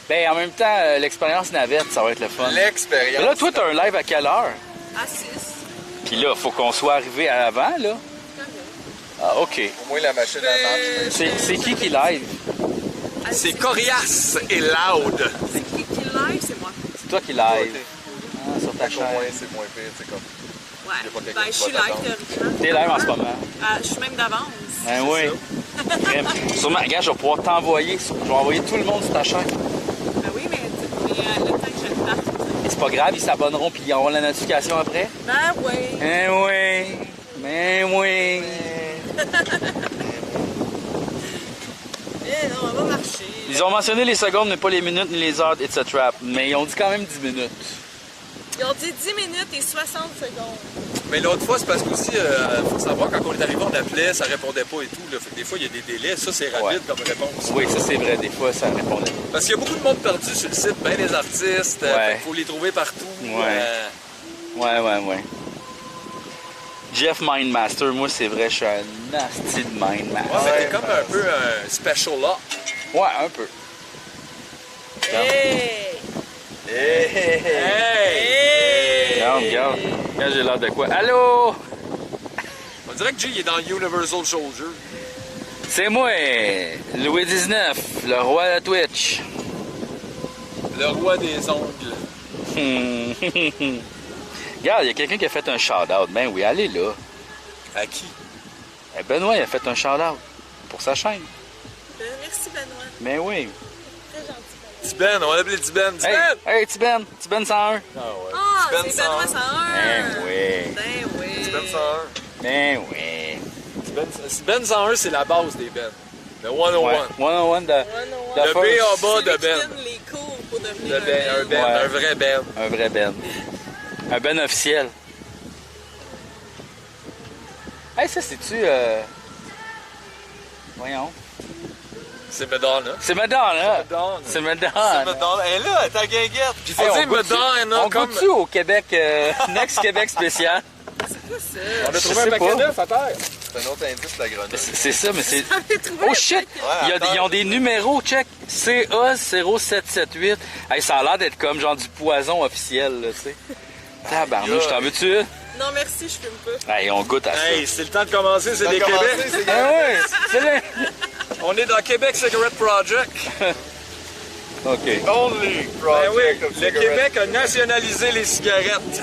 Ben, en même temps, l'expérience navette, ça va être le fun. Mais L'expérience. là, toi, t'as un live à quelle heure? À 6. Puis là, faut qu'on soit arrivé à l'avant, là. Ah, OK. Au moins, la machine, elle marche. C'est qui live? C'est coriace et loud. C'est qui live? C'est moi. C'est toi qui live. Ah, sur ta Fait qu'au moins, chaîne. c'est moins pire, c'est comme... Ouais. Il y a pas quelqu'un Ben, qui je suis va live, t'attendre. théoriquement. T'es live en ce moment. Je suis même d'avance. Ben oui. Crème. Sûrement, regarde, je vais pouvoir t'envoyer. Je vais envoyer tout le monde sur ta chaîne. Ben oui, mais le temps que je le parte. Et c'est pas grave, ils s'abonneront puis ils auront la notification après. Ben oui. Ben oui. Ben oui. Eh non, on va marcher. Ils ont mentionné les secondes, mais pas les minutes ni les heures, etc. Mais ils ont dit quand même 10 minutes. Ils ont dit 10 minutes et 60 secondes. Mais l'autre fois, c'est parce qu'aussi, faut savoir, quand on est arrivé, on appelait, ça répondait pas et tout. Là. Fait que des fois, il y a des délais. Ça, c'est rapide Ouais. comme réponse. Oui, ça c'est vrai, des fois ça répondait. Parce qu'il y a beaucoup de monde perdu sur le site, bien des artistes. Ouais. Il faut les trouver partout. Ouais. Ouais. Jeff Mindmaster, moi c'est vrai, je suis un nasty de Mindmaster. Ouais, mais t'es comme un peu un special là. Ouais, un peu. Hey! Hey! Regarde. Quand j'ai l'air de quoi? Allô? On dirait que Jay il est dans Universal Soldier. C'est moi, Louis XIX, le roi de Twitch. Le roi des ongles. Regarde, il y a quelqu'un qui a fait un shout-out. Ben oui, allez là. À qui? Benoît, il a fait un shout-out pour sa chaîne. Merci, Benoît. Ben oui. Très gentil. Tiben, on l'appelait Tiben. Hey, Tiben! hey Tiben 101. Ah ouais. Ah, Tiben c'est Benoît 101. Ben oui. Ben oui. Tiben 101. Ben oui. Ben 101, c'est la base des Ben. Le 101. Ouais. 101 de... Le B en bas de Celui qui Ben. donne les cours pour devenir Le Ben, un Ben, Ouais. un vrai Ben. Un vrai Ben. Un Ben officiel. Hey, ça, c'est-tu... Voyons. C'est Madonna. C'est Madonna. Madonna. C'est Madonna. Madonna. Elle est là, ta guinguette. Puis faut Hey, dire on goûte-tu- Madonna on comme... goûte-tu au Québec, Next Québec spécial? On a Je trouvé sais un paquet pas. neuf à terre. C'est un autre indice, la grenouille. C'est ça, mais c'est... J'avais trouvé Oh un shit! paquet. Ils ont des numéros, check. CA0778. Hey, ça a l'air d'être comme genre du poison officiel, là, tu sais. Tabarnouche, t'en veux-tu? Non, merci, je fume pas. Hey, on goûte à ça. Hey, c'est le temps de commencer, c'est des Commencé, Québec. c'est Ah ouais, c'est là. On est dans Québec Cigarette Project. OK. Only Ben project oui, of le cigarettes. Québec a nationalisé les cigarettes.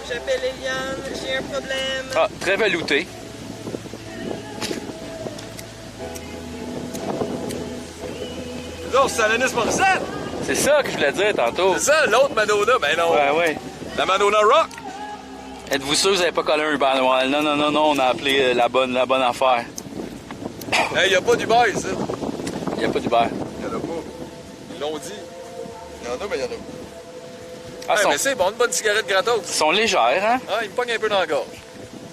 J'appelle Eliane, j'ai un problème. Ah, très velouté. Non, c'est Alanis Morissette. C'est ça que je voulais dire tantôt. C'est ça, l'autre Madonna. Ben non. Ouais. La Madonna Rock. Êtes-vous sûr que vous n'avez pas collé un ruban noir? Non, on a appelé la bonne affaire. Hey, y a pas d'Uber ici. Il n'y a pas d'Uber. Il y en a pas. Ils l'ont dit. Il y en a, mais il y en a pas. Ah, Hey, ils mais c'est bon, une bonne cigarette gratos. sont légères, hein? Ah, il me pogne un peu dans la gorge.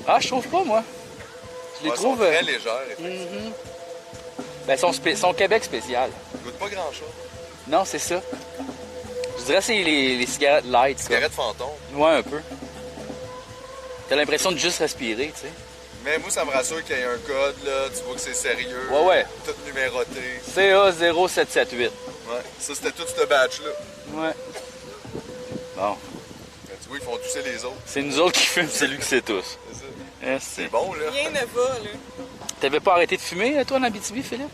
Ah, je trouve pas, moi. Je les Ouais, trouve... Ils sont très légères, effectivement. Ben, sont Québec spécial. Ils goûtent pas grand-chose. Non, c'est ça. Je dirais que c'est les cigarettes light. quoi. Cigarette fantôme. Ouais, un peu. T'as l'impression de juste respirer, tu sais. Mais moi, ça me rassure qu'il y ait un code, là. Tu vois que c'est sérieux. Ouais. Tout numéroté. CA0778. Ouais. Ça, c'était tout ce batch-là. Ouais. Bon. Mais tu vois, ils font tousser les autres. C'est nous autres qui fument, c'est lui qui sait tous. C'est ça. Hein, C'est bon, là. Rien ne va, là. T'avais pas arrêté de fumer, toi, en Abitibi, Philippe?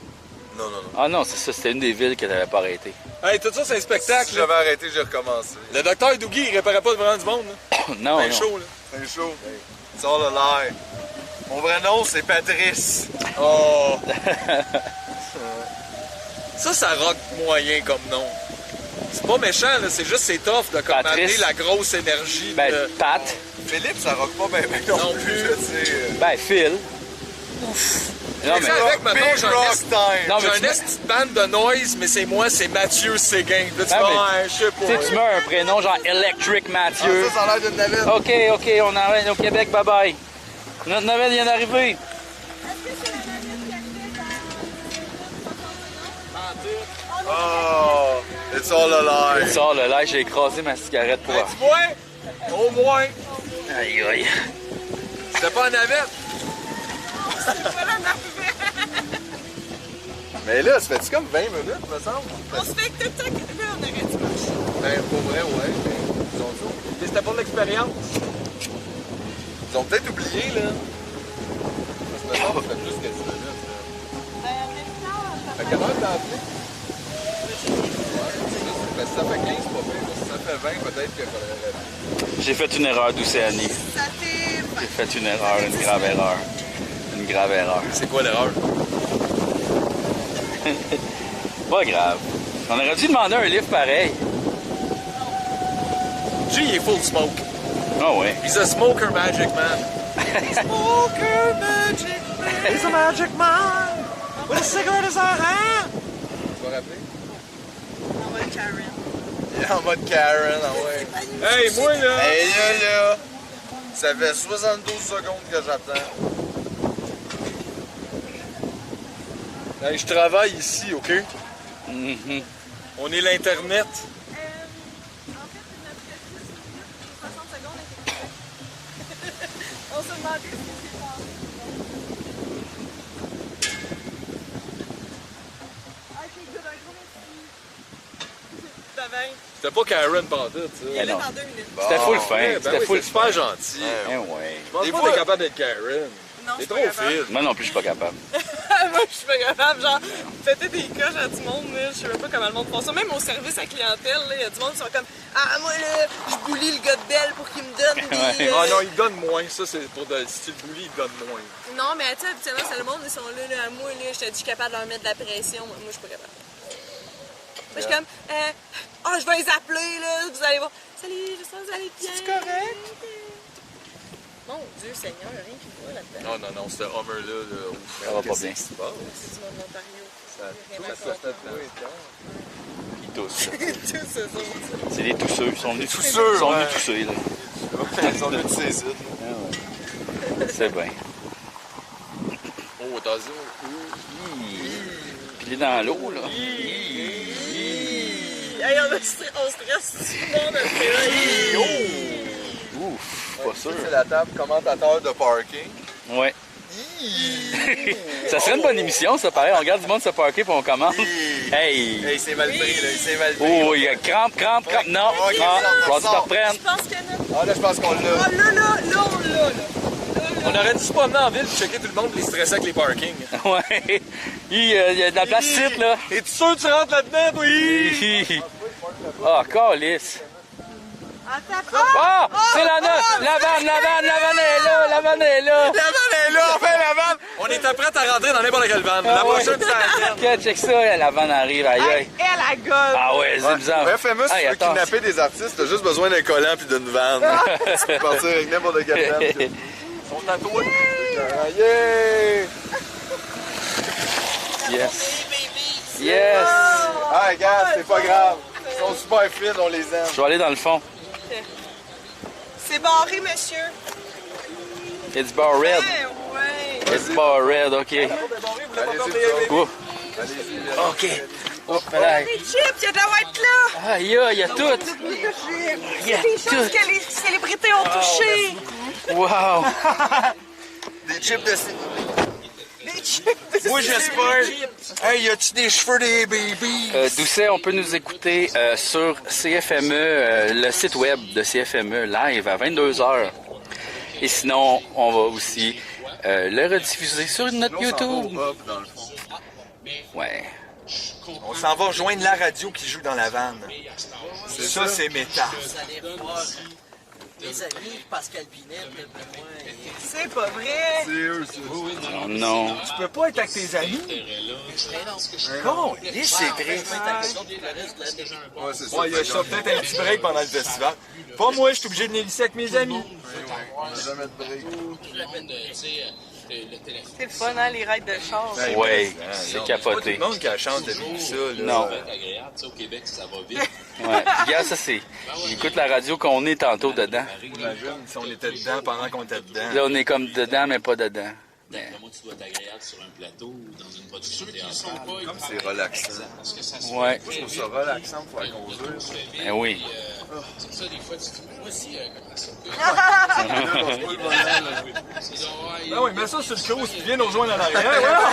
Non. Ah non, c'est ça, c'était une des villes que t'avais pas arrêté. Hey, tout ça, c'est un spectacle. Si là. j'avais arrêté, j'ai recommencé. Le docteur Dougie, il réparait pas devant du monde. Là. non, C'est non. chaud, là. C'est chaud. It's all a lie. Mon vrai nom, c'est Patrice. Oh! ça rock moyen comme nom. C'est pas méchant, là, c'est juste c'est tough de comme Patrice. amener la grosse énergie. Ben, de... Pat. Philippe, ça rock pas bien Non plus. Je sais. Ben, Phil. Non, mais... ça avec, maintenant, Big j'ai un rock esti- time. Non, mais J'ai tu un esti de bande de noise, mais c'est moi, c'est Mathieu Séguin. Là, tu Ah, vas, mais- ouais, je sais Tu sais, pas. tu mets un prénom genre Electric Mathieu. Ça a l'air d'une navette. OK, on arrête au Québec, bye-bye. Notre navette vient d'arriver. Oh, it's all a lie. Ça, là, j'ai écrasé ma cigarette pour... Ben, tu vois? Au moins. Aïe, aïe. C'était pas en navette. Mais là, ça fait comme 20 minutes, me semble? On se fait que tout le temps que là, on aurait dû marcher. Ben, pour vrai, ouais. Mais ils ont tout. Mais c'était pour l'expérience. Ils ont peut-être oublié, là. Parce que me semble que ça fait plus que 10 minutes, là. À quelle heure t'as appelé? Ouais, c'est juste. Ben, si ça fait 15, c'est pas pire. Si ça et 20, peut-être qu'il faudrait répondre. J'ai fait une erreur d'Océanie. Ça fait... J'ai fait une erreur, une grave erreur. Une grave erreur. C'est quoi l'erreur? Pas grave. On aurait dû demander un livre pareil. G, il est full smoke. Ah ouais. He's a smoker magic man. Smoker magic man. He's a magic man with a cigarette in his hand. Tu vas rappeler? En mode Karen. Il est en mode Karen, ah ouais. Hey, moi là! Hey là! Ça fait 72 secondes que j'attends. Hey, je travaille ici, OK? Mhm. On est l'Internet. En fait, notre 60 secondes était On se demandait ce qui s'est passé. Ok, good, un gros merci. Ça va. C'était pas Karen pantoute, ça. Il est là non. dans 2 minutes. C'était full fin. Ouais, ben C'était oui, full c'est super gentil. Eh ouais. Je pense Des pas fois- que t'es capable d'être Karen. Non, T'es je suis trop pas capable. fine. Moi non plus, je suis pas capable. Moi, je suis pas capable. Genre, péter des coches à du monde, là. Je sais même pas comment le monde fait ça. Même au service à clientèle, là, il y a du monde qui sont comme ah, moi, là, je bully le gars de Belle pour qu'il me donne des. Ouais. Ah non, il donne moins. Ça, c'est pour le style bully, il donne moins. Non, mais tu sais, habituellement, c'est le monde, ils sont là, moi, là, je te dis, je suis capable de leur mettre de la pression. Moi, je suis pas capable. Moi, je suis comme, je vais les appeler, là, vous allez voir. Salut, j'espère que vous allez bien. C'est correct. Mon Dieu, Seigneur, rien qui va là-dedans. Non, non, non, ce Hummer-là, ouf. Ça va pas bien. Qu'est-ce qui se passe? C'est du monde d'Ontario. Ça Ils toussent. Tous ces autres. C'est des tousseux. Ils sont venus Tousseux, Ils sont ouais. venus tousser, là. Ils sont venus de ces îles. Ah ouais. C'est bien. Oh, t'as dit? Puis il est dans l'eau, là. Hey, on stresse tout le monde après là. Ouf, pas sûr. C'est la table commentateur de parking. Ouais. Ça serait une bonne émission, ça, pareil. On regarde du monde se parker puis on commente. Hey! Hey, c'est mal pris, là. Il s'est mal pris. Oh, il y a crampe. Non! Ok, Ah, ça faut que tu te sort. reprennes. Je pense que notre... Ah, là, je pense qu'on l'a. Ah, là, on l'a, là. On aurait dû se promener en ville et checker tout le monde et les stresser avec les parkings. Ouais. Il y a de la place ici, là. Es-tu sûr que tu rentres là-dedans, oui? Ah, calice. Ah! C'est la note! La vanne est là! La vanne est là! La vanne est là, enfin la vanne! On était prêts à rentrer dans n'importe quelle vanne. La prochaine, c'est la tienne. Check ça, la vanne arrive, aïe aïe. Elle, la gueule. Ah ouais, c'est bizarre. Ouais, fameux, si tu veux kidnapper des artistes, t'as juste besoin d'un collant puis d'une vanne. Tu peux partir avec n'importe quelle vanne. Ils sont tatoués. Yeah! Yes. Yes. Ah, regarde, c'est pas grave. Ils sont super fines, on les aime. Je vais aller dans le fond. C'est barré, monsieur. It's bar red. Ouais. It's bar red, OK. Allez-y, Ouf. allez-y. OK. Hop là. Des chips, il y a de la white là. Ah, il y a tout. Il y a Des choses tout. que les célébrités ont touchées. Wow. Des chips de... Des chips. Moi, j'espère. Hey, y a-tu des cheveux des babies? Doucet, on peut nous écouter sur CFME, le site web de CFME live à 22h. Et sinon, on va aussi le rediffuser sur notre YouTube. Ouais. On s'en va rejoindre la radio qui joue dans la vanne. Ça, c'est méta. Vous allez revoir mes amis, Pascal Binette, moi. C'est pas vrai. C'est eux, ça. Oh non. Tu peux pas être avec tes amis? Non, c'est triste. Ouais, c'est ça. Ouais, il y a ça, peut-être un petit break pendant le festival. Pas moi, je suis obligé de venir ici avec mes amis. Jamais de break. C'est le fun, hein, les rides de char. Ouais, c'est C'est pas tout capoté. le monde qui a la chance de vivre ça. Là. Non. Au Québec, ça va vite. Ouais. Regarde, ça c'est. J'écoute la radio qu'on est tantôt dedans. Imagine si on était dedans pendant qu'on était dedans. Là, on est comme dedans, mais pas dedans. Mais- Comment tu dois être agréable sur un plateau ou dans une production théâtrale. Comme c'est relaxant. Parce que ça se Ouais. Je trouve ça relaxant pour faire conduire. Ben oui. c'est ça, des fois, tu te dis, moi aussi, comment ça peut? Ah oui, mets ça sur le cruise, puis viens nous rejoindre en arrière. Voilà.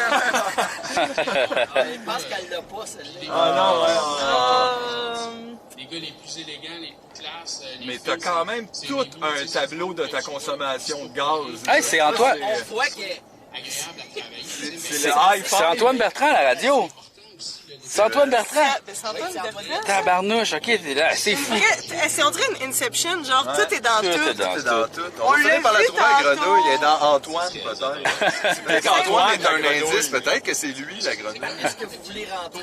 Je pense qu'elle l'a pas, celle-là. Ah non, ouais. Les gars les plus élégants, les plus classes. Mais t'as quand même tout un tableau de ta consommation de gaz. Hey, c'est Antoine. On voit que agréables à travailler. C'est C'est le high c'est Antoine Bertrand à la radio. C'est Antoine Bertrand? C'est Antoine Bertrand. Tabarnouche, ok, t'es là, c'est fou. On dirait une Inception, genre tout est dans tout. Tout est dans C'est dans tout. On va l'a finir par la vu trouver à tantôt. grenouille. Elle est dans Antoine, peut-être. Peut-être Antoine est un indice. Peut-être que c'est lui, la grenouille. Est-ce que vous voulez rentrer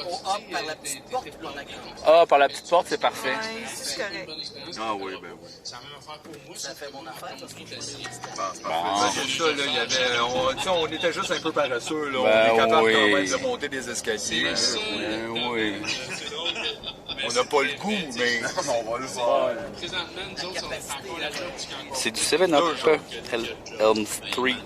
au hop par la petite porte ou par la grande? Ah, par la petite porte, c'est parfait. Ouais, c'est correct. Ah oui, ben oui. Ça fait mon affaire parce que je C'est parfait. C'est ça, là, il y avait, on était juste un peu paresseux, là. Ben On est capable oui. quand même de monter des escaliers. Oui. On n'a pas le goût, mais on va le faire. Présentement, nous autres, on est encore la job du Canada. C'est du 7-Up Elm Street.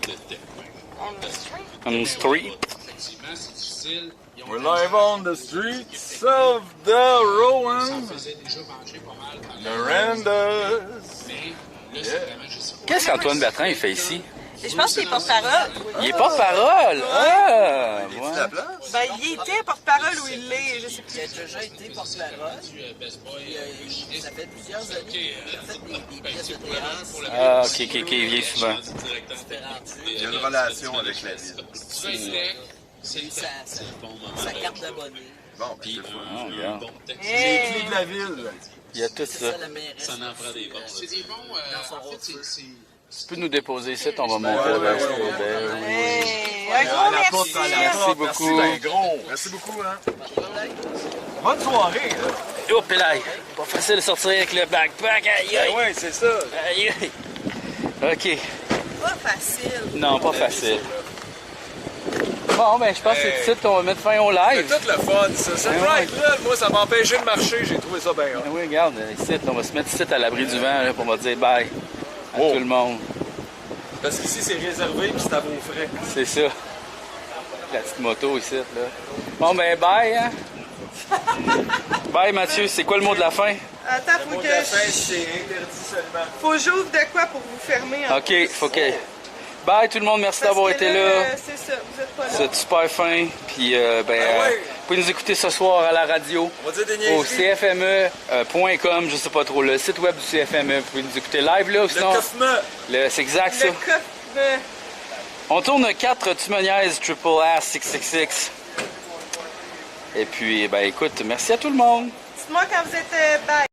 Elm Street. Effectivement, c'est difficile. Ils ont We're live on the streets of the Rowan, faisait déjà manger pas mal pendant Miranda's. mais là, c'est vraiment juste Qu'est-ce qu'Antoine Bertrand il fait ici? Et je pense qu'il est porte-parole. Il est porte-parole! Ah! Tu Ouais. la place? Ben, il était porte-parole ou il l'est, je sais plus. Il a déjà été porte-parole. Ça fait plusieurs années qu'il a fait des pièces de théâtre. Ah, ok, il vient souvent. Il y a une relation avec la ville. C'est eu sa carte d'abonné. Bon, ben, c'est fun. Ah, regarde. Les clés de la ville. Il y a tout C'est ça. ça la mairesse. C'est des bons. En fait, c'est. Tu peux nous déposer ici, on va monter à la poubelle. Hey, un gros merci. Merci beaucoup. Merci, ben gros. Merci beaucoup, hein. Bonne soirée, là. Oh, Pélaï! Pas facile de sortir avec le backpack. Aïe, aïe! Oui, c'est ça. Aïe, aïe! Ok. Pas facile. Non, pas facile. Bon, ben, je pense que c'est tout, on va mettre fin au C'est live. tout le fun, ça. Cette Ouais. ride-là, moi, ça m'a empêché de marcher. J'ai trouvé ça bien hot. Ah oui, regarde, ici, on va se mettre ici à l'abri du vent, là, pour on va dire bye à tout le monde. Parce qu'ici, c'est réservé puis c'est à vos frais. C'est ça. La petite moto ici, là. Bon, ben, bye, hein? Bye, Mathieu. C'est quoi le mot de la fin? Attends, Le mot de la fin, c'est interdit seulement. faut que j'ouvre de quoi pour vous fermer. hein. OK, faut que... Bye, tout le monde. Merci Parce d'avoir que été là. C'est ça, vous êtes pas là. C'est super fin. Puis, ben, Ah ouais. vous pouvez nous écouter ce soir à la radio. On va dire des Au niaiseries. cfme.com, je sais pas trop, le site web du CFME. Vous pouvez nous écouter live là ou Le sinon. coffement. C'est exact ça. Le coffre. On tourne 4 Tumoniaise Triple Ass 666. Et puis, ben écoute, merci à tout le monde. Dites-moi quand vous êtes bye.